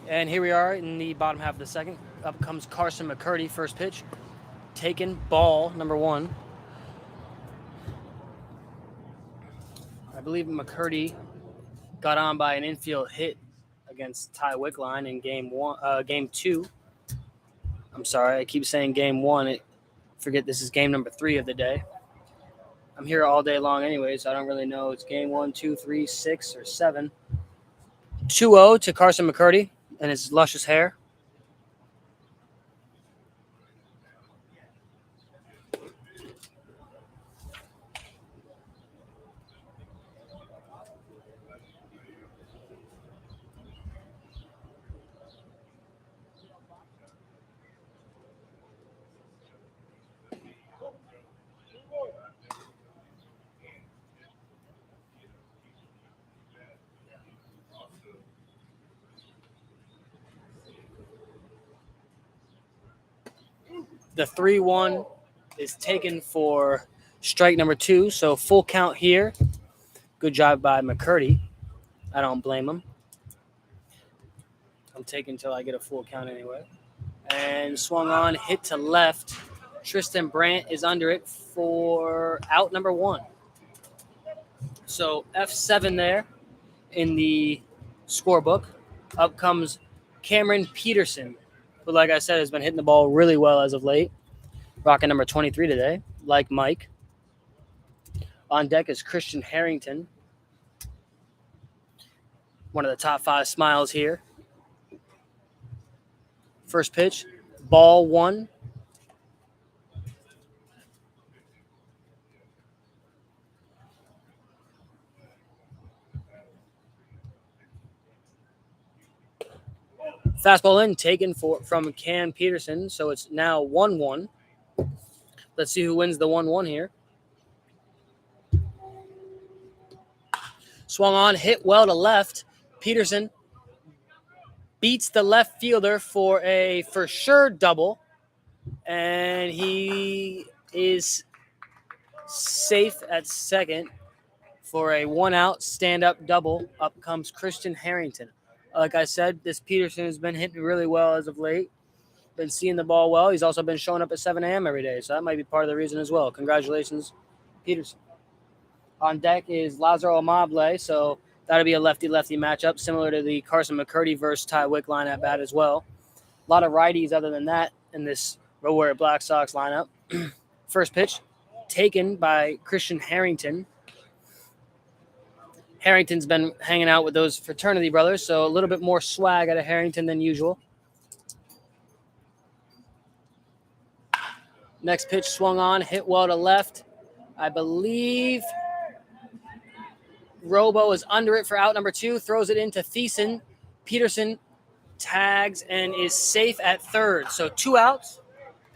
And here we are in the bottom half of the second. Up comes Carson McCurdy, first pitch. Taken, ball, number 1. I believe McCurdy got on by an infield hit against Ty Wickline in game 2. I'm sorry, I keep saying game 1. Forget this is game number 3 of the day. I'm here all day long anyway, so I don't really know. It's game 1, 2, 3, 6, or 7. 2-0 to Carson McCurdy and his luscious hair. The 3-1 is taken for strike number 2, so full count here. Good job by McCurdy. I don't blame him. I'm taking until I get a full count anyway. And swung on, hit to left. Tristan Brandt is under it for out number 1. So F7 there in the scorebook. Up comes Cameron Peterson, who, like I said, has been hitting the ball really well as of late. Rocking number 23 today, like Mike. On deck is Christian Harrington. One of the top 5 smiles here. First pitch, ball 1. Fastball in, taken from Cam Peterson, so it's now 1-1. Let's see who wins the 1-1 here. Swung on, hit well to left. Peterson beats the left fielder for a for sure double, and he is safe at second for a 1-out stand-up double. Up comes Christian Harrington. Like I said, this Peterson has been hitting really well as of late. Been seeing the ball well. He's also been showing up at 7 a.m. every day, so that might be part of the reason as well. Congratulations, Peterson. On deck is Lazaro Amable, so that'll be a lefty-lefty matchup, similar to the Carson McCurdy versus Ty Wickline at bat as well. A lot of righties other than that in this Red Warrior Black Sox lineup. First pitch, taken by Christian Harrington. Harrington's been hanging out with those fraternity brothers, so a little bit more swag out of Harrington than usual. Next pitch swung on, hit well to left. I believe Robo is under it for out number 2, throws it into Thiessen. Peterson tags and is safe at third. So 2 outs.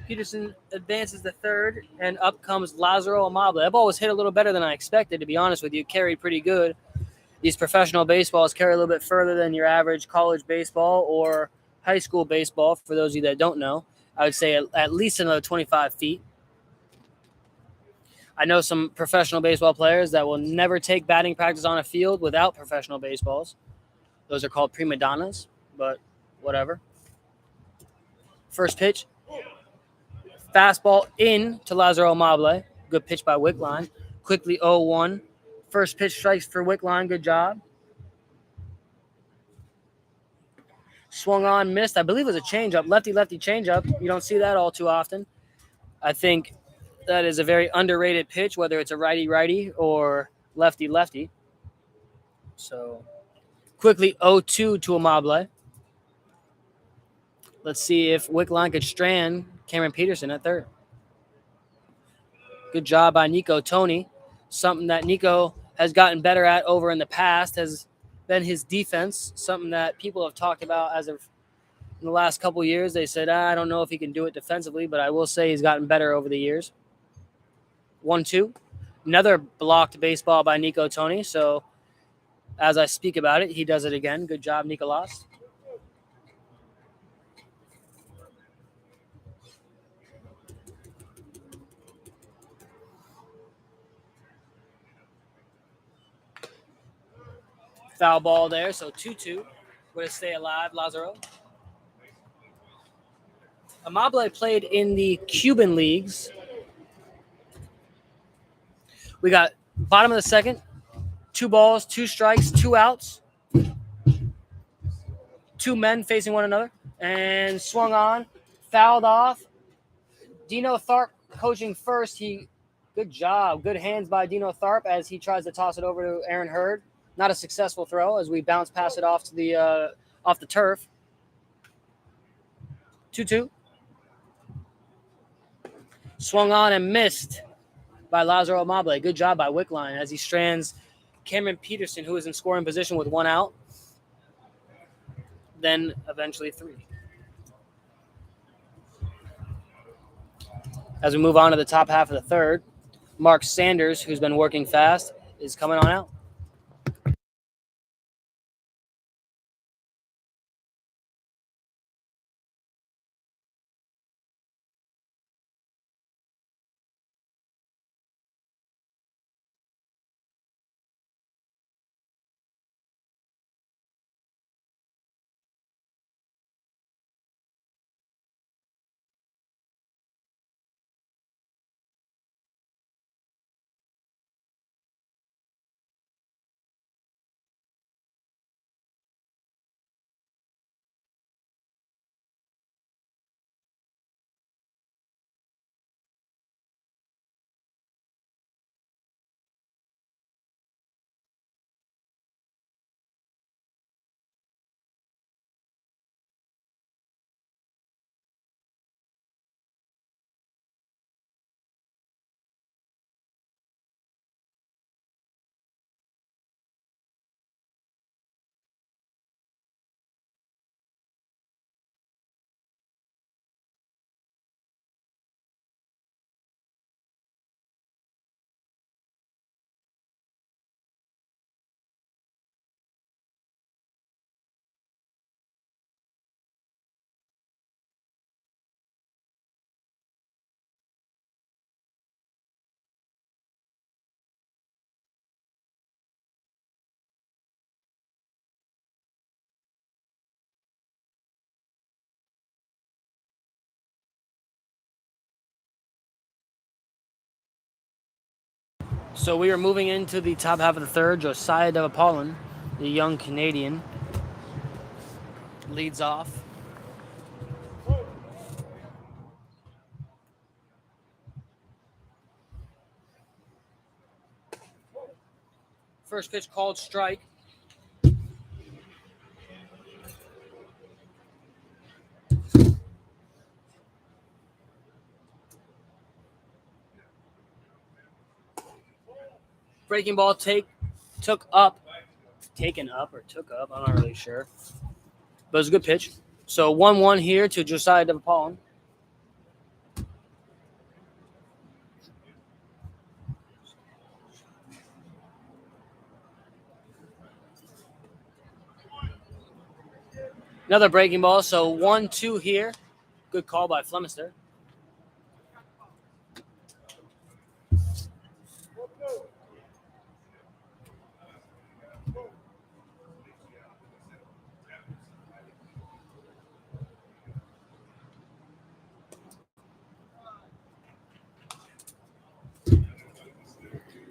Peterson advances to third, and up comes Lazaro Amable. That ball was hit a little better than I expected, to be honest with you. Carried pretty good. These professional baseballs carry a little bit further than your average college baseball or high school baseball, for those of you that don't know. I would say at least another 25 feet. I know some professional baseball players that will never take batting practice on a field without professional baseballs. Those are called prima donnas, but whatever. First pitch. Fastball in to Lazaro Amable. Good pitch by Wickline. Quickly 0-1. First pitch strikes for Wickline. Good job. Swung on, missed. I believe it was a changeup. Lefty-lefty changeup. You don't see that all too often. I think that is a very underrated pitch, whether it's a righty-righty or lefty-lefty. So quickly 0-2 to Amable. Let's see if Wickline could strand Cameron Peterson at third. Good job by Nico Tony. Something that Nico has gotten better at over in the past has been his defense, something that people have talked about as of in the last couple of years. They said, I don't know if he can do it defensively, but I will say he's gotten better over the years. 1-2. Another blocked baseball by Nico Tony. So as I speak about it, he does it again. Good job, Nicolas. Foul ball there, so 2-2. Way to stay alive, Lazaro. Amable played in the Cuban leagues. We got bottom of the second, 2 balls, 2 strikes, 2 outs, 2 men facing one another, and swung on, fouled off. Dino Tharp coaching first. Good job, good hands by Dino Tharp as he tries to toss it over to Aaron Hurd. Not a successful throw as we bounce past it off to the off the turf. 2-2. Swung on and missed by Lazaro Amable. Good job by Wickline as he strands Cameron Peterson, who is in scoring position with 1 out. Then eventually 3. As we move on to the top half of the third, Mark Sanders, who's been working fast, is coming on out. So we are moving into the top half of the third. Josiah Devapaulin, the young Canadian, leads off. First pitch called strike. Breaking ball taken up. I'm not really sure. But it was a good pitch. So 1-1 here to Josiah Devapaulin. Another breaking ball. So 1-2 here. Good call by Flemister.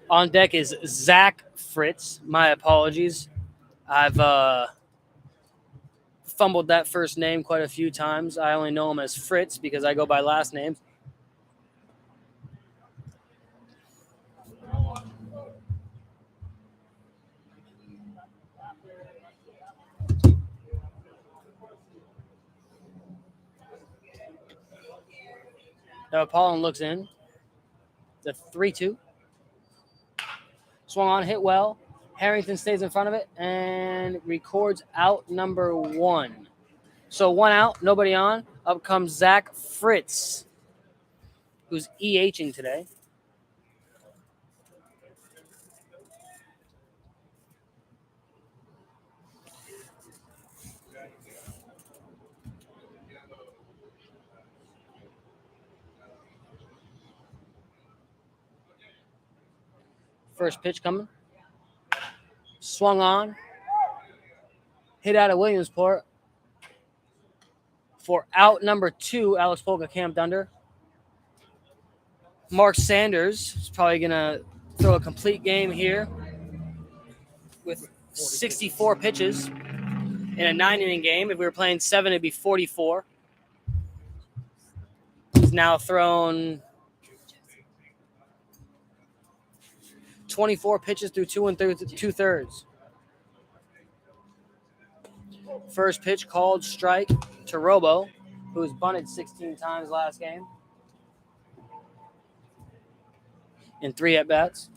On deck is Zach Fritz. My apologies. I've fumbled that first name quite a few times. I only know him as Fritz because I go by last names. Now Apollon looks in. The 3-2. Swung on, hit well. Harrington stays in front of it and records out number 1. So 1 out, nobody on. Up comes Zach Fritz, who's EHing today. First pitch coming. Swung on.
hit out of Williamsport for out number 2. Alex Polka camped under. Mark Sanders is probably going to throw a complete game here with 64 pitches in a 9-inning game. If we were playing 7, it'd be 44. He's now thrown 24 pitches through 2 2/3. First pitch called strike to Robo, who was bunted 16 times last game in 3 at-bats.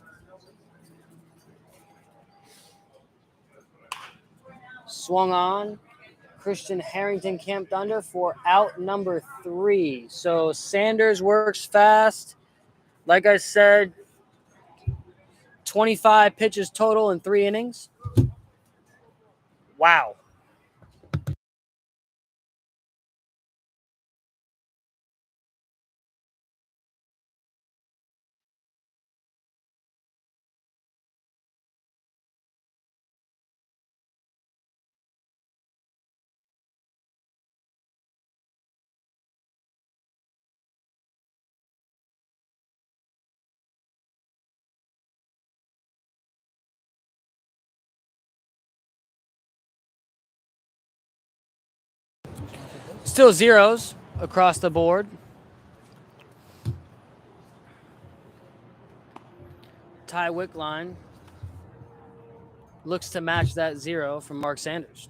Swung on. Christian Harrington camped under for out number 3. So Sanders works fast. Like I said, 25 pitches total in 3 innings. Wow. Still zeros across the board. Ty Wickline looks to match that 0 from Mark Sanders.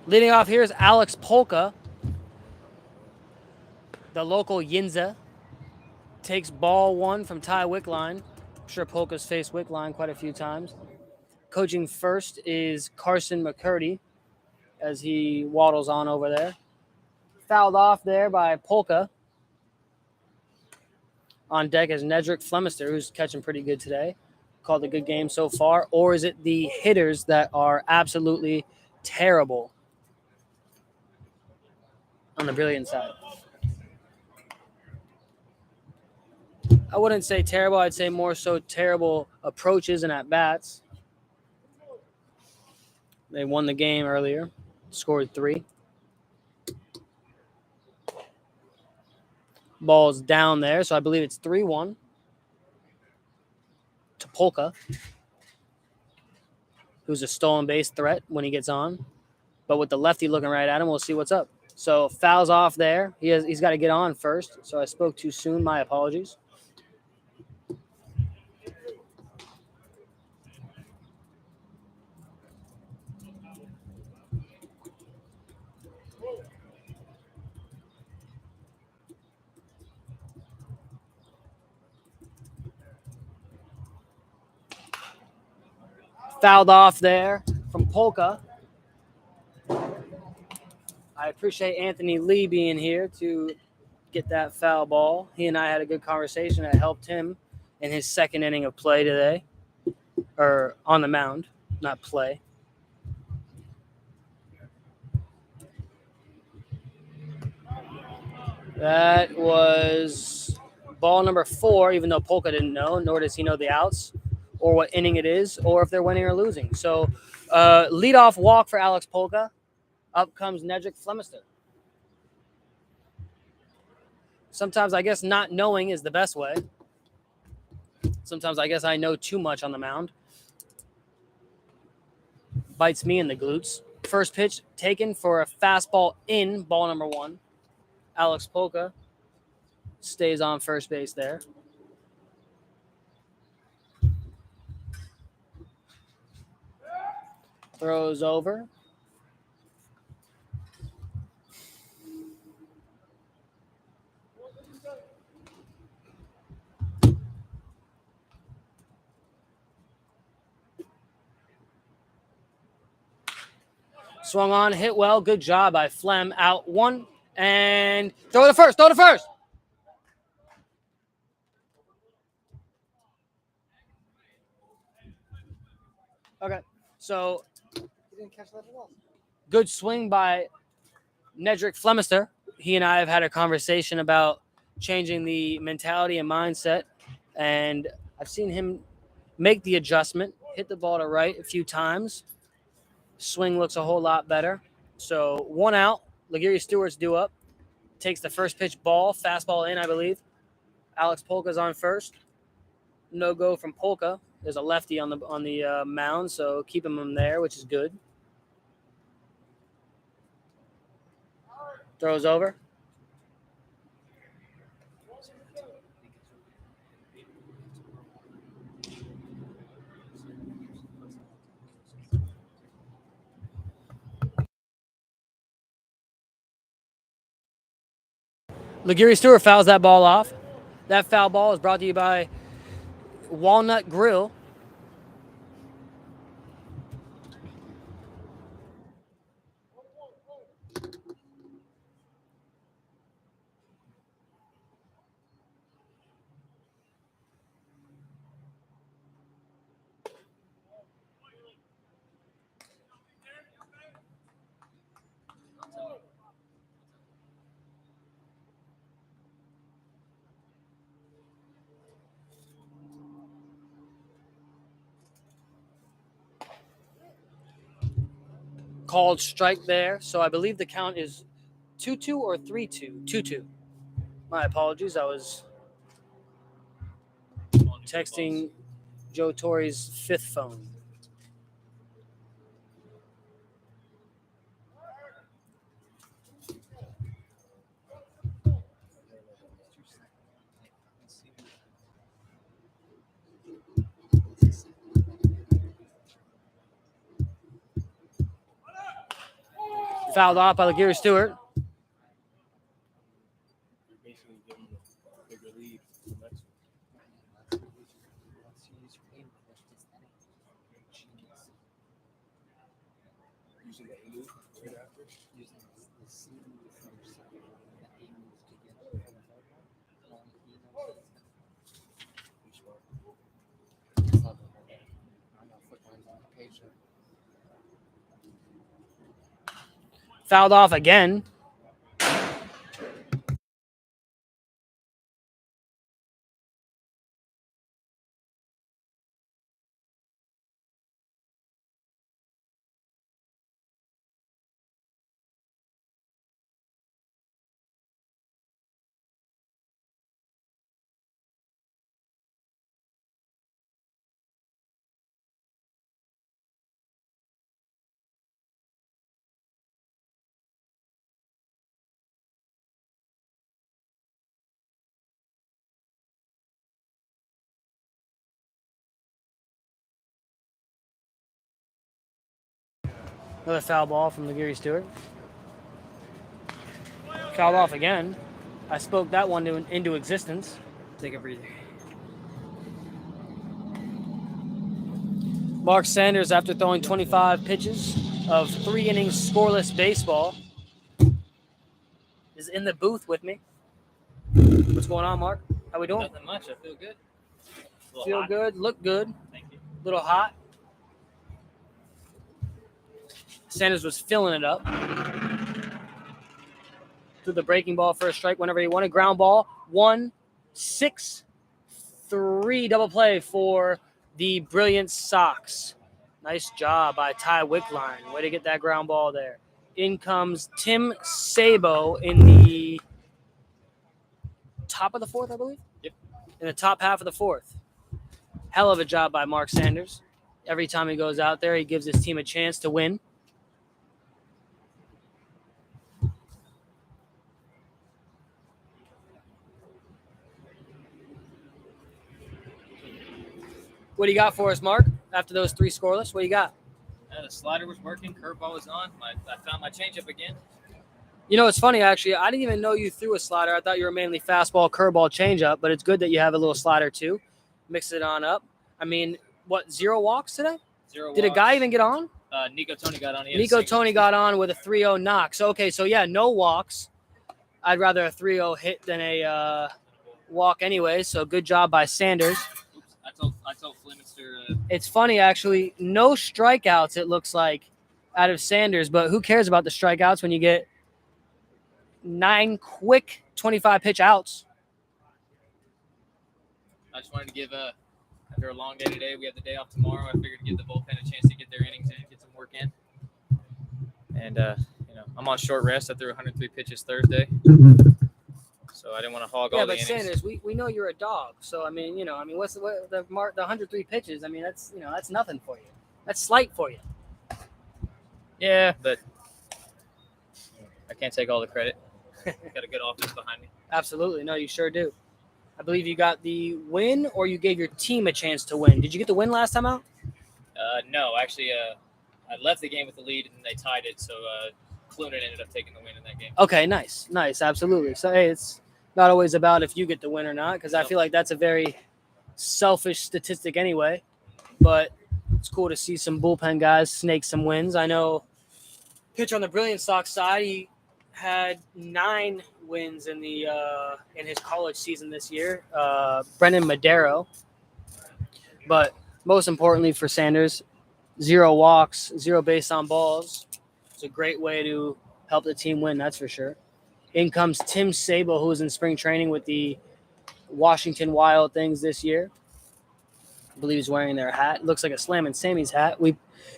Leading off here is Alex Polka. The local Yinzer takes ball 1 from Ty Wickline. I'm sure Polka's faced Wickline quite a few times. Coaching first is Carson McCurdy as he waddles on over there. Fouled off there by Polka. On deck is Nedrick Flemister, who's catching pretty good today. Called a good game so far. Or is it the hitters that are absolutely terrible on the Brilliance side? I wouldn't say terrible. I'd say more so terrible approaches and at-bats. They won the game earlier, scored 3. Ball's down there, so I believe it's 3-1 to Polka, who's a stolen base threat when he gets on. But with the lefty looking right at him, we'll see what's up. So fouls off there. He's got to get on first, so I spoke too soon. My apologies. Fouled off there from Polka. I appreciate Anthony Lee being here to get that foul ball. He and I had a good conversation that helped him in his 2nd inning of play today, or on the mound, not play. That was ball number 4, even though Polka didn't know, nor does he know the outs or what inning it is or if they're winning or losing. So leadoff walk for Alex Polka. Up comes Nedrick Flemister. Sometimes I guess not knowing is the best way. Sometimes I guess I know too much on the mound. Bites me in the glutes.
First pitch taken for a fastball in ball number 1. Alex Polka stays on first base there. Throws over. Swung on, hit well. Good job by Flem. Out 1 and throw to first. Throw to first. Okay. So
He didn't catch that at all.
good swing by Nedrick Flemister. He and I have had a conversation about changing the mentality and mindset, and I've seen him make the adjustment, hit the ball to right a few times. Swing looks a whole lot better. So 1 out. Laguerre Stewart's due up. Takes the first pitch ball, fastball in, I believe. Alex Polka's on first. No go from Polka. There's a lefty on the mound, so keeping him there, which is good. Throws over. Laguerre Stewart fouls that ball off. That foul ball is brought to you by Walnut Grill. Called strike there. So I believe the count is 2-2 or 3-2. 2-2. My apologies. I was texting Joe Torre's 5th phone. Fouled off by Laguerre Stewart.
You're basically giving them a bigger lead for the next one. Using the A move right after.
Fouled off again. Another foul ball from Laguerre Stewart. Fouled off again. I spoke that one into existence.
Take a breather.
Mark Sanders, after throwing 25 pitches of 3 innings scoreless baseball, is in the booth with me. What's going on, Mark? How we doing?
Nothing much. I feel good.
Feel
hot.
good, look good.
Thank you.
Little hot. Sanders was filling it up. Threw the breaking ball for a strike whenever he wanted. Ground ball. 1-6-3 double play for the Brilliance Sox. Nice job by Ty Wickline. Way to get that ground ball there. In comes Tim Sabo in the top of the 4th, I believe?
Yep.
In the top half of the 4th. Hell of a job by Mark Sanders. Every time he goes out there, he gives his team a chance to win.
What do you got for us, Mark? After those 3 scoreless, what do you got?
The slider was working. Curveball was on. I found my changeup again.
You know, it's funny, actually. I didn't even know you threw a slider. I thought you were mainly fastball, curveball, changeup, but it's good that you have a little slider, too. Mix it on up. I mean, what, 0 walks today?
0
Did a
walks.
guy even get on?
Nico Tony got on.
Nico Tony got on with a 3-0 knock. So, okay, so, yeah, no walks. I'd rather a 3-0 hit than a walk anyway, so good job by Sanders.
Oops, I told Fleminster.
It's funny, actually. No strikeouts, it looks like, out of Sanders, but who cares about the strikeouts when you get 9 quick 25-pitch outs?
I just wanted to give after a long day today, we have the day off tomorrow. I figured to give the bullpen a chance to get their innings in, get some work in. And I'm on short rest. I threw 103 pitches Thursday, so I didn't want to hog all the innings.
Yeah, but Sanders, we know you're a dog. So I mean, what's the 103 pitches? I mean, that's nothing for you. That's slight for you.
Yeah, but I can't take all the credit. Got a good offense behind me.
Absolutely, no, you sure do. I believe you got the win, or you gave your team a chance to win. Did you get the win last time out?
No, actually, I left the game with the lead, and they tied it. So Clunan ended up taking the win in that game.
Okay, nice, absolutely. So hey, it's not always about if you get the win or not, because I feel like that's a very selfish statistic anyway. But it's cool to see some bullpen guys snake some wins. I know pitcher on the Brilliance Sox side, he had 9 wins in his college season this year. Brendan Madero. But most importantly for Sanders, 0 walks, 0 base on balls. It's a great way to help the team win, that's for sure. In comes Tim Sabo, who was in spring training with the Washington Wild Things this year. I believe he's wearing their hat. Looks like a Slam and Sammy's hat.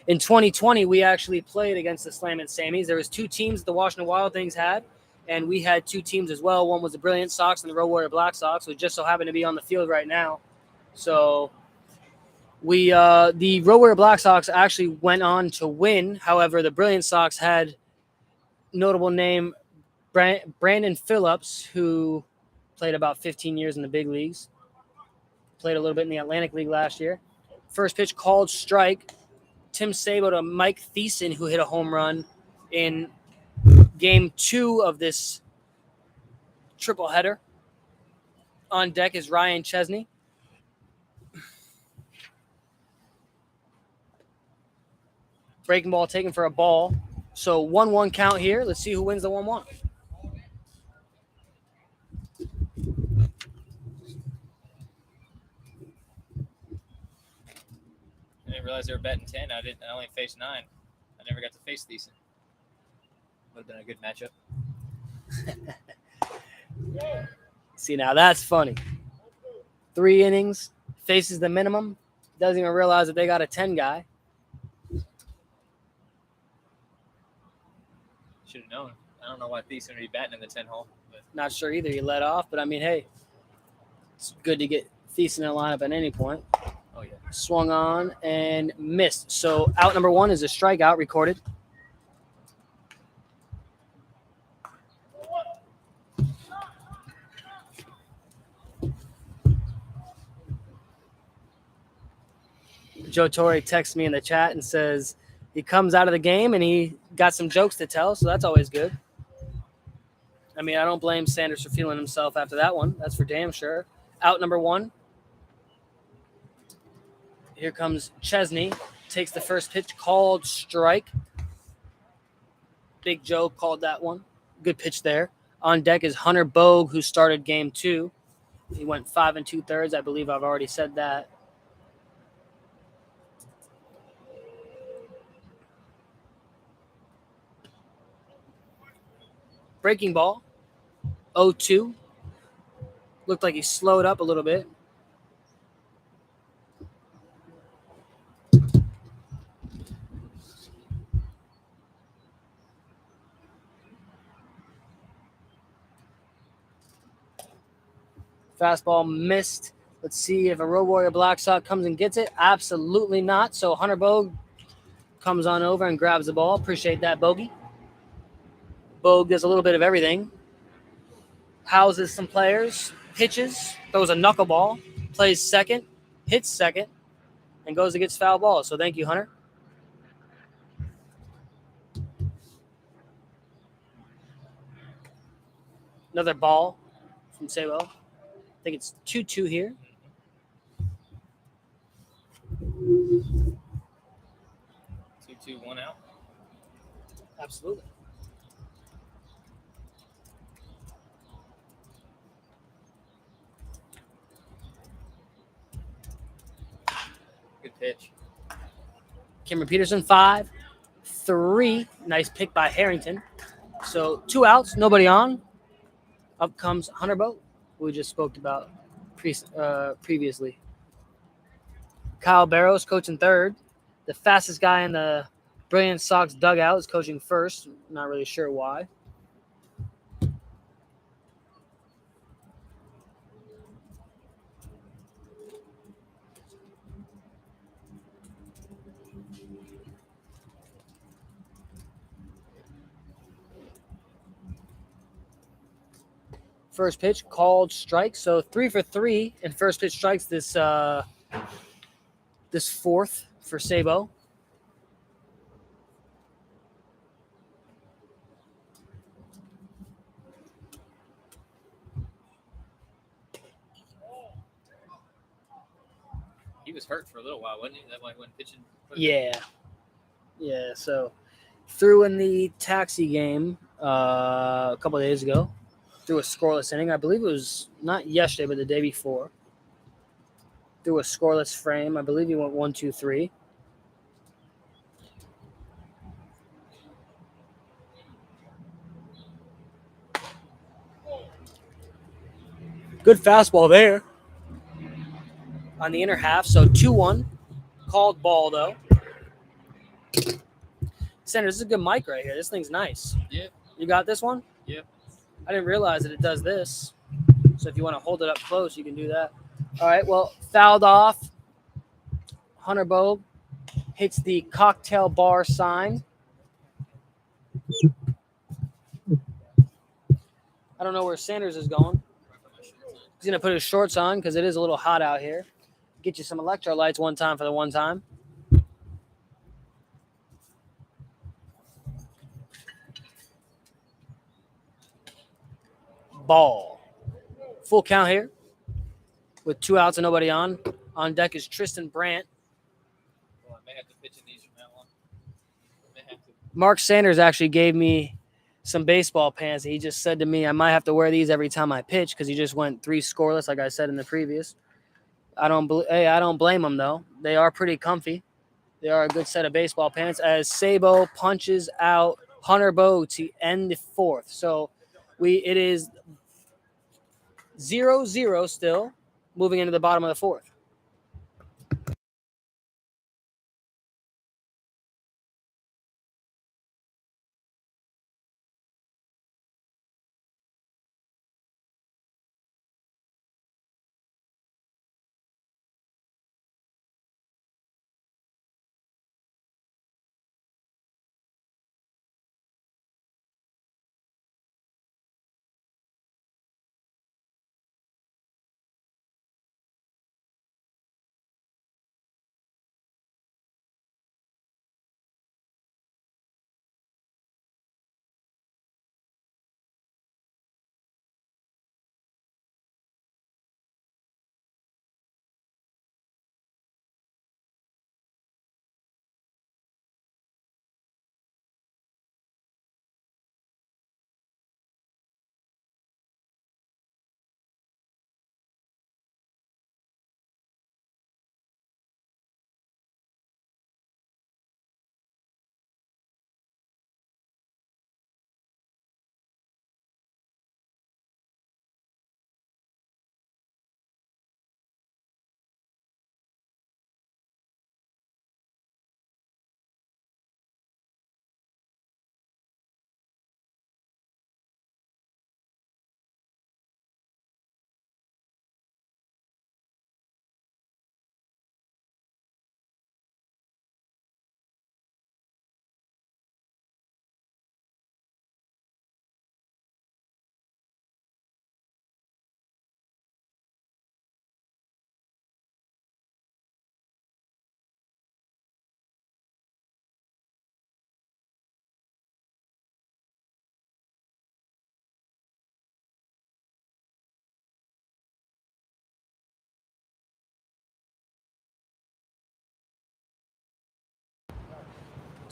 In 2020, we actually played against the Slam and Sammys. There was 2 teams the Washington Wild Things had, and we had 2 teams as well. One was the Brilliant Sox and the Road Warrior Black Sox, who just so happen to be on the field right now. So the Road Warrior Black Sox actually went on to win. However, the Brilliant Sox had notable name Brandon Phillips, who played about 15 years in the big leagues. Played a little bit in the Atlantic League last year. First pitch called strike. Tim Sabo to Mike Thiessen, who hit a home run in game 2 of this triple header. On deck is Ryan Chesney. Breaking ball taken for a ball. So 1-1 count here. Let's see who wins the 1-1.
I didn't realize they were batting 10. I only faced 9. I never got to face Thiessen. Would have been a good matchup.
See, now that's funny. 3 innings, faces the minimum, doesn't even realize that they got a 10 guy.
Should have known. I don't know why Thiessen would be batting in the 10 hole. But
Not sure either. He let off, but I mean, hey, it's good to get Thiessen in a lineup at any point.
oh yeah.
Swung on and missed. So out number 1 is a strikeout recorded. Joe Torre texts me in the chat and says he comes out of the game and he got some jokes to tell, so that's always good. I mean, I don't blame Sanders for feeling himself after that one. That's for damn sure. Out number 1. Here comes Chesney. Takes the first pitch, called strike. Big Joe called that one. Good pitch there. On deck is Hunter Bogue, who started game 2. He went 5 2/3. I believe I've already said that. Breaking ball. 0-2. Looked like he slowed up a little bit. Fastball missed. Let's see if a Road Warrior Black Sox comes and gets it. Absolutely not. So Hunter Bogue comes on over and grabs the ball. Appreciate that, Bogey. Bogue does a little bit of everything. Houses some players, pitches, throws a knuckleball, plays second, hits second,
and goes and gets foul ball. So thank you, Hunter. Another ball from Sabo. I think it's 2-2 here.
2-2, 1 out.
Absolutely.
Good pitch.
Cameron Peterson, 5-3. Nice pick by Harrington. So 2 outs, nobody on. Up comes Hunter Boat, who we just spoke about previously. Kyle Barrows coaching third. The fastest guy in the Brilliance Sox dugout is coaching first. Not really sure why. First pitch called strike. So 3 for 3 in first pitch strikes this fourth for Sabo.
He was hurt for a little while, wasn't he? That why he wasn't pitching.
Yeah. So threw in the taxi game a couple of days ago. Threw a scoreless inning. I believe it was not yesterday, but the day before. Threw a scoreless frame. I believe he went 1, 2, 3. Good fastball there on the inner half. So 2-1. Called ball, though. Senator, this is a good mic right here. This thing's nice.
Yep.
You got this one?
Yep.
I didn't realize that it does this. So if you want to hold it up close, you can do that. All right, well, fouled off. Hunter Bogue hits the cocktail bar sign. I don't know where Sanders is going. He's going to put his shorts on because it is a little hot out here. Get you some electrolytes one time for the one time. Ball. Full count here with 2 outs and nobody on. On deck is Tristan Brandt.
Well, I may have to pitch in these from now on. May have to.
Mark Sanders actually gave me some baseball pants. He just said to me, I might have to wear these every time I pitch because he just went 3 scoreless, like I said in the previous. I don't blame him, though. They are pretty comfy. They are a good set of baseball pants as Sabo punches out Hunter Bogue to end the fourth. So it is 0-0 still, moving into the bottom of the fourth.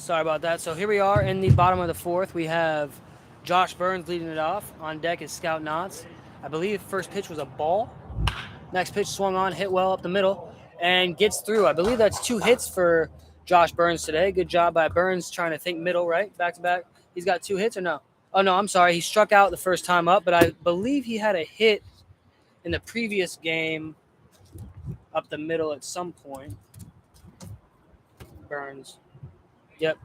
Sorry about that. So here we are in the bottom of the fourth. We have Josh Burns leading it off. On deck is Scout Knotts. I believe first pitch was a ball. Next pitch swung on, hit well up the middle, and gets through. I believe that's 2 hits for Josh Burns today. Good job by Burns trying to think middle, right? Back to back. He's got 2 hits or no? Oh, no, I'm sorry. He struck out the first time up, but I believe he had a hit in the previous game up the middle at some point. Burns. Yep.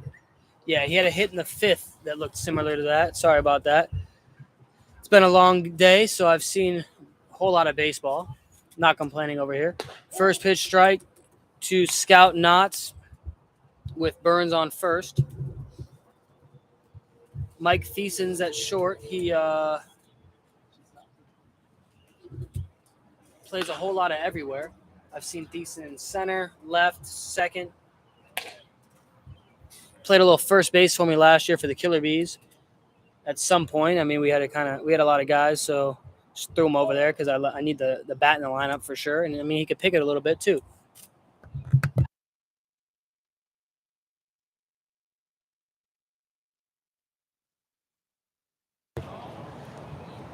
Yeah, he had a hit in the 5th that looked similar to that. Sorry about that. It's been a long day, so I've seen a whole lot of baseball. Not complaining over here. First pitch strike to Scout Knotts with Burns on first. Mike Thiessen's at short. He plays a whole lot of everywhere. I've seen Thiessen in center, left, second. Played a little first base for me last year for the Killer Bees. At some point, I mean, we had a lot of guys, so just threw him over there because I need the bat in the lineup for sure. And I mean, he could pick it a little bit too. The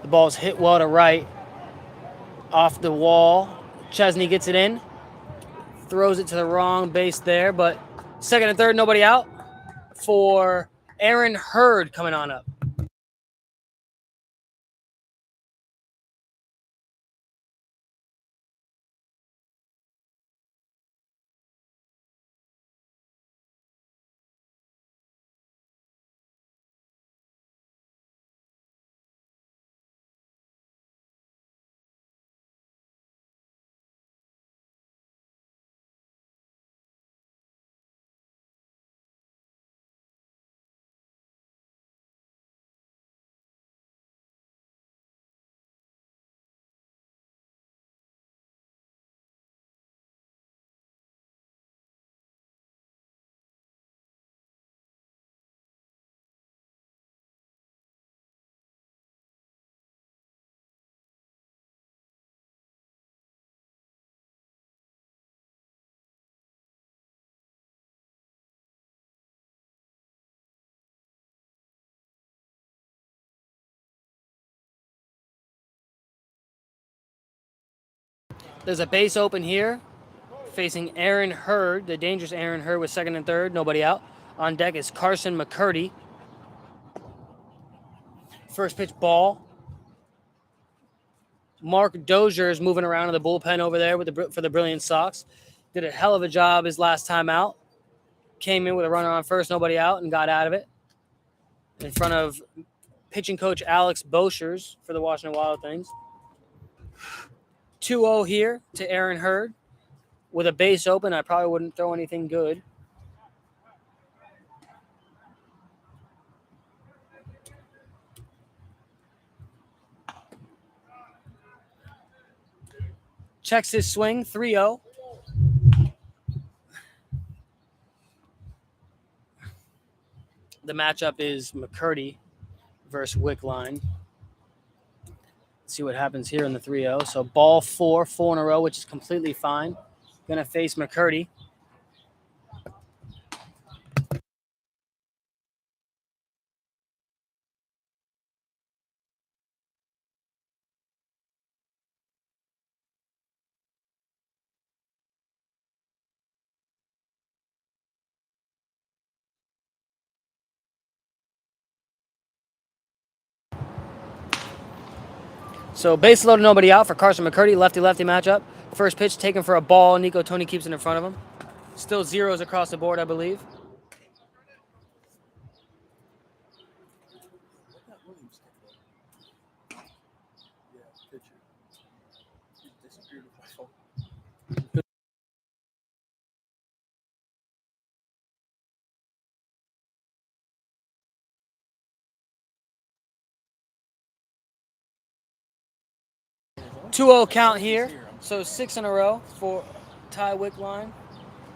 ball's hit well to right, off the wall. Chesney gets it in, throws it to the wrong base there, but second and third, nobody out for Aaron Hurd coming on up. There's a base open here facing Aaron Hurd, the dangerous Aaron Hurd with second and third, nobody out. On deck is Carson McCurdy. First pitch ball. Mark Dozier is moving around in the bullpen over there for the Brilliance Sox. Did a hell of a job his last time out. Came in with a runner on first, nobody out, and got out of it. In front of pitching coach Alex Boschers for the Washington Wild Things. 2-0 here to Aaron Hurd. With a base open, I probably wouldn't throw anything good. Checks his swing, 3-0. The matchup is McCurdy versus Wickline. Let's see what happens here in the 3-0. So ball 4 in a row, which is completely fine. Going to face McCurdy. So base loaded, nobody out for Carson McCurdy, lefty-lefty matchup. First pitch taken for a ball. Nico Tony keeps it in front of him. Still zeros across the board, I believe. Two-0 count here. So 6 in a row for Ty Wickline.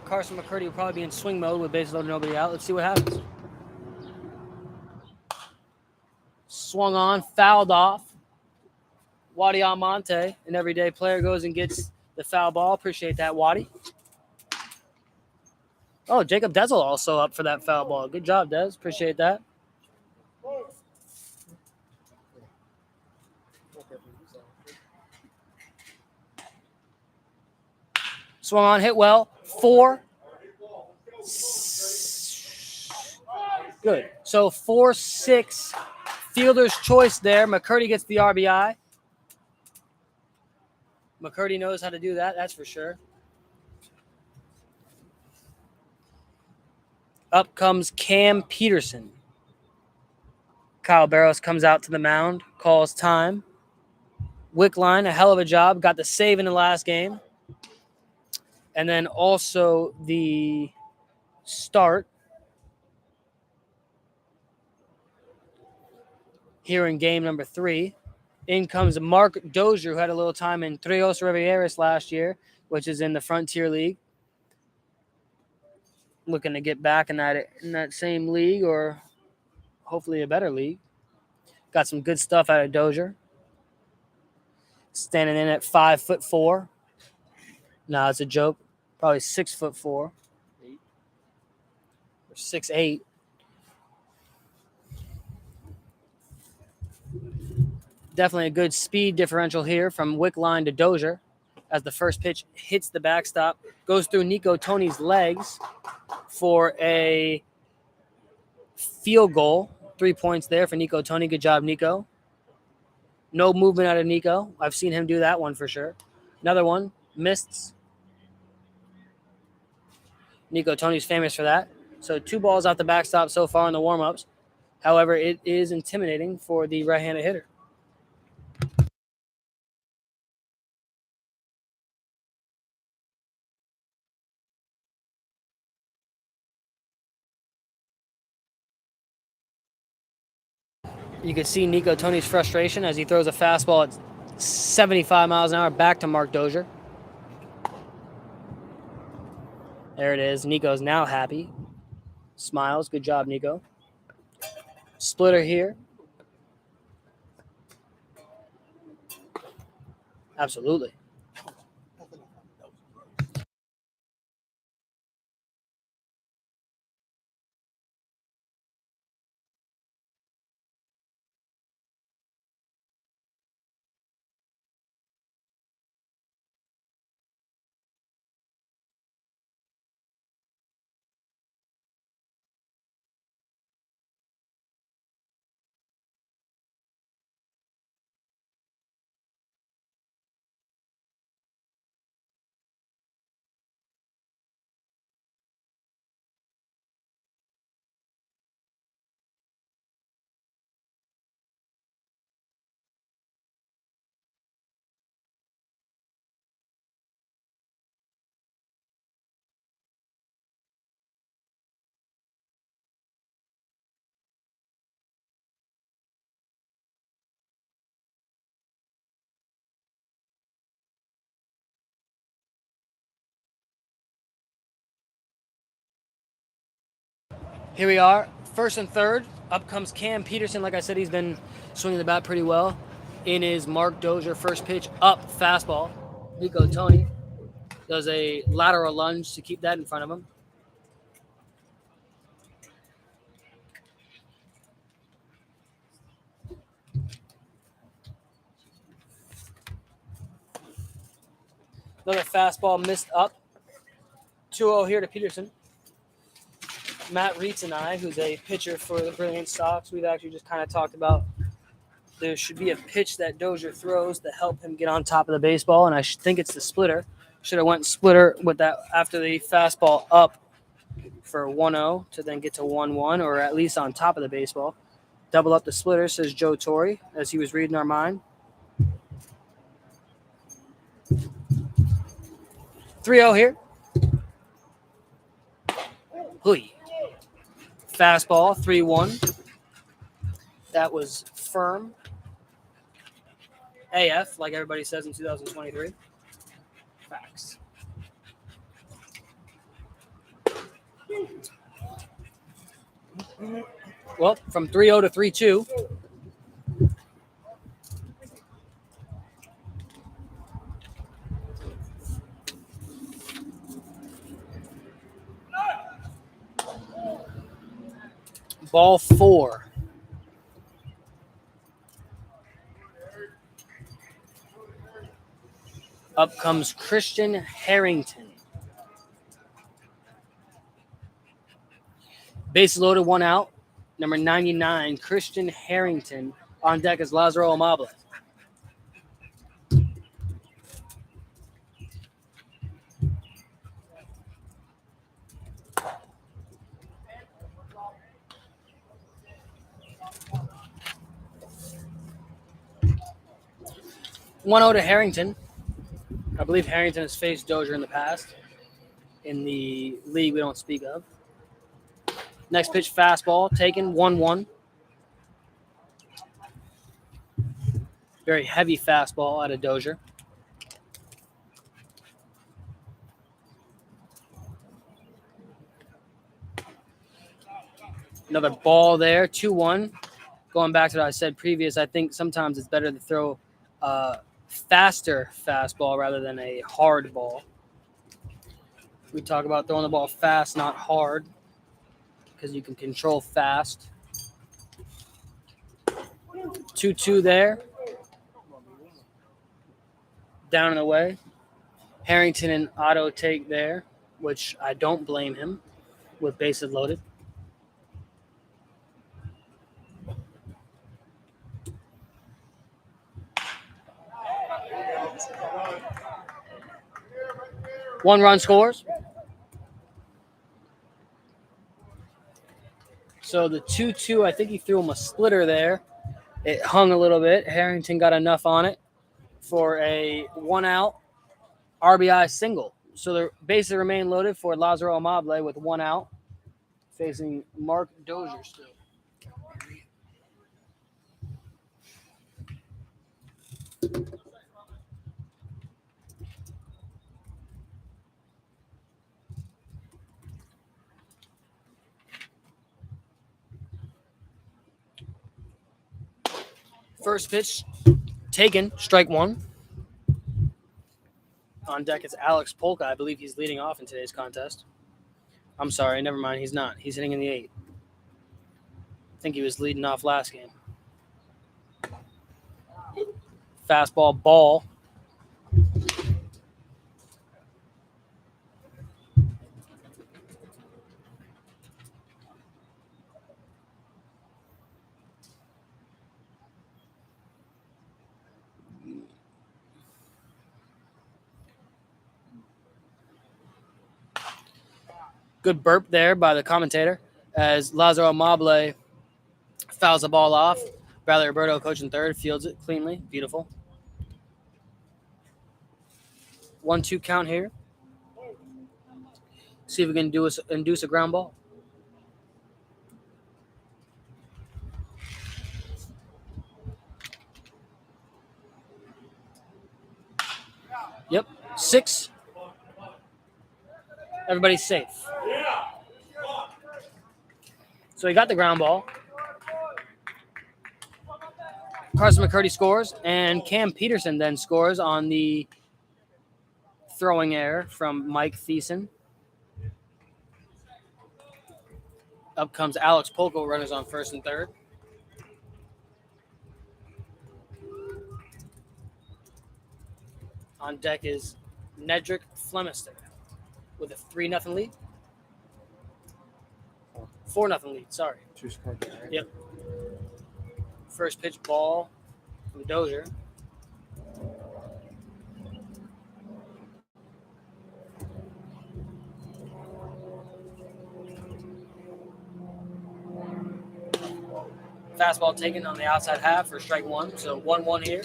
Carson McCurdy will probably be in swing mode with base loaded, nobody out. Let's see what happens. Swung on, fouled off. Wadi Almonte, an everyday player, goes and gets the foul ball. Appreciate that, Wadi.
Oh, Jacob Detzel also up for that foul ball. Good job, Des. Appreciate that. Swung on, hit well. 4. Good. So 4-6. Fielder's choice there. McCurdy gets the RBI. McCurdy knows how to do that, that's for sure. Up comes Cam Peterson. Kyle Barrows comes out to the mound, calls time. Wickline, a hell of a job, got the save in the last game. And then also the start here in game number 3. In comes Mark Dozier, who had a little time in Trios Rivieras last year, which is in the Frontier League. Looking to get back in that same league, or hopefully a better league. Got some good stuff out of Dozier. Standing in at 5'4". No, it's a joke. Probably 6'4" or 6'8". Definitely a good speed differential here from Wickline to Dozier as the first pitch hits the backstop, goes through Nico Tony's legs for a field goal. 3 points there for Nico Tony. Good job, Nico. No movement out of Nico. I've seen him do that one for sure. Another one, missed. Nico Tony's famous for that. So 2 balls off the backstop so far in the warm-ups. However, it is intimidating for the right-handed hitter. You can see Nico Tony's frustration as he throws a fastball at 75 miles an hour back to Mark Dozier. There it is. Nico's now happy. Smiles. Good job, Nico. Splitter here. Absolutely. Here we are, first and third. Up comes Cam Peterson. Like I said, he's been swinging the bat pretty well. In is Mark Dozier. First pitch, up, fastball. Nico Tony does a lateral lunge to keep that in front of him. Another fastball missed up. 2-0 here to Peterson. Matt Reitz and I, who's a pitcher for the Brilliance Sox, we've actually just kind of talked about there should be a pitch that Dozier throws to help him get on top of the baseball, and I think it's the splitter. Should have went splitter with that after the fastball up for 1-0 to then get to 1-1, or at least on top of the baseball. Double up the splitter, says Joe Torre, as he was reading our mind. 3-0 here. Hui. Fastball, 3-1. That was firm. AF, like everybody says in 2023. Facts. Well, from 3-0 to 3-2. Ball 4. Up comes Christian Harrington. Base loaded, 1 out. Number 99, Christian Harrington. On deck is Lazaro Amable. One 0 to Harrington. I believe Harrington has faced Dozier in the past in the league we don't speak of. Next pitch, fastball, taken, 1-1. Very heavy fastball out of Dozier. Another ball there, 2-1. Going back to what I said previous, I think sometimes it's better to throw a faster fastball rather than a hard ball. We talk about throwing the ball fast, not hard, because you can control fast. 2-2 there. Down and away. Harrington and Otto take there, which I don't blame him with bases loaded. One run scores. So the 2-2, I think he threw him a splitter there. It hung a little bit. Harrington got enough on it for a 1 out RBI single. So the bases remain loaded for Lazaro Amable with 1 out, facing Mark Dozier still. First pitch taken, strike 1. On deck is Alex Polka. I believe he's leading off in today's contest. I'm sorry, never mind. He's not. He's hitting in the 8th. I think he was leading off last game. Fastball, ball. Good burp there by the commentator as Lazaro Amable fouls the ball off. Bradley Roberto, coaching third, fields it cleanly. Beautiful. 1-2 count here. See if we can induce a ground ball. Yep, 6. Everybody's safe. So he got the ground ball. Carson McCurdy scores, and Cam Peterson then scores on the throwing error from Mike Thiessen. Up comes Alex Polko, runners on first and third. On deck is Nedrick Flemister with a 3-0 lead. 4-0 lead, sorry.
2 scored, right?
Yep. First pitch ball from Dozier. Fastball taken on the outside half for strike 1. So 1-1 here.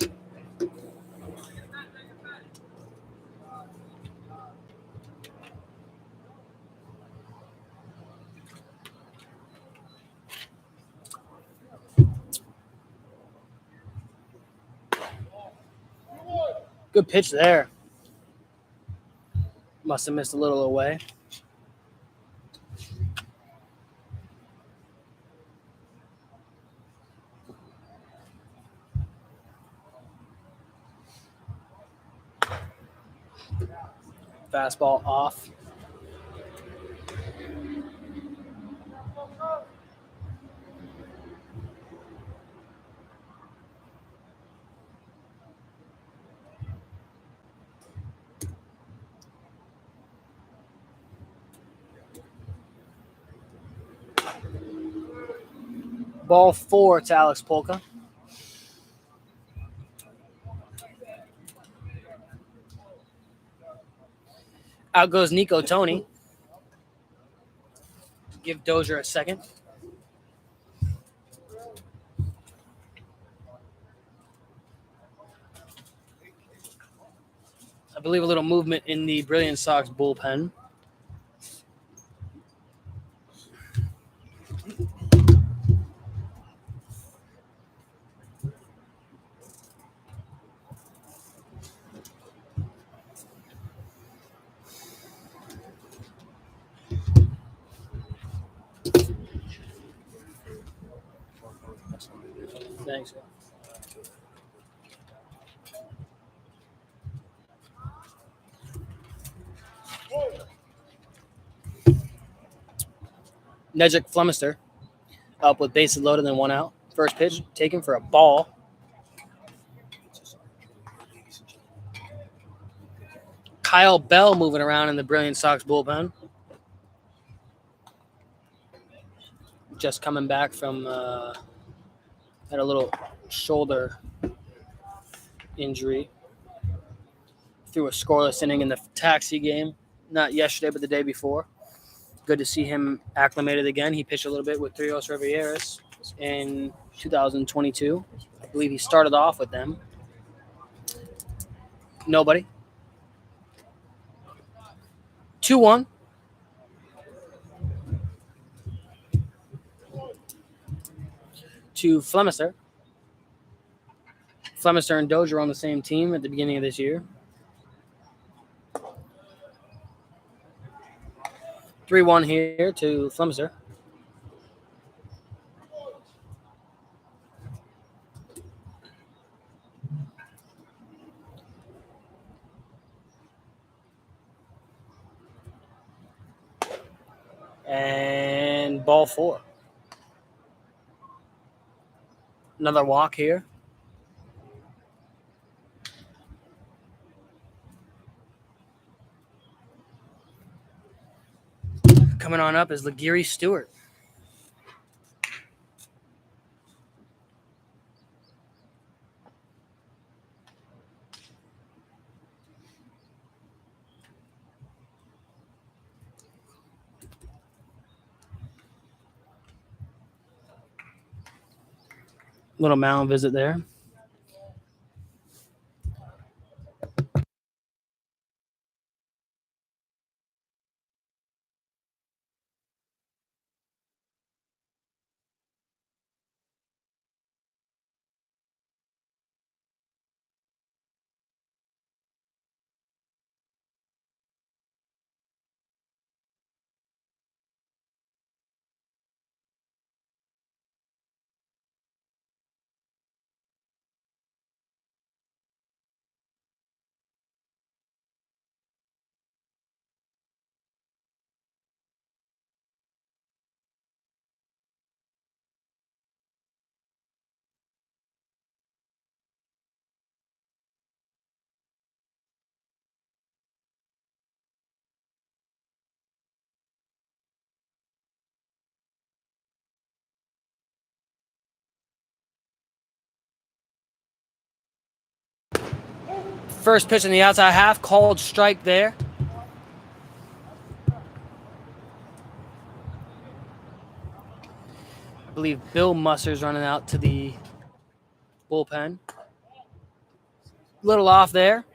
Good pitch there. Must have missed a little away. Fastball off. Ball 4 to Alex Polka. Out goes Nico Tony. Give Dozier a second. I believe a little movement in the Brilliant Sox bullpen. Thanks. Nedrick Flemister up with bases loaded and 1 out. First pitch taken for a ball. Kyle Bell moving around in the Brilliant Sox bullpen. Just coming back from had a little shoulder injury. Threw a scoreless inning in the taxi game. Not yesterday, but the day before. Good to see him acclimated again. He pitched a little bit with Trios Rivieras in 2022. I believe he started off with them. Nobody. 2-1. To Flemister. Flemister and Dozier on the same team at the beginning of this year. 3-1 here to Flemister. And ball 4. Another walk here. Coming on up is Laguirre Stewart. Little mound visit there. First pitch in the outside half, called strike there. I believe Bill Musser's running out to the bullpen. Little off there.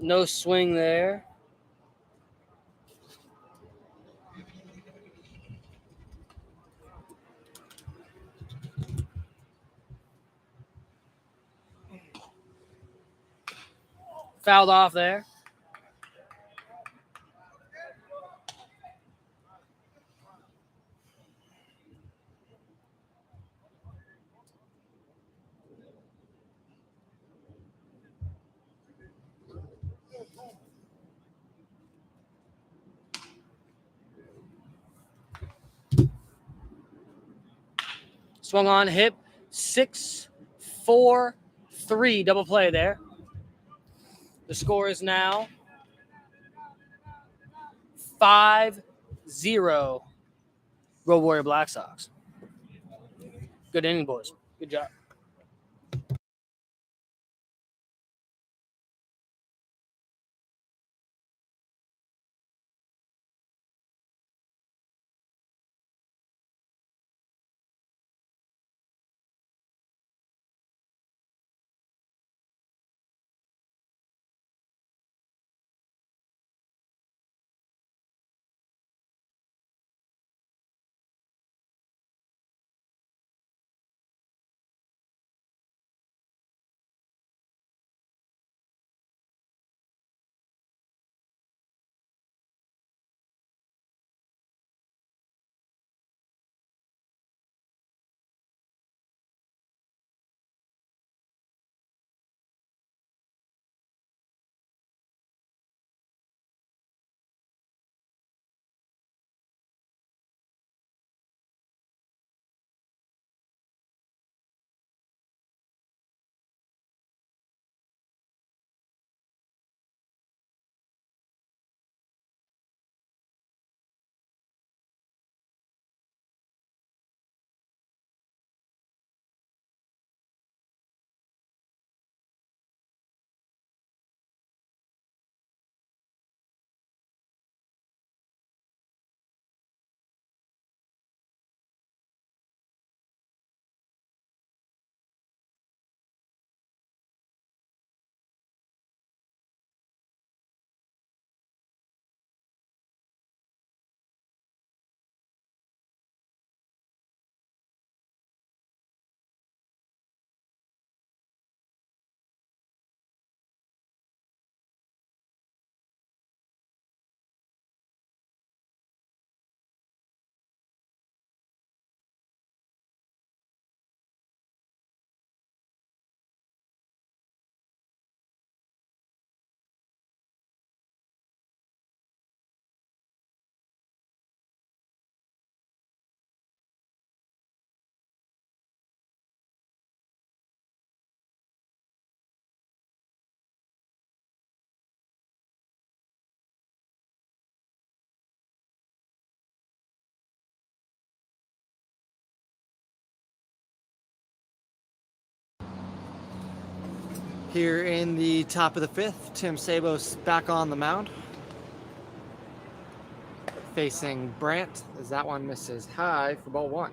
No swing there. Fouled off there. Swung on, hip, 6-4-3 double play there. The score is now 5-0 Road Warrior Black Sox. Good inning, boys. Good job.
Here in the top of the fifth, Tim Sabos back on the mound. Facing Brant, as that one misses high for ball one.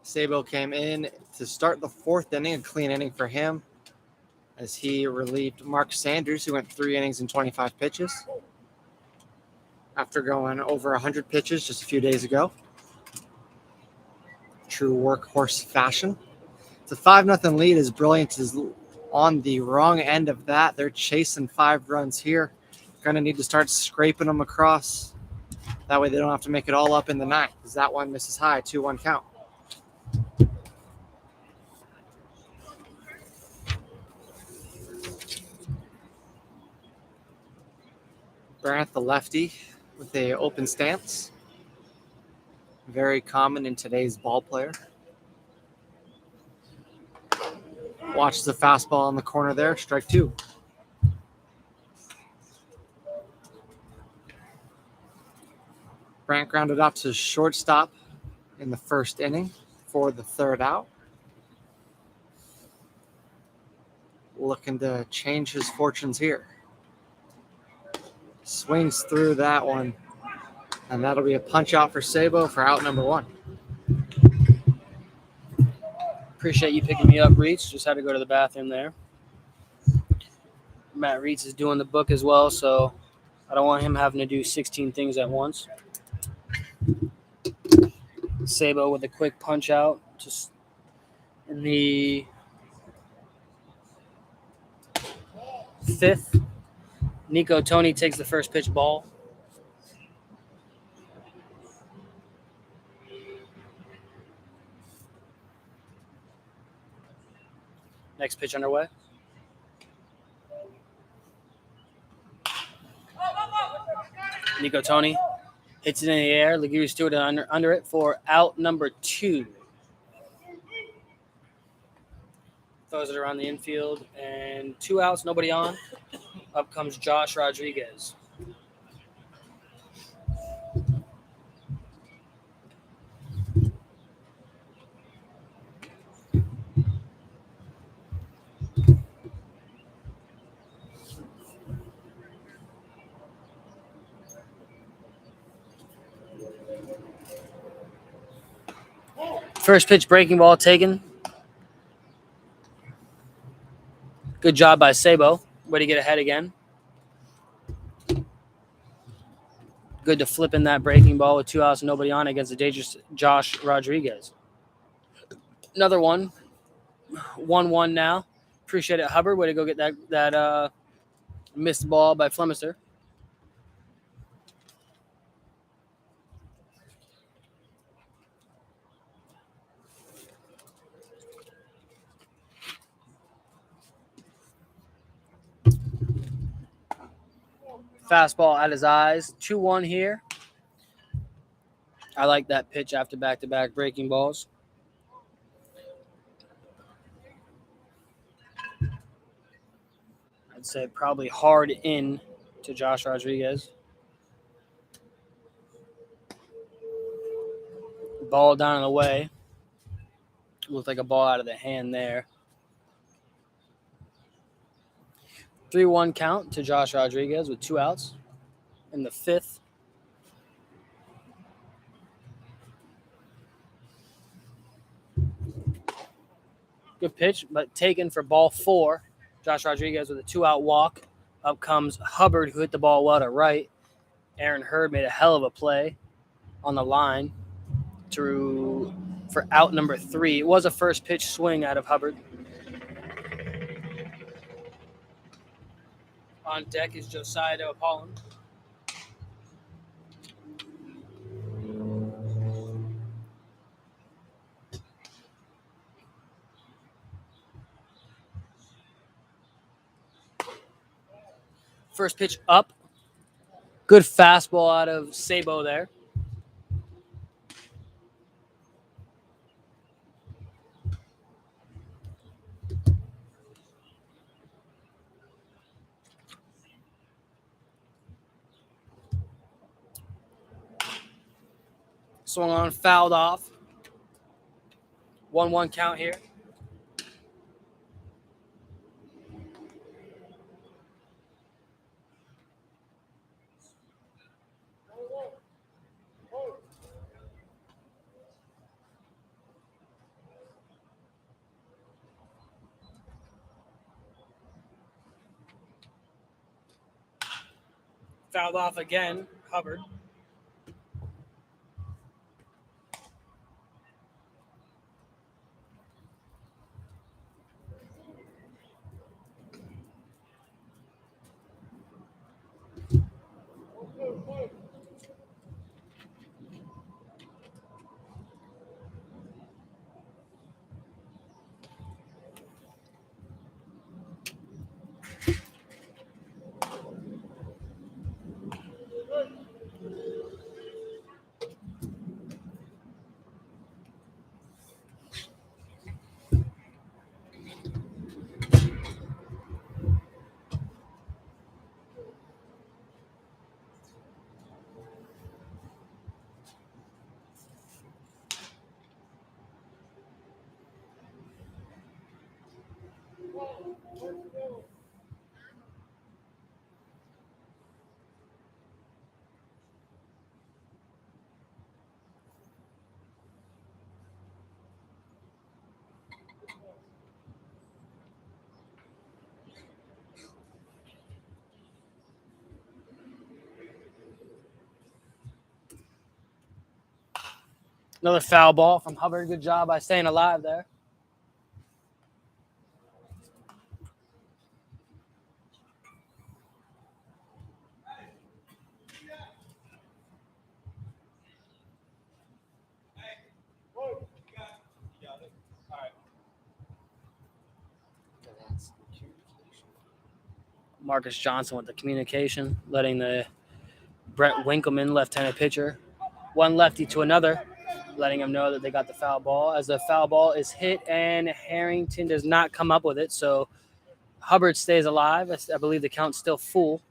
Sabo came in to start the fourth inning, a clean inning for him, as he relieved Mark Sanders, who went 3 innings and 25 pitches after going over 100 pitches just a few days ago. True workhorse fashion. It's a 5-0 lead as Brilliance is on the wrong end of that. They're chasing 5 runs here. Going to need to start scraping them across. That way they don't have to make it all up in the ninth, as that one misses high, 2-1 count. Brant, the lefty, with a open stance. Very common in today's ball player. Watches the fastball in the corner there, strike 2. Brant grounded out to shortstop in the first inning for the third out. Looking to change his fortunes here. Swings through that one, and that'll be a punch out for Sabo for out number 1.
Appreciate you picking me up, Reach. Just had to go to the bathroom there. Matt Reitz is doing the book as well, so I don't want him having to do 16 things at once. Sabo with a quick punch out, just in the 5th. Nico Tony takes the first pitch ball. Next pitch underway. Nico Tony hits it in the air. Legiri Stewart under it for out number 2. Throws it around the infield, and 2 outs, nobody on. Up comes Josh Rodriguez. First pitch breaking ball taken. Good job by Sabo. Way to get ahead again. Good to flip in that breaking ball with 2 outs and nobody on against the dangerous Josh Rodriguez. Another one. 1-1 now. Appreciate it, Hubbard. Way to go get that missed ball by Flemister. Fastball at his eyes. 2-1 here. I like that pitch after back-to-back breaking balls. I'd say probably hard in to Josh Rodriguez. Ball down and away. Looked like a ball out of the hand there. 3-1 count to Josh Rodriguez with 2 outs in the 5th. Good pitch, but taken for ball 4. Josh Rodriguez with a 2-out walk. Up comes Hubbard, who hit the ball well to right. Aaron Hurd made a hell of a play on the line for out number 3. It was a first pitch swing out of Hubbard. On deck is Josiah De Apollon. First pitch up. Good fastball out of Sabo there. Swung on, fouled off. 1-1 count here. Fouled off again, Hubbard. Another foul ball from Hubbard. Good job by staying alive there. Marcus Johnson with the communication, letting the Brett Winkleman, left-handed pitcher. One lefty to another, letting him know that they got the foul ball. As the foul ball is hit, and Harrington does not come up with it, so Hubbard stays alive. I believe the count's still full.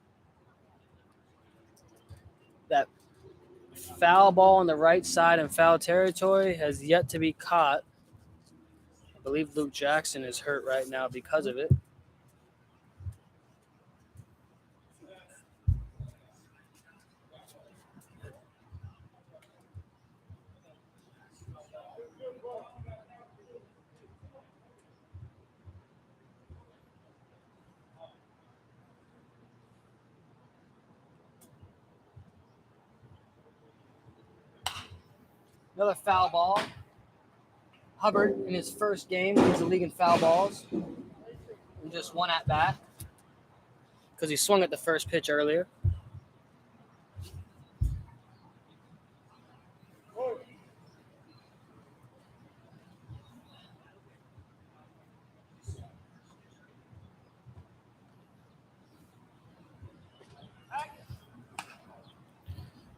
That foul ball on the right side in foul territory has yet to be caught. I believe Luke Jackson is hurt right now because of it. Another foul ball. Hubbard, in his first game, leads the league in foul balls. In just one at bat. Because he swung at the first pitch earlier.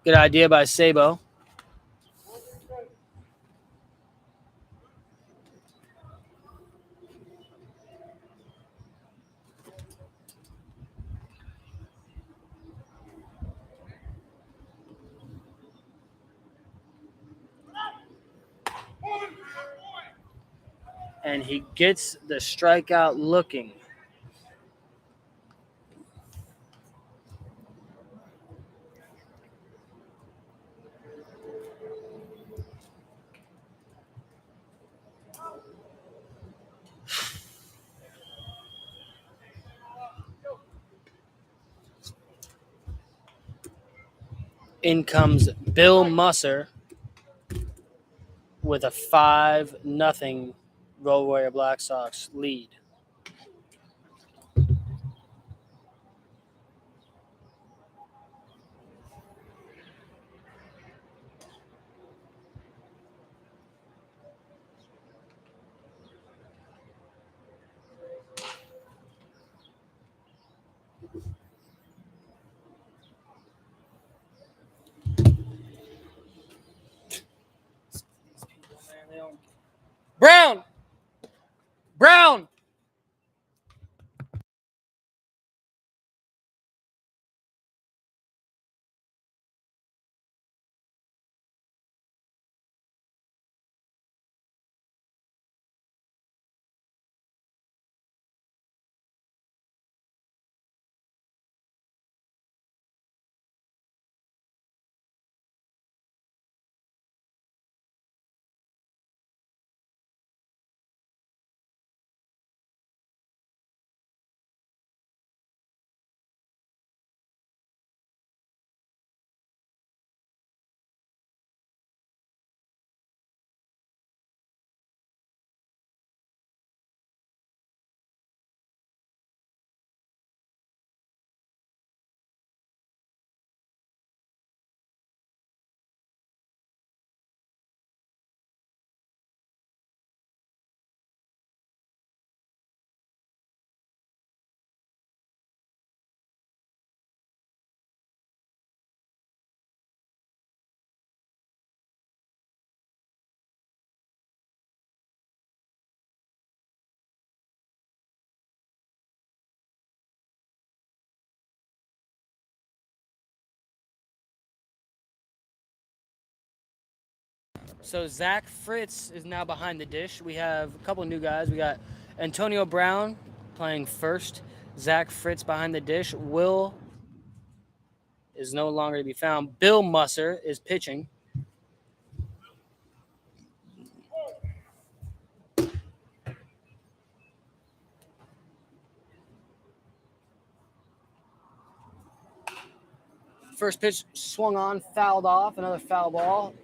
Good idea by Sabo. And he gets the strikeout looking. In comes Bill Musser with a 5-0 Road Warrior Black Sox lead. Brown! Brown! So Zach Fritz is now behind the dish. We have a couple new guys. We got Antonio Brown playing first. Zach Fritz behind the dish. Will is no longer to be found. Bill Musser is pitching. First pitch swung on, fouled off, another foul ball.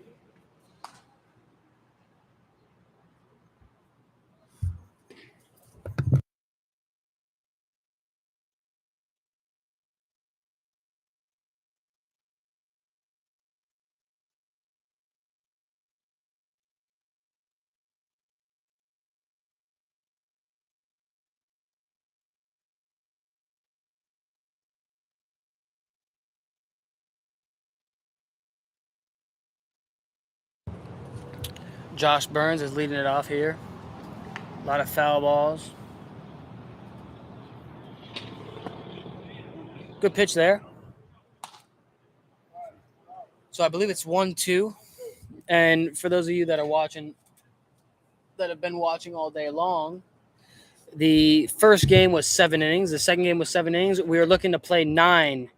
Josh Burns is leading it off here. A lot of foul balls. Good pitch there. So I believe it's 1-2. And for those of you that are watching, that have been watching all day long, the first game was 7 innings. The second game was 7 innings. We are looking to play 9.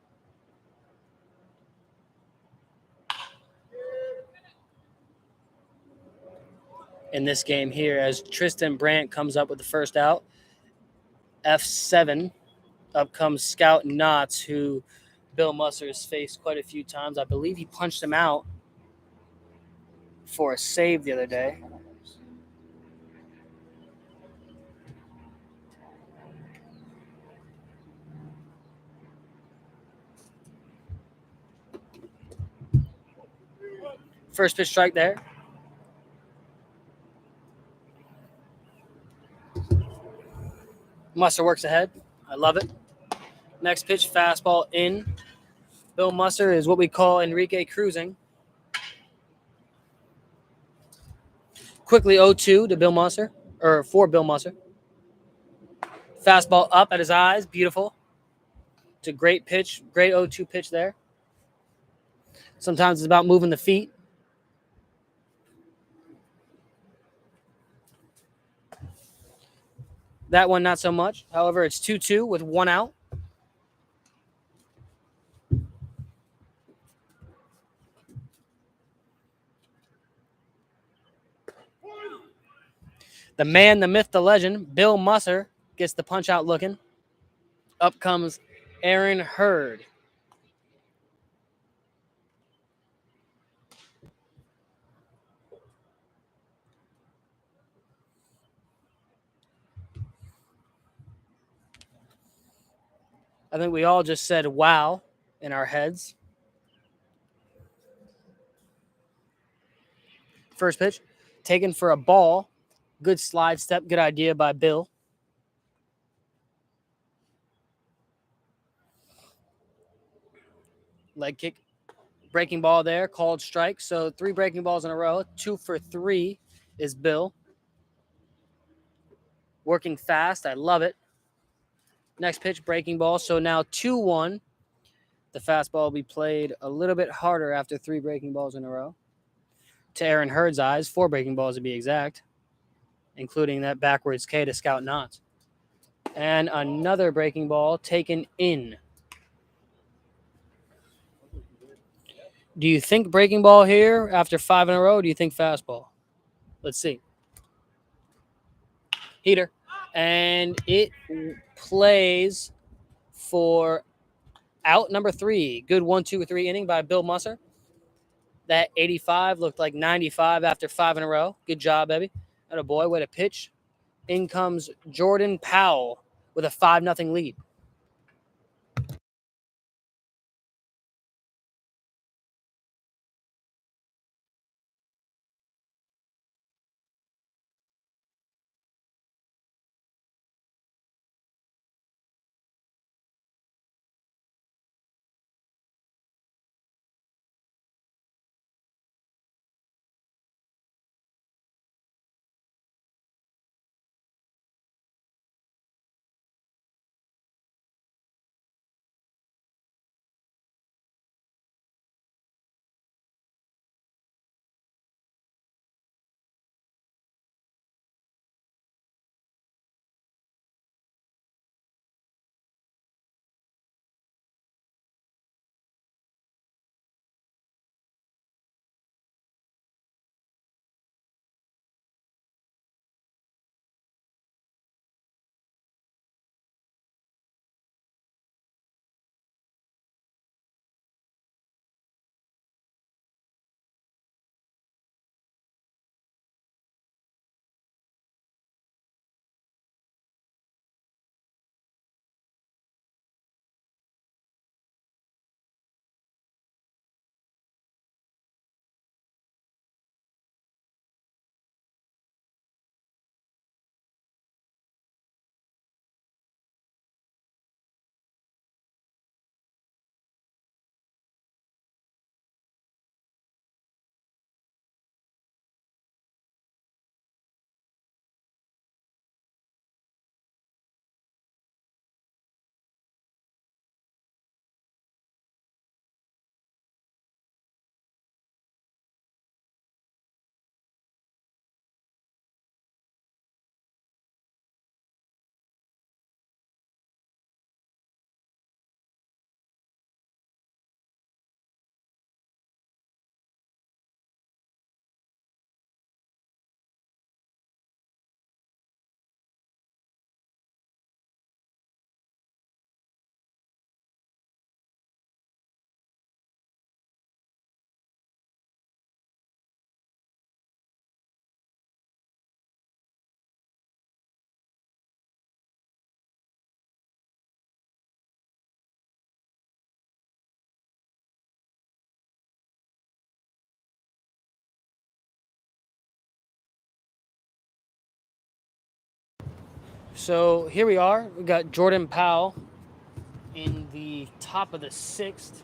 In this game here, as Tristan Brandt comes up with the first out. F7. Up comes Scout Knotts, who Bill Musser has faced quite a few times. I believe he punched him out for a save the other day. First pitch strike there. Musser works ahead. I love it. Next pitch, fastball in. Bill Musser is what we call Enrique cruising. Quickly 0-2 to Bill Musser, or for Bill Musser. Fastball up at his eyes, beautiful. It's a great pitch, great 0-2 pitch there. Sometimes it's about moving the feet. That one, not so much. However, it's 2-2 with 1 out. The man, the myth, the legend, Bill Musser gets the punch out looking. Up comes Aaron Hurd. I think we all just said wow in our heads. First pitch, taken for a ball. Good slide step, good idea by Bill. Leg kick, breaking ball there, called strike. So 3 breaking balls in a row. 2 for 3 is Bill. Working fast, I love it. Next pitch, breaking ball. So now 2-1. The fastball will be played a little bit harder after 3 breaking balls in a row. To Aaron Hurd's eyes, 4 breaking balls to be exact, including that backwards K to Scout Knotts. And another breaking ball taken in. Do you think breaking ball here after 5 in a row? Or do you think fastball? Let's see. Heater. And it plays for out number 3. Good 1, 2, 3 inning by Bill Musser. That 85 looked like 95 after 5 in a row. Good job, baby. Atta boy, way to pitch. In comes Jordan Powell with a 5-0 lead. So here we are. We got Jordan Powell in the top of the 6th.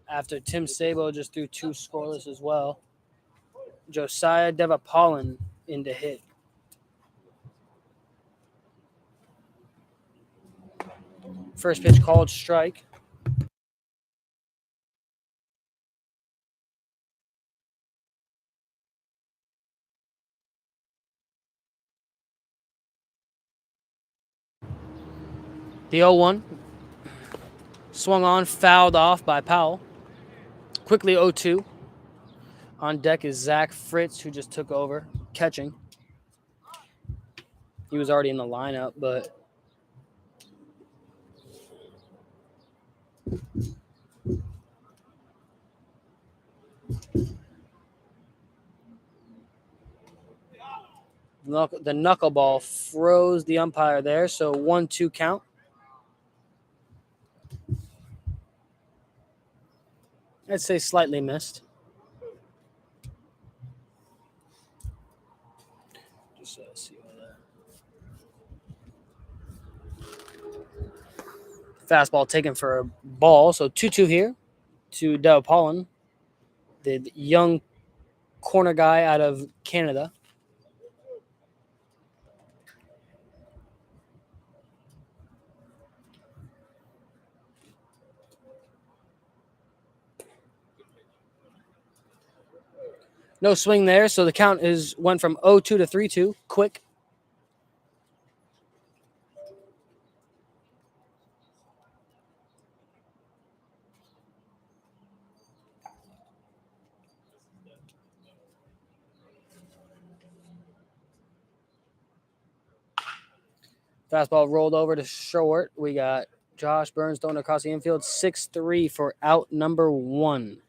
After Tim Sabo just threw 2 scoreless as well. Josiah Devapaulin in to hit. First pitch called strike. The 0-1 swung on, fouled off by Powell. Quickly 0-2. On deck is Zach Fritz, who just took over catching. He was already in the lineup, but the knuckleball froze the umpire there, so 1-2 count. I'd say slightly missed. Just see all that. Fastball taken for a ball, so 2-2 here to Devapaulin, the young corner guy out of Canada. No swing there, so the count went from 0-2 to 3-2, quick. Fastball rolled over to short. We got Josh Burns throwing across the infield, 6-3 for out number 1.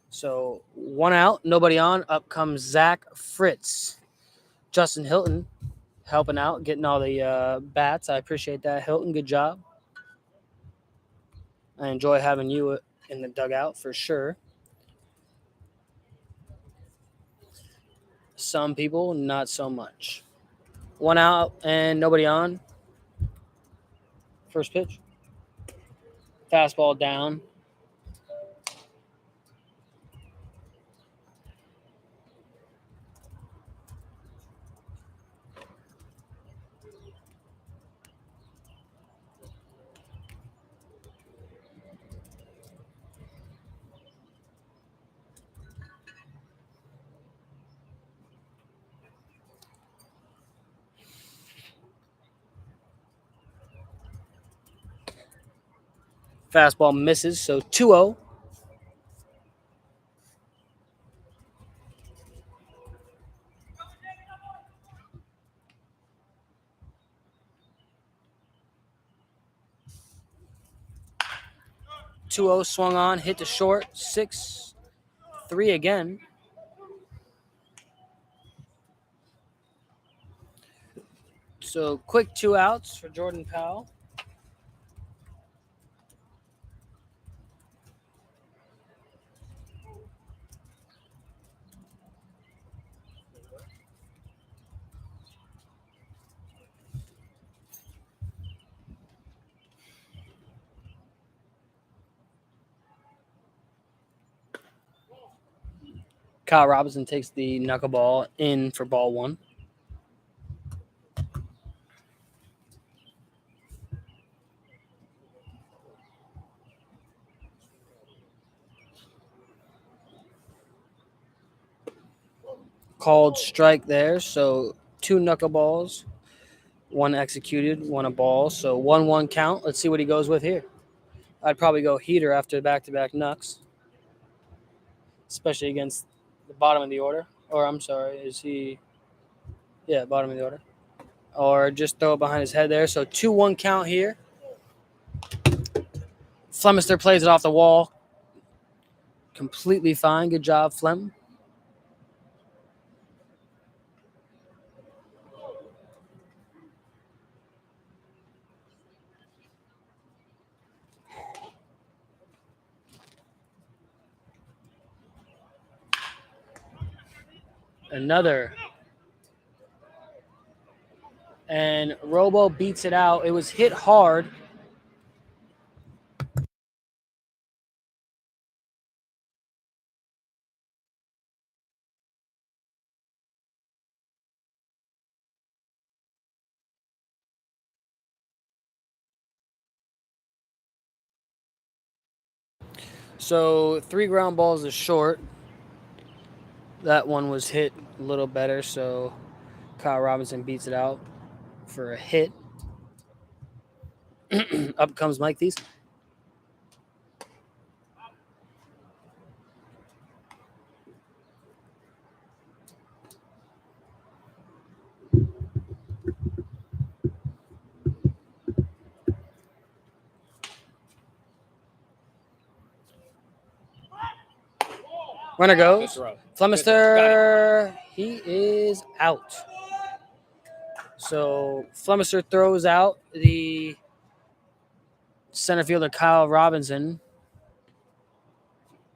So 1 out, nobody on. Up comes Zach Fritz. Justin Hilton helping out, getting all the bats. I appreciate that, Hilton. Good job. I enjoy having you in the dugout for sure. Some people, not so much. 1 out and nobody on. First pitch. Fastball down. Fastball misses, so 2-0. Swung on, hit to short, 6-3 again. So quick 2 outs for Jordan Powell. Kyle Robinson takes the knuckleball in for ball 1. Called strike there, so 2 knuckleballs, 1 executed, 1 a ball, so 1-1 count. Let's see what he goes with here. I'd probably go heater after back-to-back knucks, especially against the bottom of the order. Or I'm sorry, is he? Yeah, bottom of the order. Or just throw it behind his head there. So 2-1 count here. Flemister plays it off the wall. Completely fine. Good job, Flem. Another. And Robo beats it out. It was hit hard. So 3 ground balls is short. That one was hit a little better, so Kyle Robinson beats it out for a hit. Up comes Mike Thies. Runner goes. Flemister, he is out. So Flemister throws out the center fielder Kyle Robinson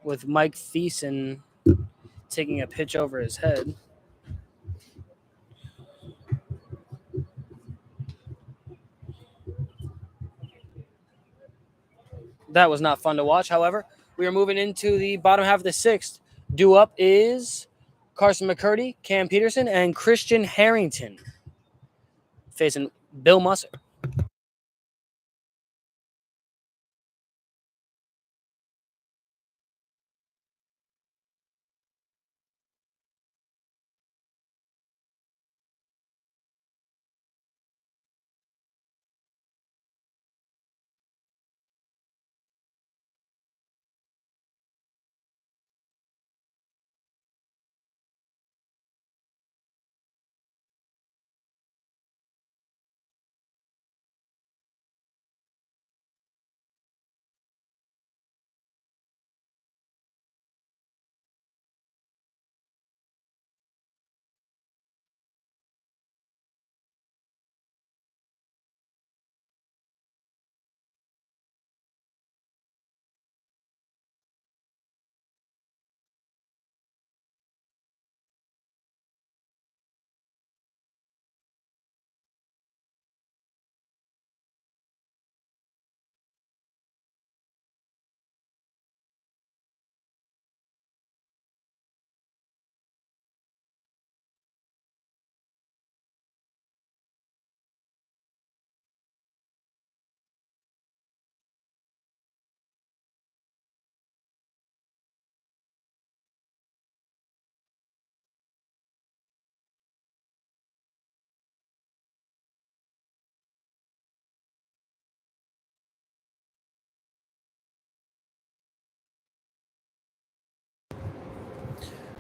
with Mike Thiessen taking a pitch over his head. That was not fun to watch. However, we are moving into the bottom half of the 6th. Due up is Carson McCurdy, Cam Peterson, and Christian Harrington facing Bill Musser.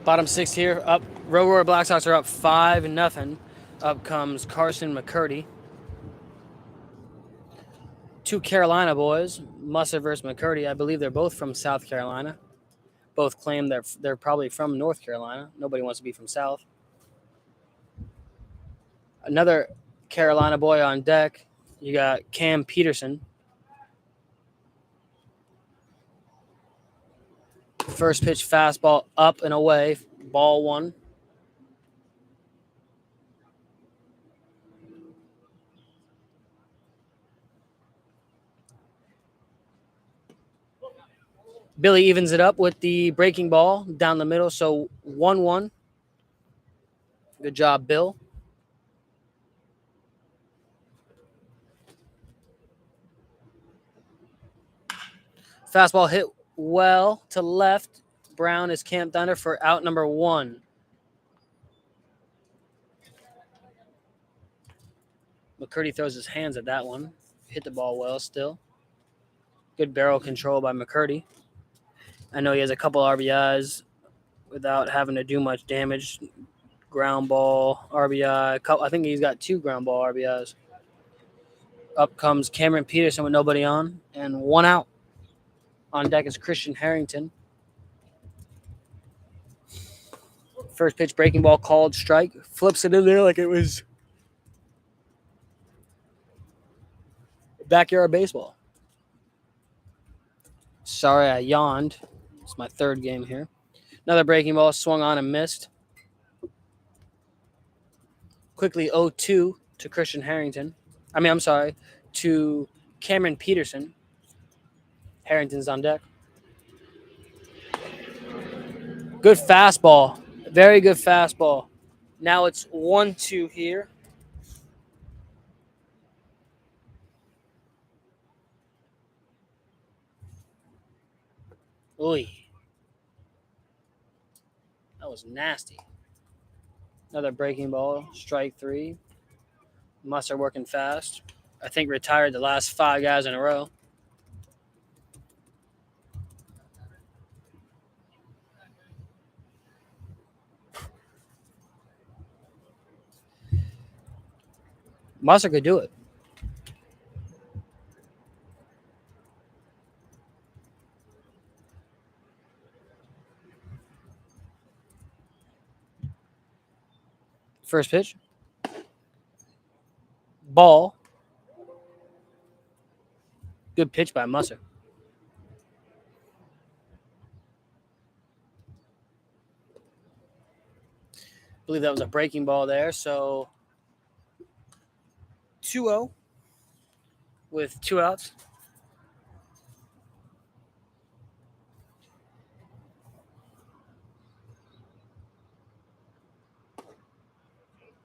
Bottom 6 here. Up, Roar Black Sox are up 5-0. Up comes Carson McCurdy. 2 Carolina boys, Musser versus McCurdy. I believe they're both from South Carolina. Both claim they're probably from North Carolina. Nobody wants to be from South. Another Carolina boy on deck. You got Cam Peterson. First pitch fastball up and away. Ball 1. Billy evens it up with the breaking ball down the middle. So 1-1. Good job, Bill. Fastball hit well to left. Brown is camped under for out number 1. McCurdy throws his hands at that one. Hit the ball well still. Good barrel control by McCurdy. I know he has a couple RBIs without having to do much damage. Ground ball, RBI. I think he's got 2 ground ball RBIs. Up comes Cameron Peterson with nobody on and 1 out. On deck is Christian Harrington. First pitch breaking ball called strike. Flips it in there like it was backyard baseball. Sorry, I yawned. It's my 3rd game here. Another breaking ball swung on and missed. Quickly 0-2 to Christian Harrington. I'm sorry, to Cameron Peterson. Harrington's on deck. Good fastball. Very good fastball. Now it's 1-2 here. Oy. That was nasty. Another breaking ball. Strike 3. Musser working fast. I think retired the last 5 guys in a row. Musser could do it. First pitch. Ball. Good pitch by Musser. I believe that was a breaking ball there. So 2-0 with 2 outs.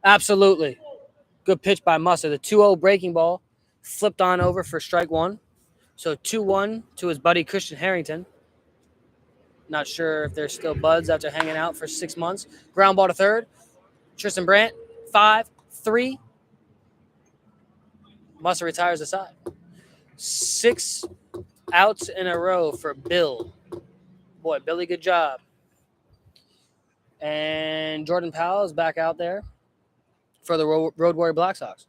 Absolutely. Good pitch by Musser. The 2-0 breaking ball flipped on over for strike 1. So 2-1 to his buddy Christian Harrington. Not sure if they're still buds after hanging out for 6 months. Ground ball to third. Tristan Brandt, 5-3. Musser retires the side. 6 outs in a row for Bill. Boy, Billy, good job. And Jordan Powell is back out there for the Road Warrior Black Sox.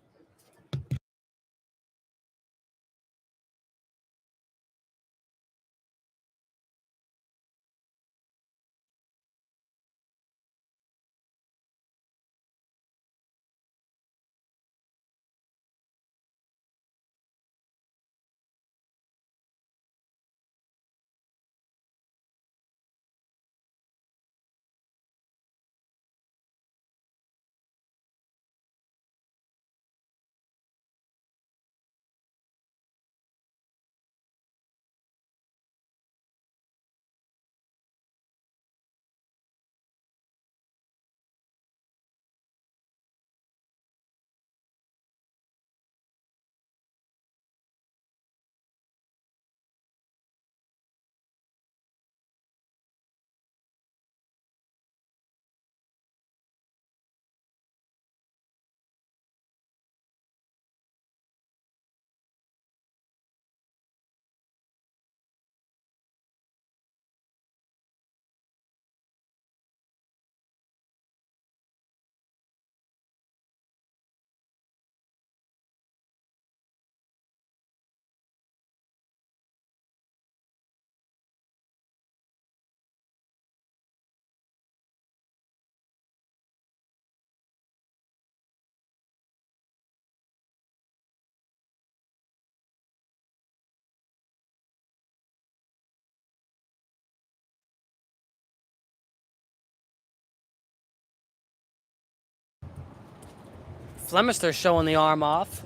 Flemister showing the arm off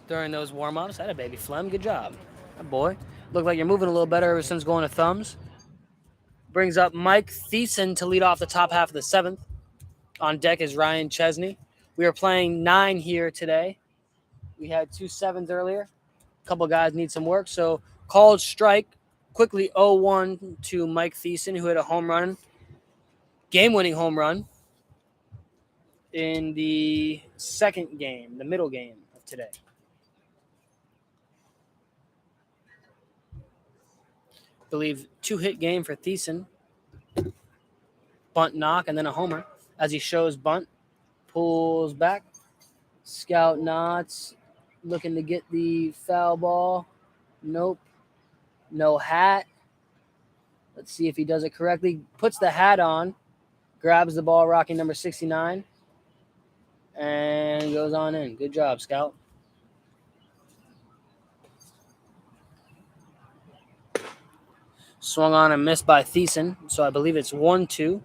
during those warm-ups. That a baby, Flem. Good job. That boy. Look like you're moving a little better ever since going to thumbs. Brings up Mike Thiessen to lead off the top half of the 7th. On deck is Ryan Chesney. We are playing 9 here today. We had 2 7s earlier. A couple guys need some work. So called strike. Quickly 0-1 to Mike Thiessen, who hit a home run. Game-winning home run in the second game, the middle game of today. I believe 2-hit game for Thiessen. Bunt knock and then a homer. As he shows bunt, pulls back. Scout Knots looking to get the foul ball. Nope. No hat. Let's see if he does it correctly. Puts the hat on. Grabs the ball, rocking number 69. And goes on in. Good job, Scout. Swung on and missed by Thiessen. So I believe it's 1-2.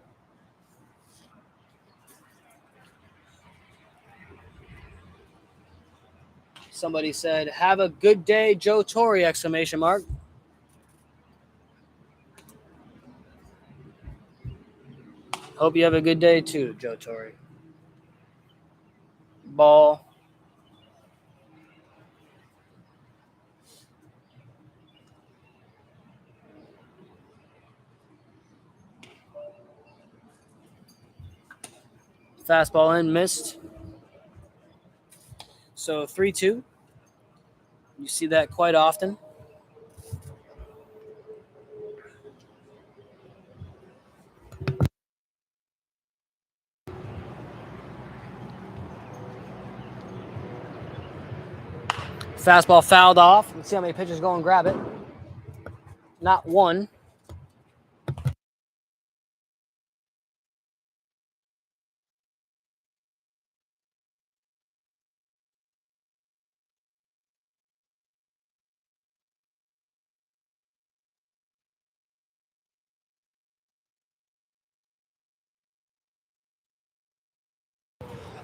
Somebody said, "Have a good day, Joe Torre!" Exclamation mark. Hope you have a good day too, Joe Torre. Ball. Fastball in, missed. So 3-2. You see that quite often. Fastball fouled off. Let's see how many pitchers go and grab it. Not one.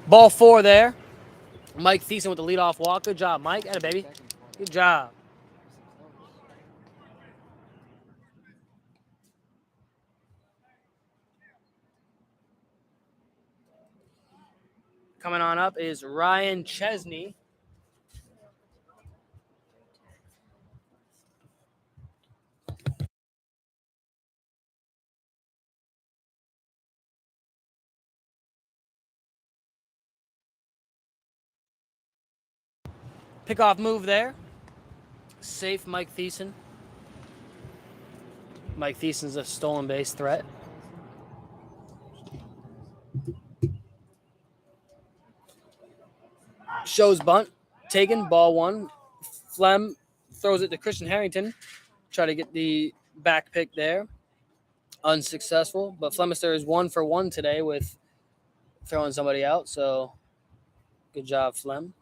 Ball 4 there. Mike Thiessen with the leadoff walk. Good job, Mike. Atta baby. Good job. Coming on up is Ryan Chesney. Pickoff move there. Safe Mike Thiessen. Mike Thiessen's a stolen base threat. Shows bunt. Taken. Ball 1. Flem throws it to Christian Harrington. Try to get the back pick there. Unsuccessful. But Flemister is 1 for 1 today with throwing somebody out. So good job, Flem.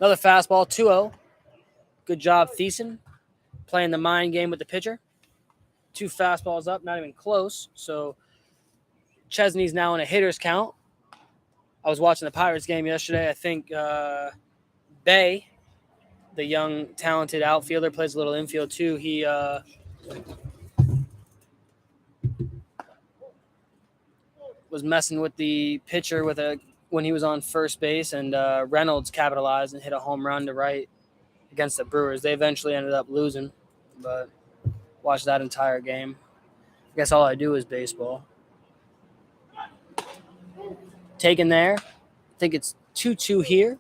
Another fastball, 2-0. Good job, Thiessen. Playing the mind game with the pitcher. 2 fastballs up, not even close. So Chesney's now in a hitter's count. I was watching the Pirates game yesterday. I think Bay, the young, talented outfielder, plays a little infield too. He was messing with the pitcher when he was on first base, and Reynolds capitalized and hit a home run to right against the Brewers. They eventually ended up losing, but watched that entire game. I guess all I do is baseball. Taken there. I think it's 2-2 here.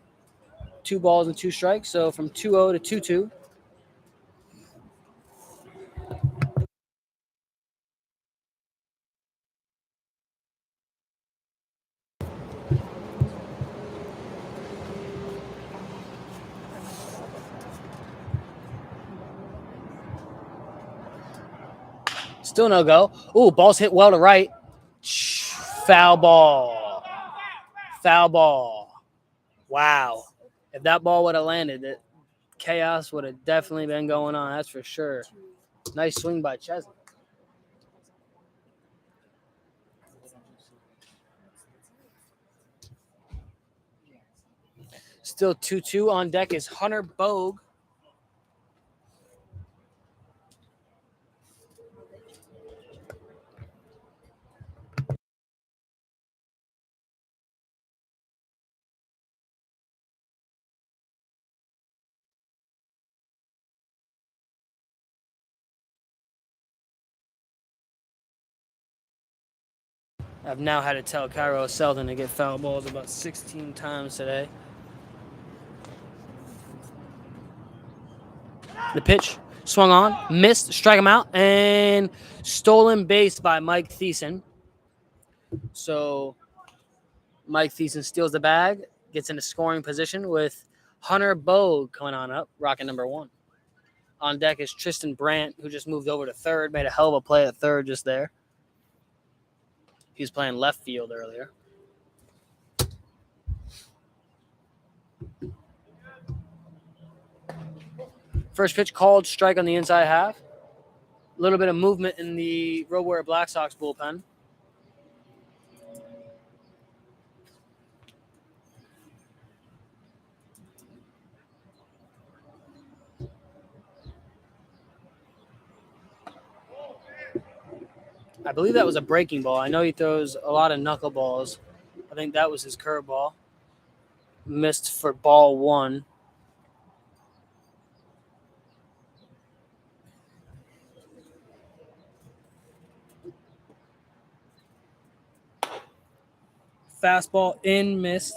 2 balls and 2 strikes. So from 2-0 to 2-2. Still no go. Ooh, ball's hit well to right. Foul ball. Foul ball. Wow. If that ball would have landed, chaos would have definitely been going on. That's for sure. Nice swing by Chesney. Still 2-2. On deck is Hunter Bogue. I've now had to tell Cairo Selden to get foul balls about 16 times today. The pitch swung on, missed, strike him out, and stolen base by Mike Thiessen. So Mike Thiessen steals the bag, gets into scoring position with Hunter Bogue coming on up, rocking number 1. On deck is Tristan Brandt, who just moved over to third, made a hell of a play at third just there. He was playing left field earlier. First pitch called, strike on the inside half. little bit of movement in the Road Warrior Black Sox bullpen. I believe that was a breaking ball. I know he throws a lot of knuckleballs. I think that was his curveball. Missed for ball 1. Fastball in, missed.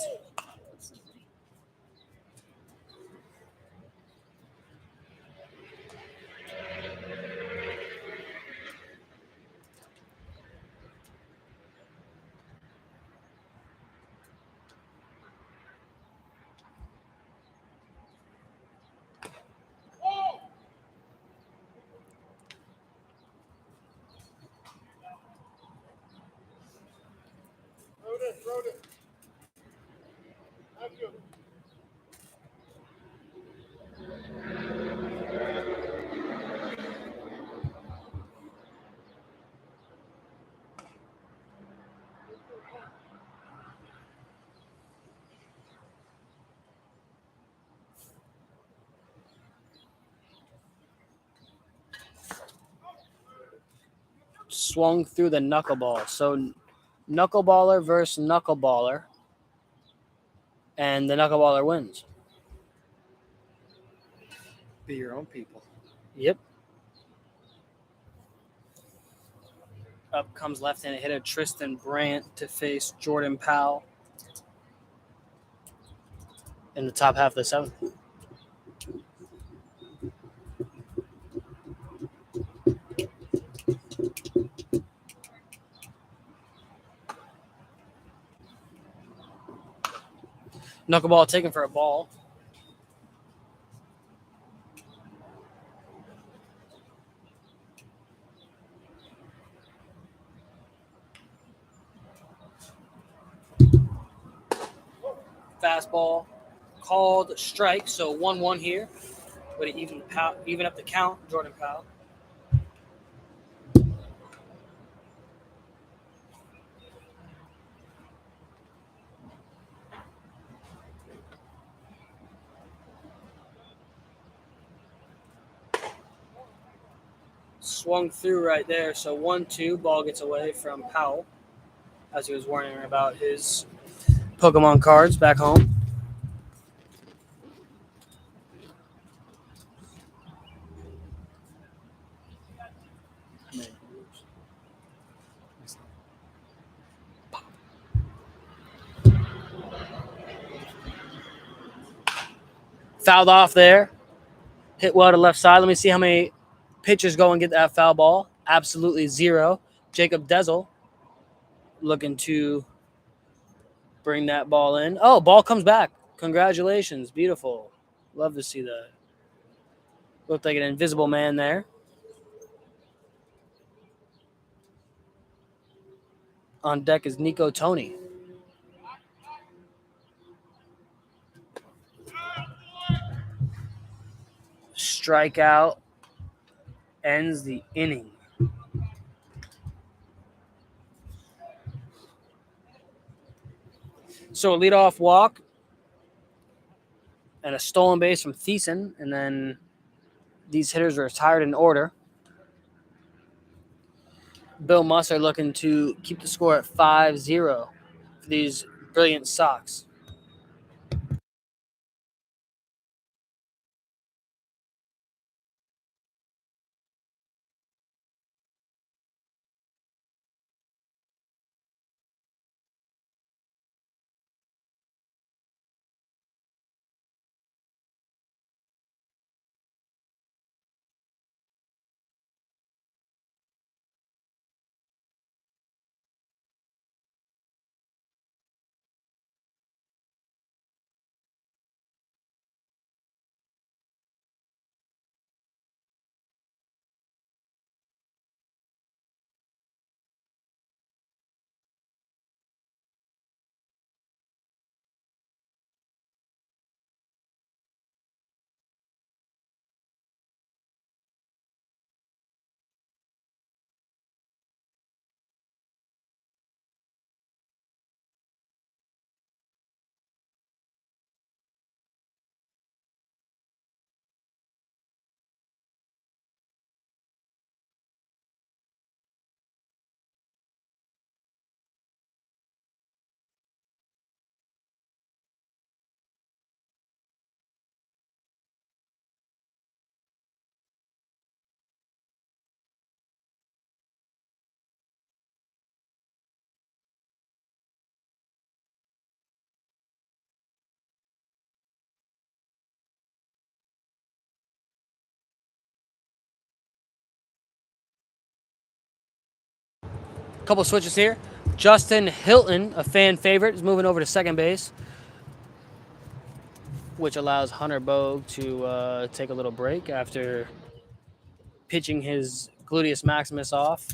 Swung through the knuckleball. So knuckleballer versus knuckleballer. And the knuckleballer wins.
Be your own people.
Yep. Up comes left-handed hitter Tristan Brandt to face Jordan Powell in the top half of the 7th. Knuckleball taken for a ball. Fastball called strike, so 1-1 here. But it even up the count, Jordan Powell. Swung through right there, so 1-2. Ball gets away from Powell as he was worrying about his Pokemon cards back home. Fouled off there. Hit well to left side. Let me see how many pitchers go and get that foul ball. Absolutely 0. Jacob Dezel looking to bring that ball in. Oh, ball comes back. Congratulations. Beautiful. Love to see that. Looked like an invisible man there. On deck is Nico Tony. Strikeout ends the inning. So a leadoff walk and a stolen base from Thiessen, and then these hitters are retired in order. Bill Musser looking to keep the score at 5-0 for these Brilliant Sox. Couple switches here. Justin Hilton, a fan favorite, is moving over to second base, which allows Hunter Bogue to take a little break after pitching his gluteus maximus off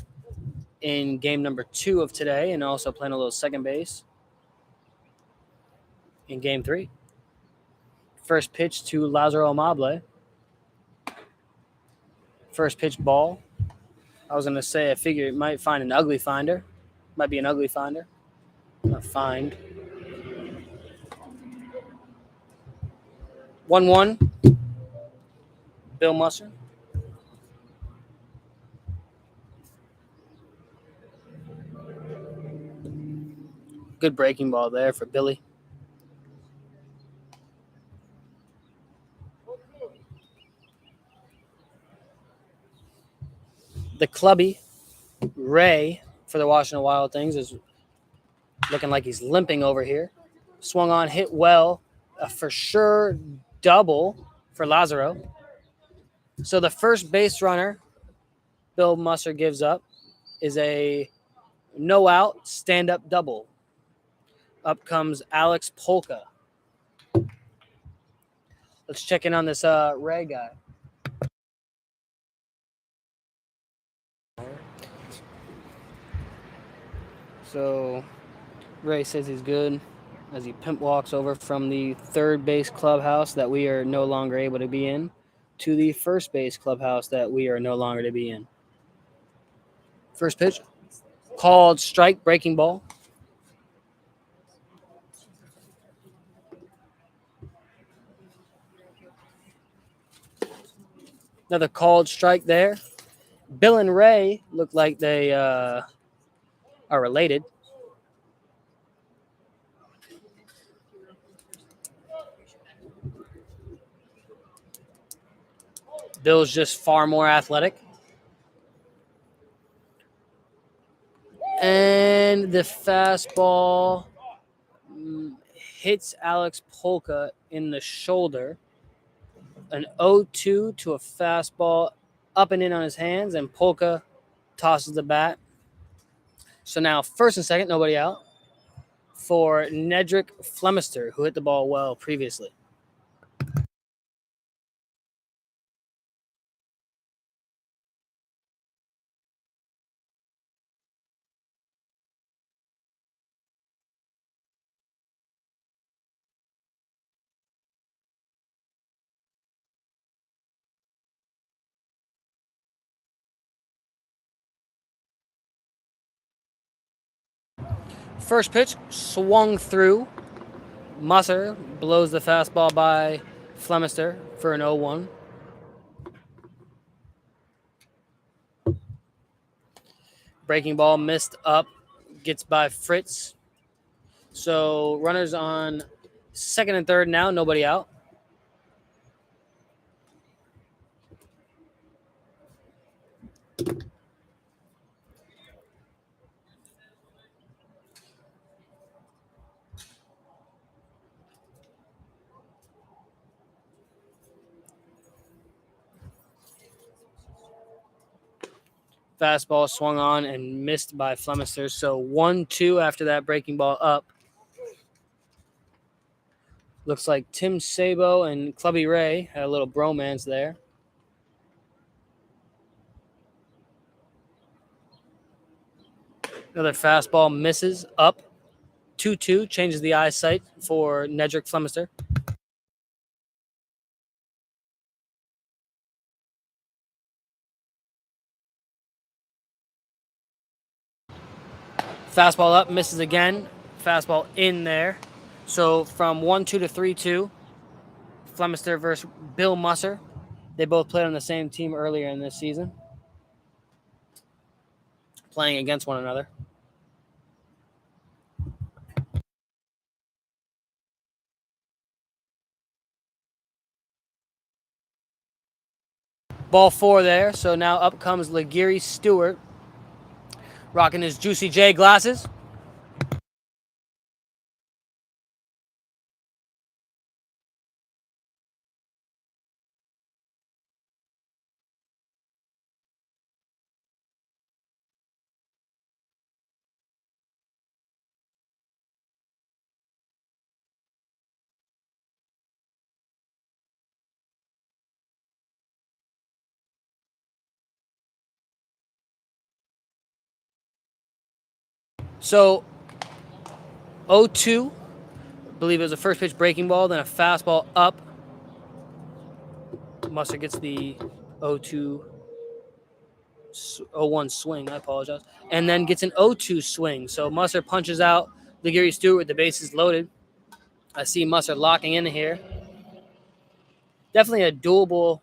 in game number 2 of today, and also playing a little second base in game 3. First pitch to Lazaro Amable. First pitch ball. I was going to say, I figure it might find an ugly finder. Might be an ugly finder. Not find. 1-1. Bill Musser. Good breaking ball there for Billy. The clubby, Ray, for the Washington Wild Things, is looking like he's limping over here. Swung on, hit well. A for sure double for Lazaro. So the first base runner Bill Musser gives up is a no out stand-up double. Up comes Alex Polka. Let's check in on this Ray guy. So Ray says he's good as he pimp walks over from the third base clubhouse that we are no longer able to be in to the first base clubhouse that we are no longer to be in. First pitch, called strike, breaking ball. Another called strike there. Bill and Ray look like they are related. Bill's just far more athletic. And the fastball hits Alex Polka in the shoulder. An 0-2 to a fastball up and in on his hands, and Polka tosses the bat. So now first and second, nobody out for Nedrick Flemister, who hit the ball well previously. First pitch swung through. Musser blows the fastball by Flemister for an 0-1. Breaking ball missed up, gets by Fritz. So runners on second and third now, nobody out. Fastball swung on and missed by Flemister. So 1-2 after that breaking ball up. Looks like Tim Sabo and Clubby Ray had a little bromance there. Another fastball misses up. 2-2 changes the eyesight for Nedrick Flemister. Fastball up, misses again. Fastball in there. So from 1-2 to 3-2, Flemister versus Bill Musser. They both played on the same team earlier in this season, playing against one another. Ball 4 there. So now up comes Laguerre Stewart, rocking his Juicy J glasses. So 0-2, I believe it was a first pitch breaking ball, then a fastball up. Musser gets the 0-2, 0-1 swing. I apologize. And then gets an 0-2 swing. So Musser punches out Legary Stewart with the bases loaded. I see Musser locking in here. Definitely a doable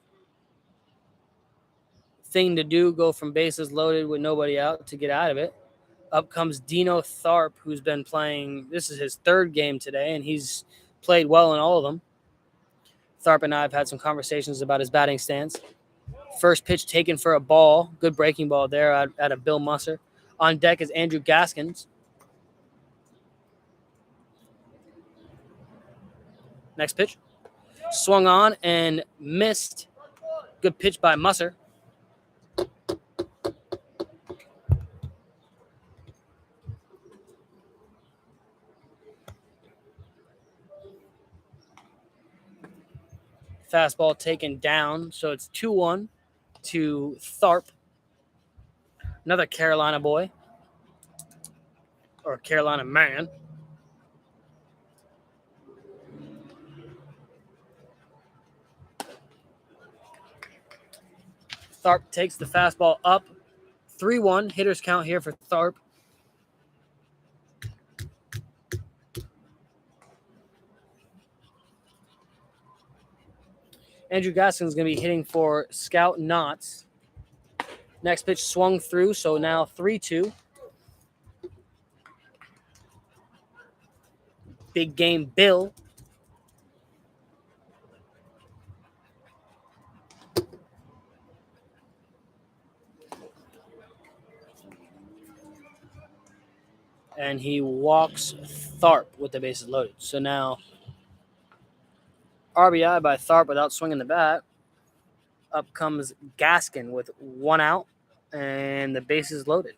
thing to do, go from bases loaded with nobody out to get out of it. Up comes Dino Tharp, who's been playing. This is his third game today, and he's played well in all of them. Tharp and I have had some conversations about his batting stance. First pitch taken for a ball. Good breaking ball there out of Bill Musser. On deck is Andrew Gaskins. Next pitch. Swung on and missed. Good pitch by Musser. Fastball taken down, so it's 2-1 to Tharp. Another Carolina boy. Or Carolina man. Tharp takes the fastball up. 3-1. Hitters count here for Tharp. Andrew Gaskins is going to be hitting for Scout Knotts. Next pitch swung through, so now 3-2. Big game Bill. And he walks Tharp with the bases loaded. So now RBI by Tharp without swinging the bat. Up comes Gaskin with 1 out and the bases loaded.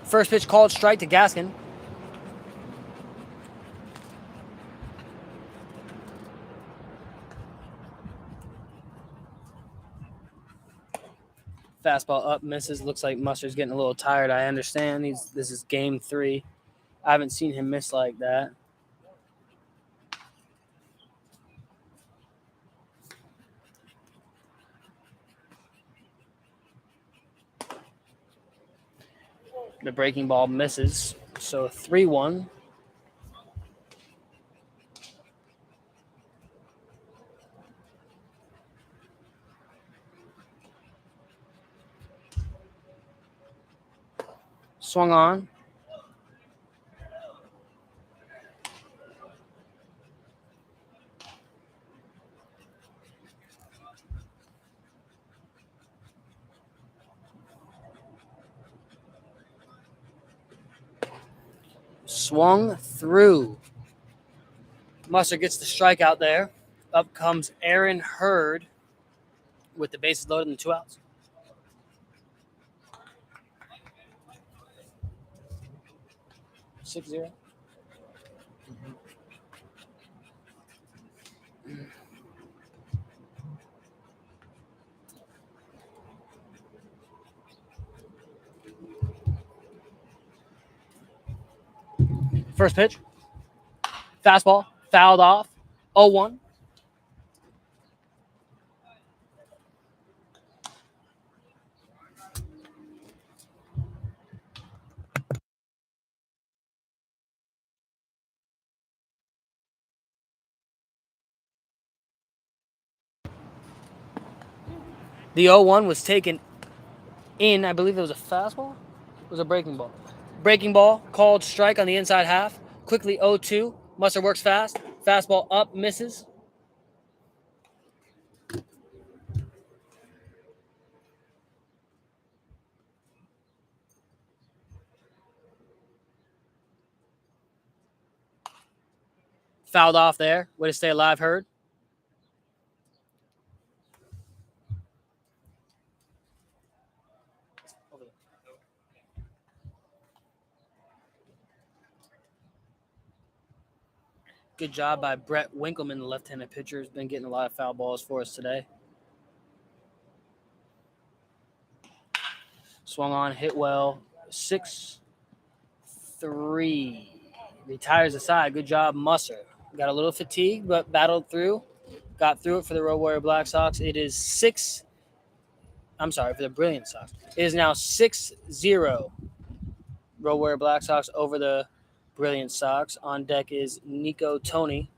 First pitch called strike to Gaskin. Fastball up, misses. Looks like Musser's getting a little tired. I understand. This is game 3. I haven't seen him miss like that. The breaking ball misses. So 3-1. Swung on. Swung through. Musser gets the strikeout there. Up comes Aaron Hurd with the bases loaded and 2 outs. Six zero. First pitch. Fastball. Fouled off. 0-1. The 0-1 was taken in. I believe it was a fastball. It was a breaking ball. Breaking ball, called strike on the inside half. Quickly 0-2. Musser works fast. Fastball up, misses. Fouled off there. Way to stay alive, Hurd. Good job by Brett Winkleman, the left-handed pitcher. Has been getting a lot of foul balls for us today. Swung on, hit well. 6-3. Retires aside. Good job, Musser. Got a little fatigue, but battled through. Got through it for the Road Warrior Black Sox. It is for the Brilliance Sox. It is now 6-0. Road Warrior Black Sox over the Brilliant Sox. On deck is Nico Tony.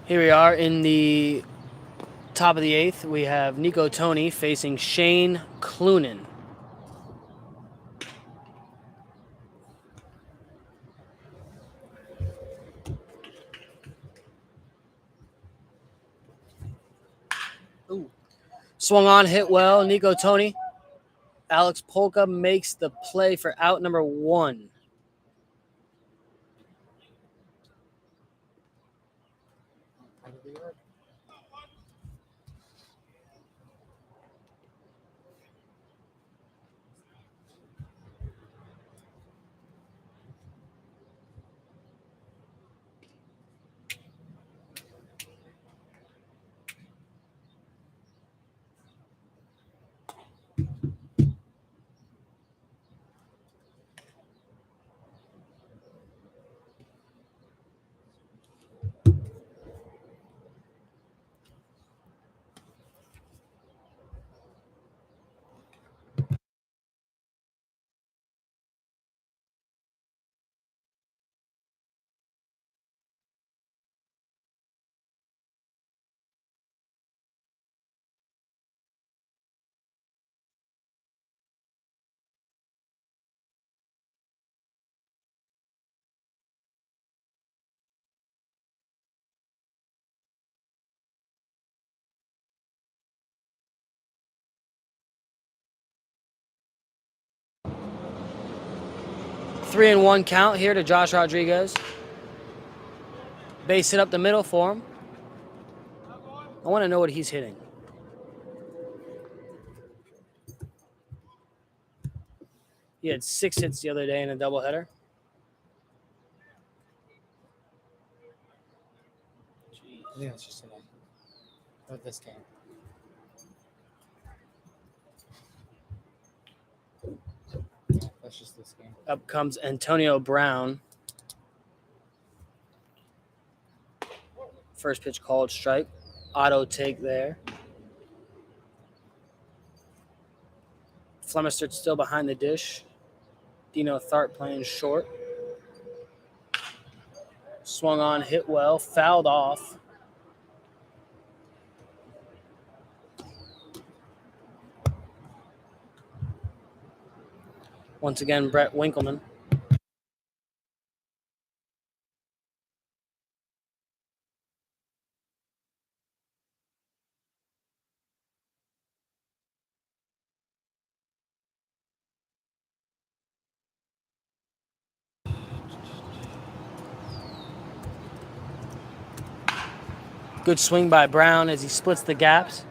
Here we are in the top of the 8th. We have Nico Tony facing Shane Clunan. Ooh. Swung on, hit well. Nico Tony. Alex Polka makes the play for out number 1. Three and one count here to Josh Rodriguez. Base hit up the middle for him. I want to know what he's hitting. He had 6 hits the other day in a doubleheader.
I think it's just today. Or this game. That's just this game.
Up comes Antonio Brown. First pitch called strike. Auto take there. Flemistert still behind the dish. Dino Tharp playing short. Swung on, hit well, fouled off. Once again, Brett Winkleman. Good swing by Brown as he splits the gaps.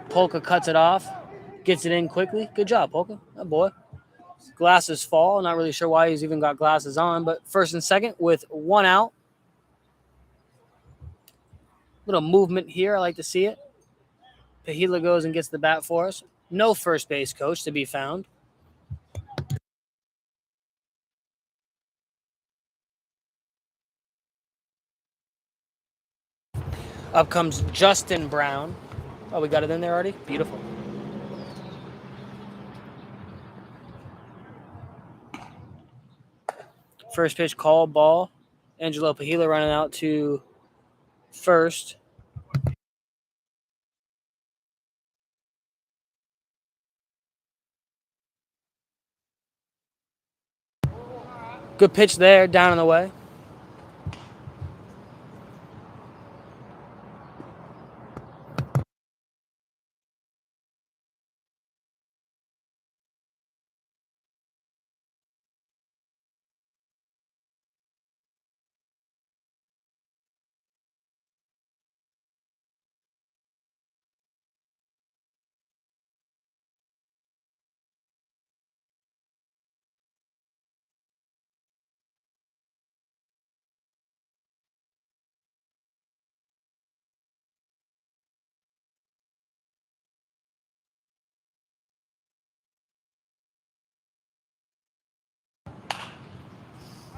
Polka cuts it off, gets it in quickly. Good job, Polka. That boy. Glasses fall. Not really sure why he's even got glasses on, but first and second with one out. Little movement here. I like to see it. Pahila goes and gets the bat for us. No first base coach to be found. Up comes Justin Brown. Oh, we got it in there already? Beautiful. First pitch call, ball. Angelo Pahila running out to first. Good pitch there, down and away.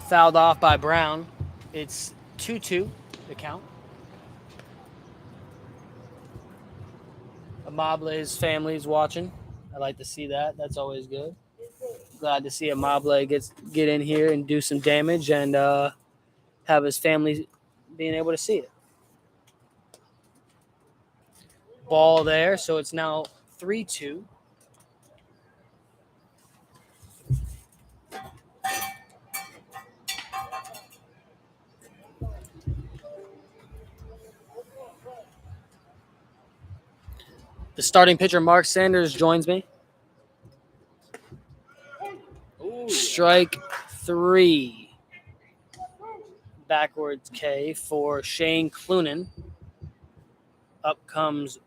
Fouled off by Brown. It's 2-2, the count. Amable's family's watching. I like to see that. That's always good. Glad to see Amable get in here and do some damage and have his family being able to see it. Ball there, so it's now 3-2. The starting pitcher, Mark Sanders, joins me.
Ooh.
Strike 3. Backwards K for Shane Clunan. Up comes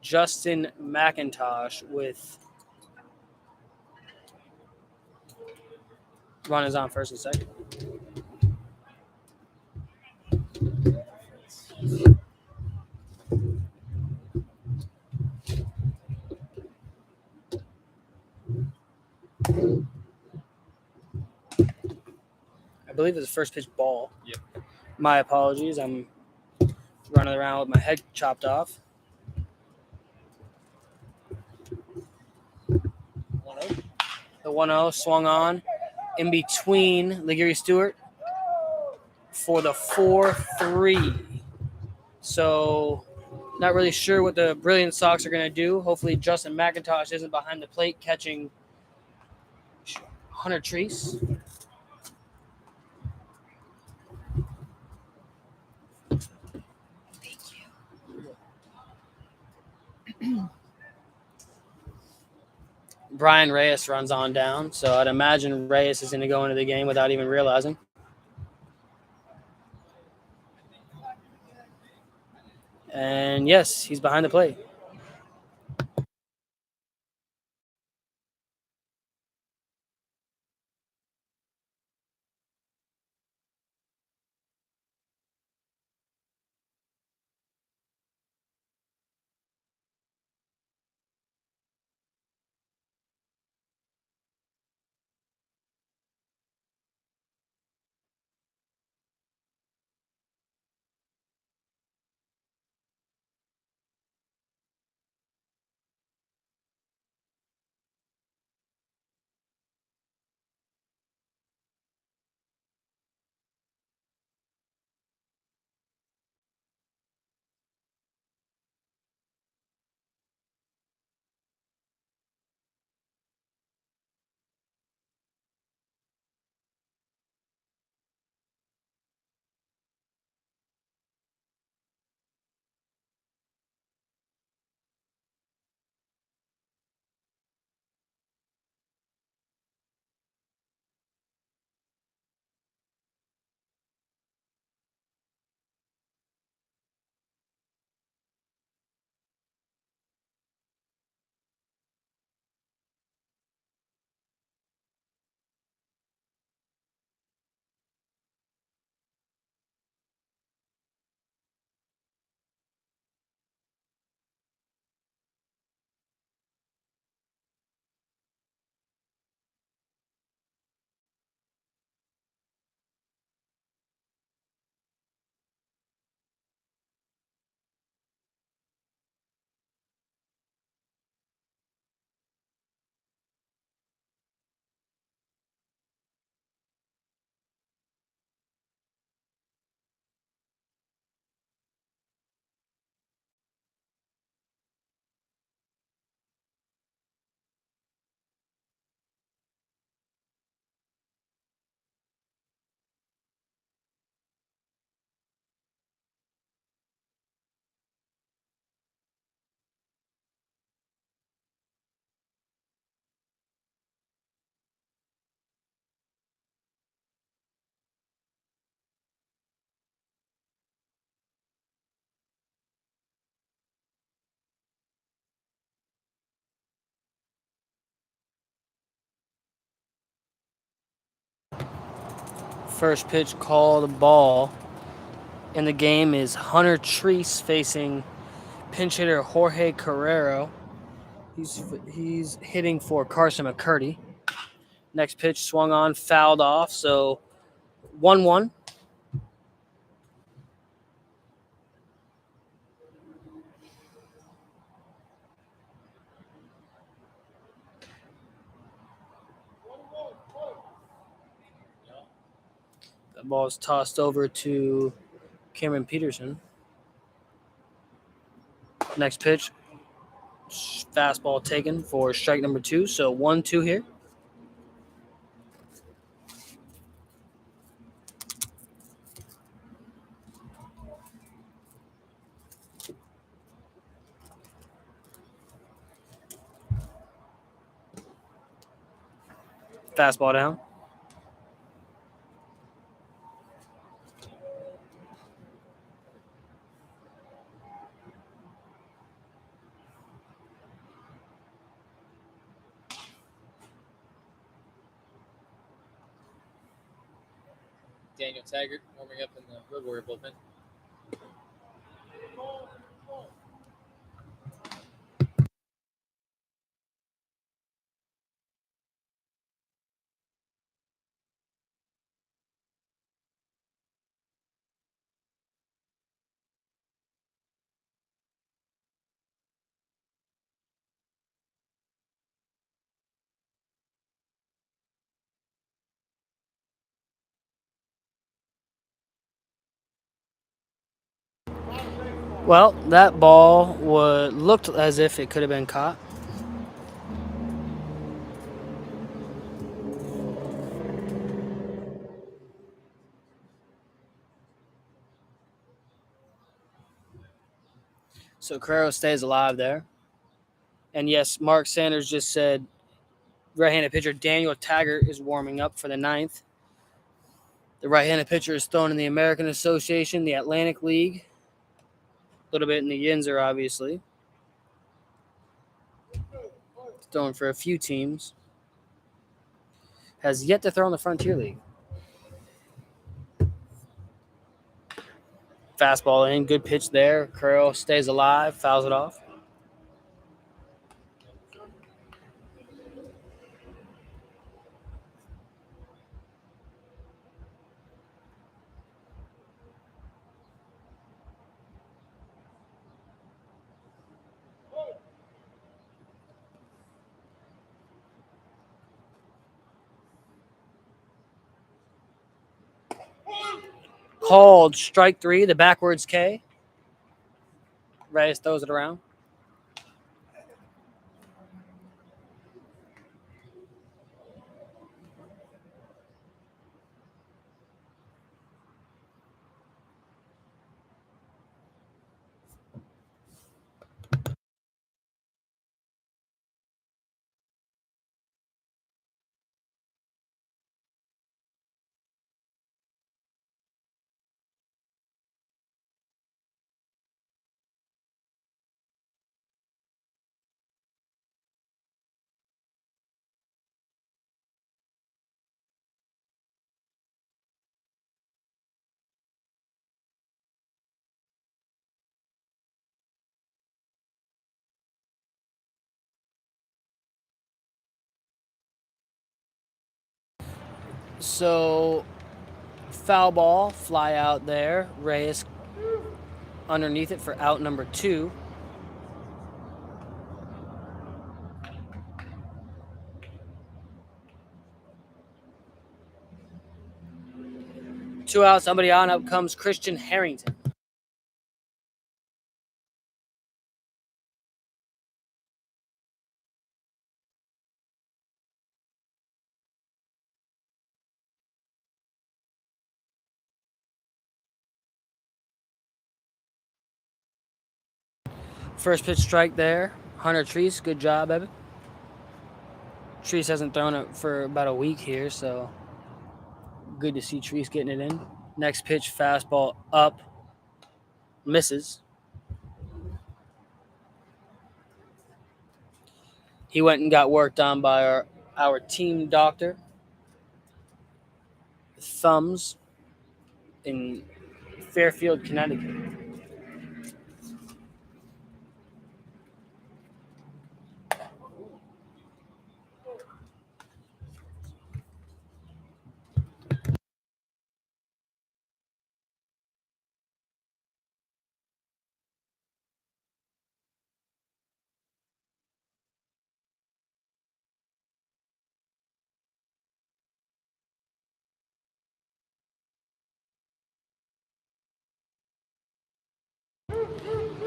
Justin McIntosh with runners on first and second. I believe it's the first pitch ball.
Yep.
My apologies. I'm running around with my head chopped off. 1-0. The 1-0 swung on in between Liguri Stewart for the 4-3. So not really sure what the Brilliance Sox are going to do. Hopefully Justin McIntosh isn't behind the plate catching Hunter Treese. Brian Reyes runs on down, so I'd imagine Reyes is going to go into the game without even realizing. And yes, he's behind the plate. First pitch called ball. In the game is Hunter Treese facing pinch hitter Jorge Carrero. He's hitting for Carson McCurdy. Next pitch swung on, fouled off. So 1-1. The ball is tossed over to Cameron Peterson. Next pitch, fastball taken for strike number 2. So 1-2 here. Fastball down.
Daniel Taggart warming up in the Road Warrior bullpen.
Well, that ball looked as if it could have been caught. So Carrero stays alive there. And yes, Mark Sanders just said right-handed pitcher Daniel Taggart is warming up for the 9th. The right-handed pitcher is thrown in the American Association, the Atlantic League, a little bit in the Yinzer, obviously. It's thrown for a few teams. Has yet to throw in the Frontier League. Fastball in, good pitch there. Carrero stays alive, fouls it off. Called strike 3, the backwards K. Reyes throws it around. So foul ball, fly out there. Reyes underneath it for out number 2. Two out, somebody on. Up comes Christian Harrington. First pitch strike there. Hunter Treese, good job, Evan. Treese hasn't thrown it for about a week here, so good to see Treese getting it in. Next pitch, fastball up, misses. He went and got worked on by our team doctor. Thumbs in Fairfield, Connecticut.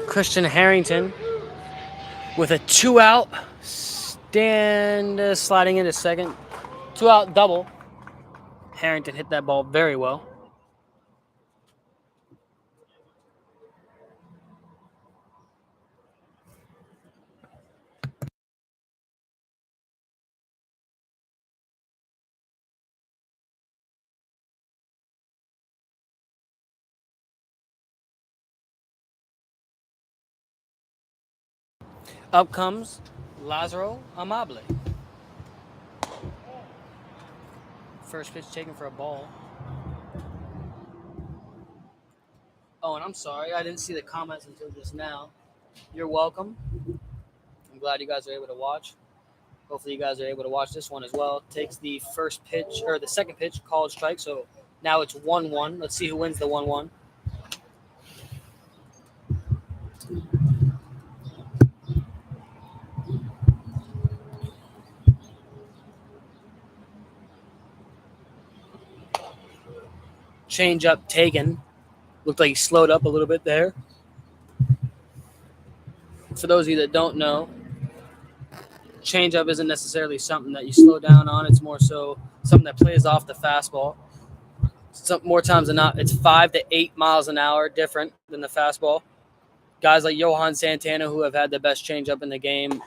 Christian Harrington with a 2-out stand, sliding into second. 2-out double. Harrington hit that ball very well. Up comes Lazaro Amable. First pitch taken for a ball. Oh, and I'm sorry, I didn't see the comments until just now. You're welcome. I'm glad you guys are able to watch. Hopefully, you guys are able to watch this one as well. Takes the first pitch, or the second pitch, called strike. So now it's 1-1. Let's see who wins the 1-1. Change up taken. Looked like he slowed up a little bit there. For those of you that don't know, change up isn't necessarily something that you slow down on. It's more so something that plays off the fastball. Some more times than not, it's 5 to 8 miles an hour different than the fastball. Guys like Johan Santana, who have had the best changeup in the game,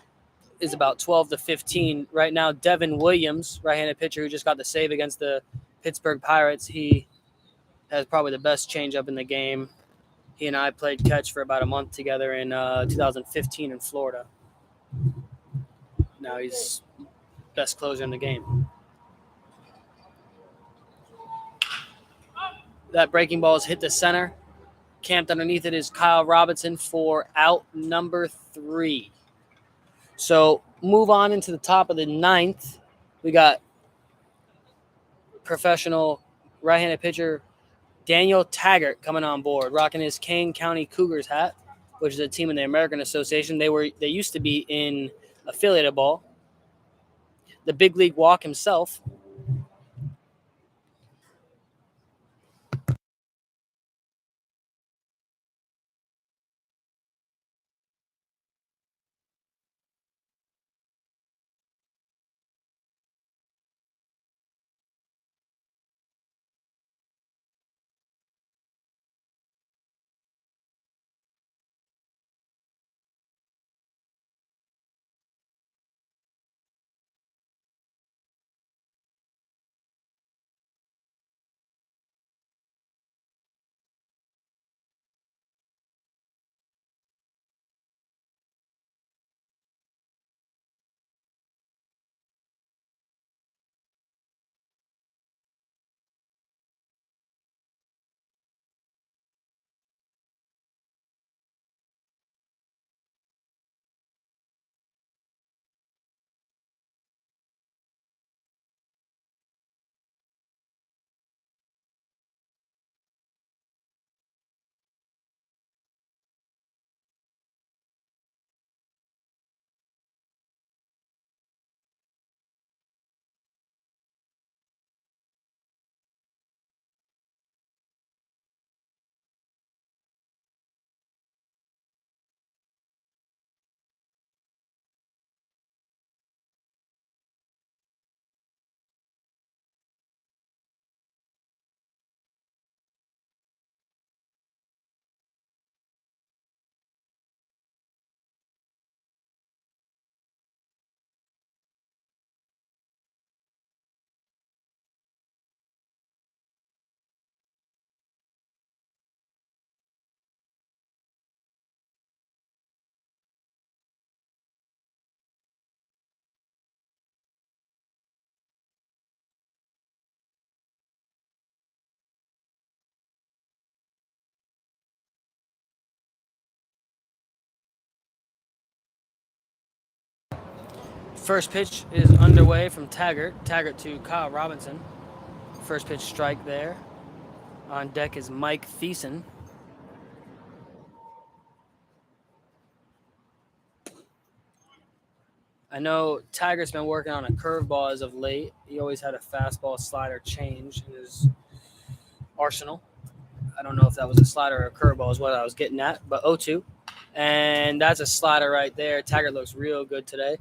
is about 12 to 15. Right now, Devin Williams, right-handed pitcher who just got the save against the Pittsburgh Pirates, he has probably the best changeup in the game. He and I played catch for about a month together in 2015 in Florida. Now he's best closer in the game. That breaking ball is hit the center. Camped underneath it is Kyle Robinson for out number 3. So move on into the top of the 9th. We got professional right-handed pitcher Daniel Taggart coming on board, rocking his Kane County Cougars hat, which is a team in the American Association. They used to be in affiliated ball. The big league walk himself, First pitch is underway from Taggart. Taggart to Kyle Robinson. First pitch strike there. On deck is Mike Thiessen. I know Taggart's been working on a curveball as of late. He always had a fastball slider change in his arsenal. I don't know if that was a slider or a curveball is what I was getting at, but 0-2. And that's a slider right there. Taggart looks real good today.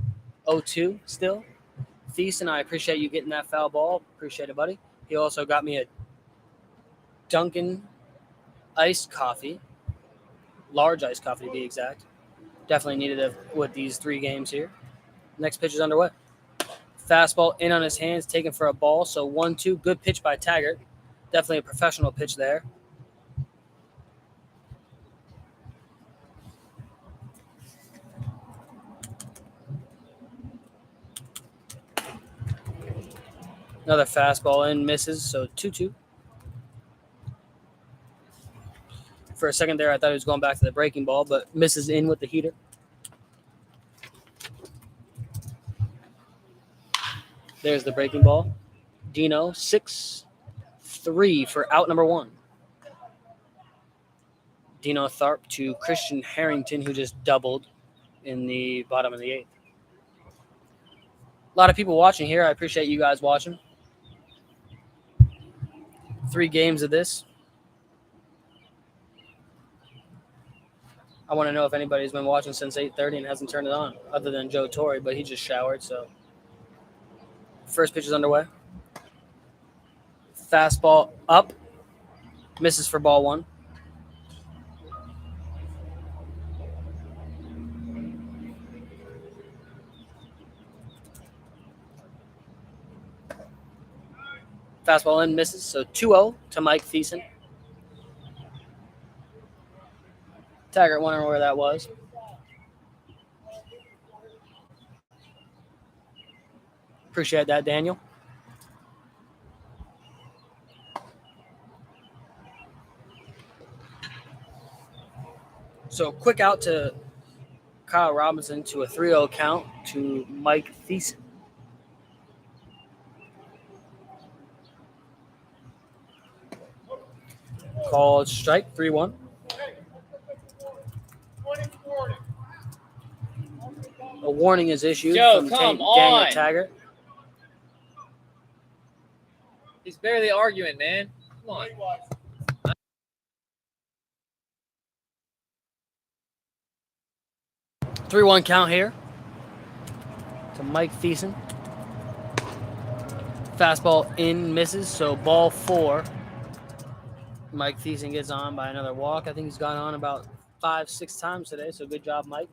0-2 still. Thiessen, I appreciate you getting that foul ball. Appreciate it, buddy. He also got me a Dunkin' iced coffee, large iced coffee to be exact. Definitely needed it with these 3 games here. Next pitch is underway. Fastball in on his hands, taken for a ball. So 1-2. Good pitch by Taggart. Definitely a professional pitch there. Another fastball in, misses. So 2-2. For a second there, I thought he was going back to the breaking ball, but misses in with the heater. There's the breaking ball. Dino, 6-3 for out number 1. Dino Tharp to Christian Harrington, who just doubled in the bottom of the 8th. A lot of people watching here. I appreciate you guys watching. 3 games of this. I want to know if anybody's been watching since 8:30 and hasn't turned it on, other than Joe Torre, but he just showered, so. First pitch is underway. Fastball up. Misses for ball 1. Fastball in, misses. So 2-0 to Mike Thiessen. Taggart wondering where that was. Appreciate that, Daniel. So quick out to Kyle Robinson to a 3-0 count to Mike Thiessen. Called strike, 3-1. A warning is issued
Joe,
from
come
Daniel
on.
Taggart.
He's barely arguing, man. Come on.
3-1 count here to Mike Thiessen. Fastball in, misses, so ball 4. Mike Thiessen gets on by another walk. I think he's gone on about 5-6 times today, so good job, Mike.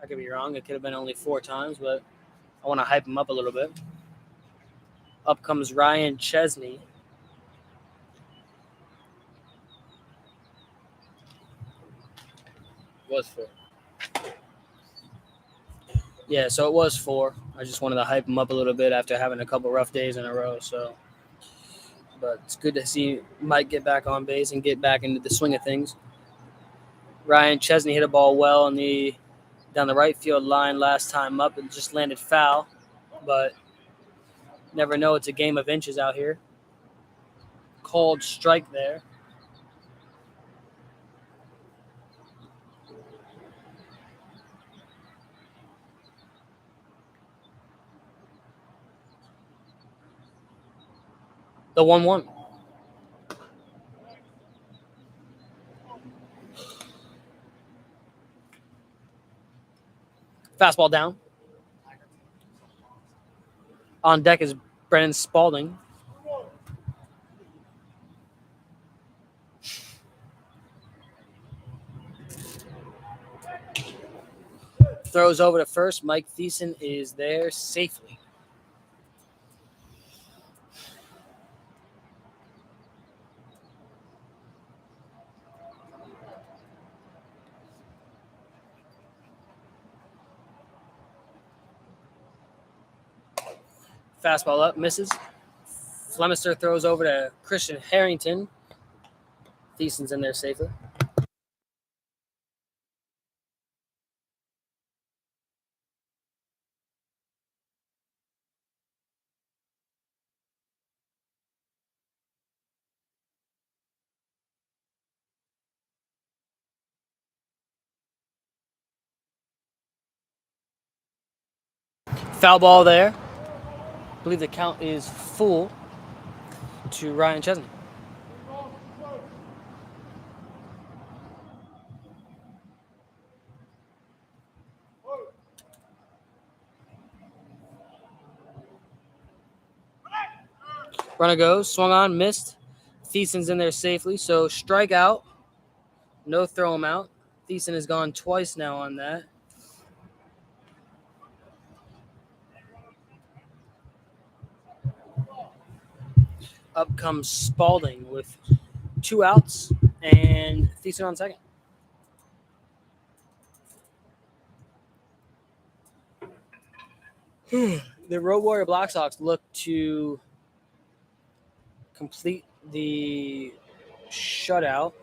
I could be wrong. It could have been only 4 times, but I want to hype him up a little bit. Up comes Ryan Chesney.
Was 4.
Yeah, so it was 4. I just wanted to hype him up a little bit after having a couple rough days in a row. So, but it's good to see Mike get back on base and get back into the swing of things. Ryan Chesney hit a ball well down the right field line last time up and just landed foul, but never know. It's a game of inches out here. Called strike there. The 1-1. Fastball down. On deck is Brennan Spalding. Throws over to first. Mike Thiessen is there safely. Fastball up, misses. Flemister throws over to Christian Harrington. Thiessen's in there safely. Foul ball there. I believe the count is full to Ryan Chesney. Runner goes, swung on, missed. Thiessen's in there safely, so strikeout. No throw him out. Thiessen has gone twice now on that. Up comes Spalding with 2 outs and Thiessen on second. The Road Warrior Black Sox look to complete the shutout.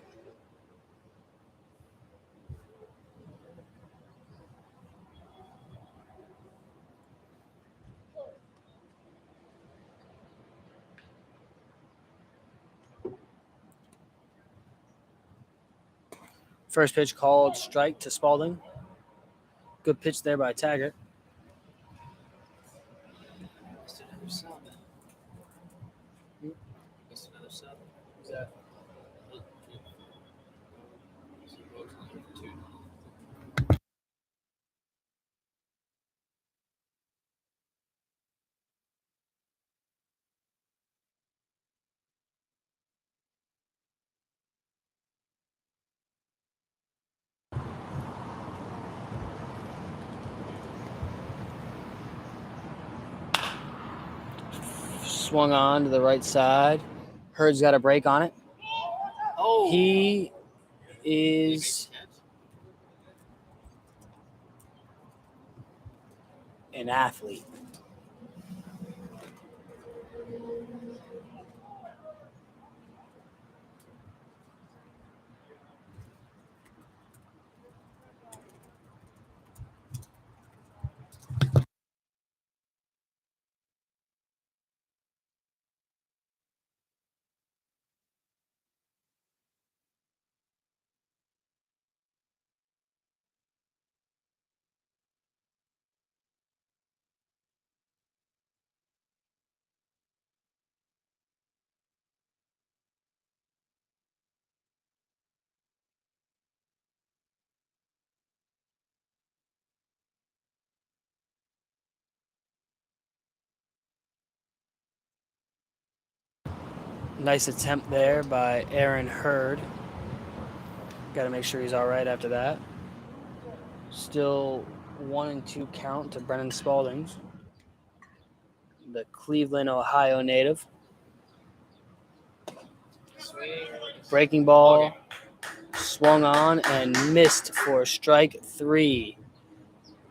First pitch called strike to Spalding. Good pitch there by Taggart. Swung on to the right side. Hurd's got a break on it.
Oh,
He is an athlete. Nice attempt there by Aaron Hurd. Got to make sure he's all right after that. Still 1-2 count to Brennan Spalding, the Cleveland, Ohio native. Breaking ball, swung on and missed for strike 3.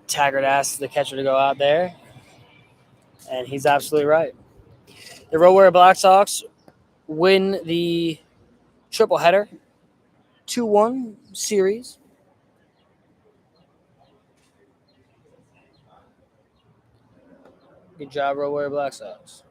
Taggart asked the catcher to go out there, and he's absolutely right. The Road Warrior Black Sox win the triple-header, 2-1 series. Good job, Road Warrior Black Sox.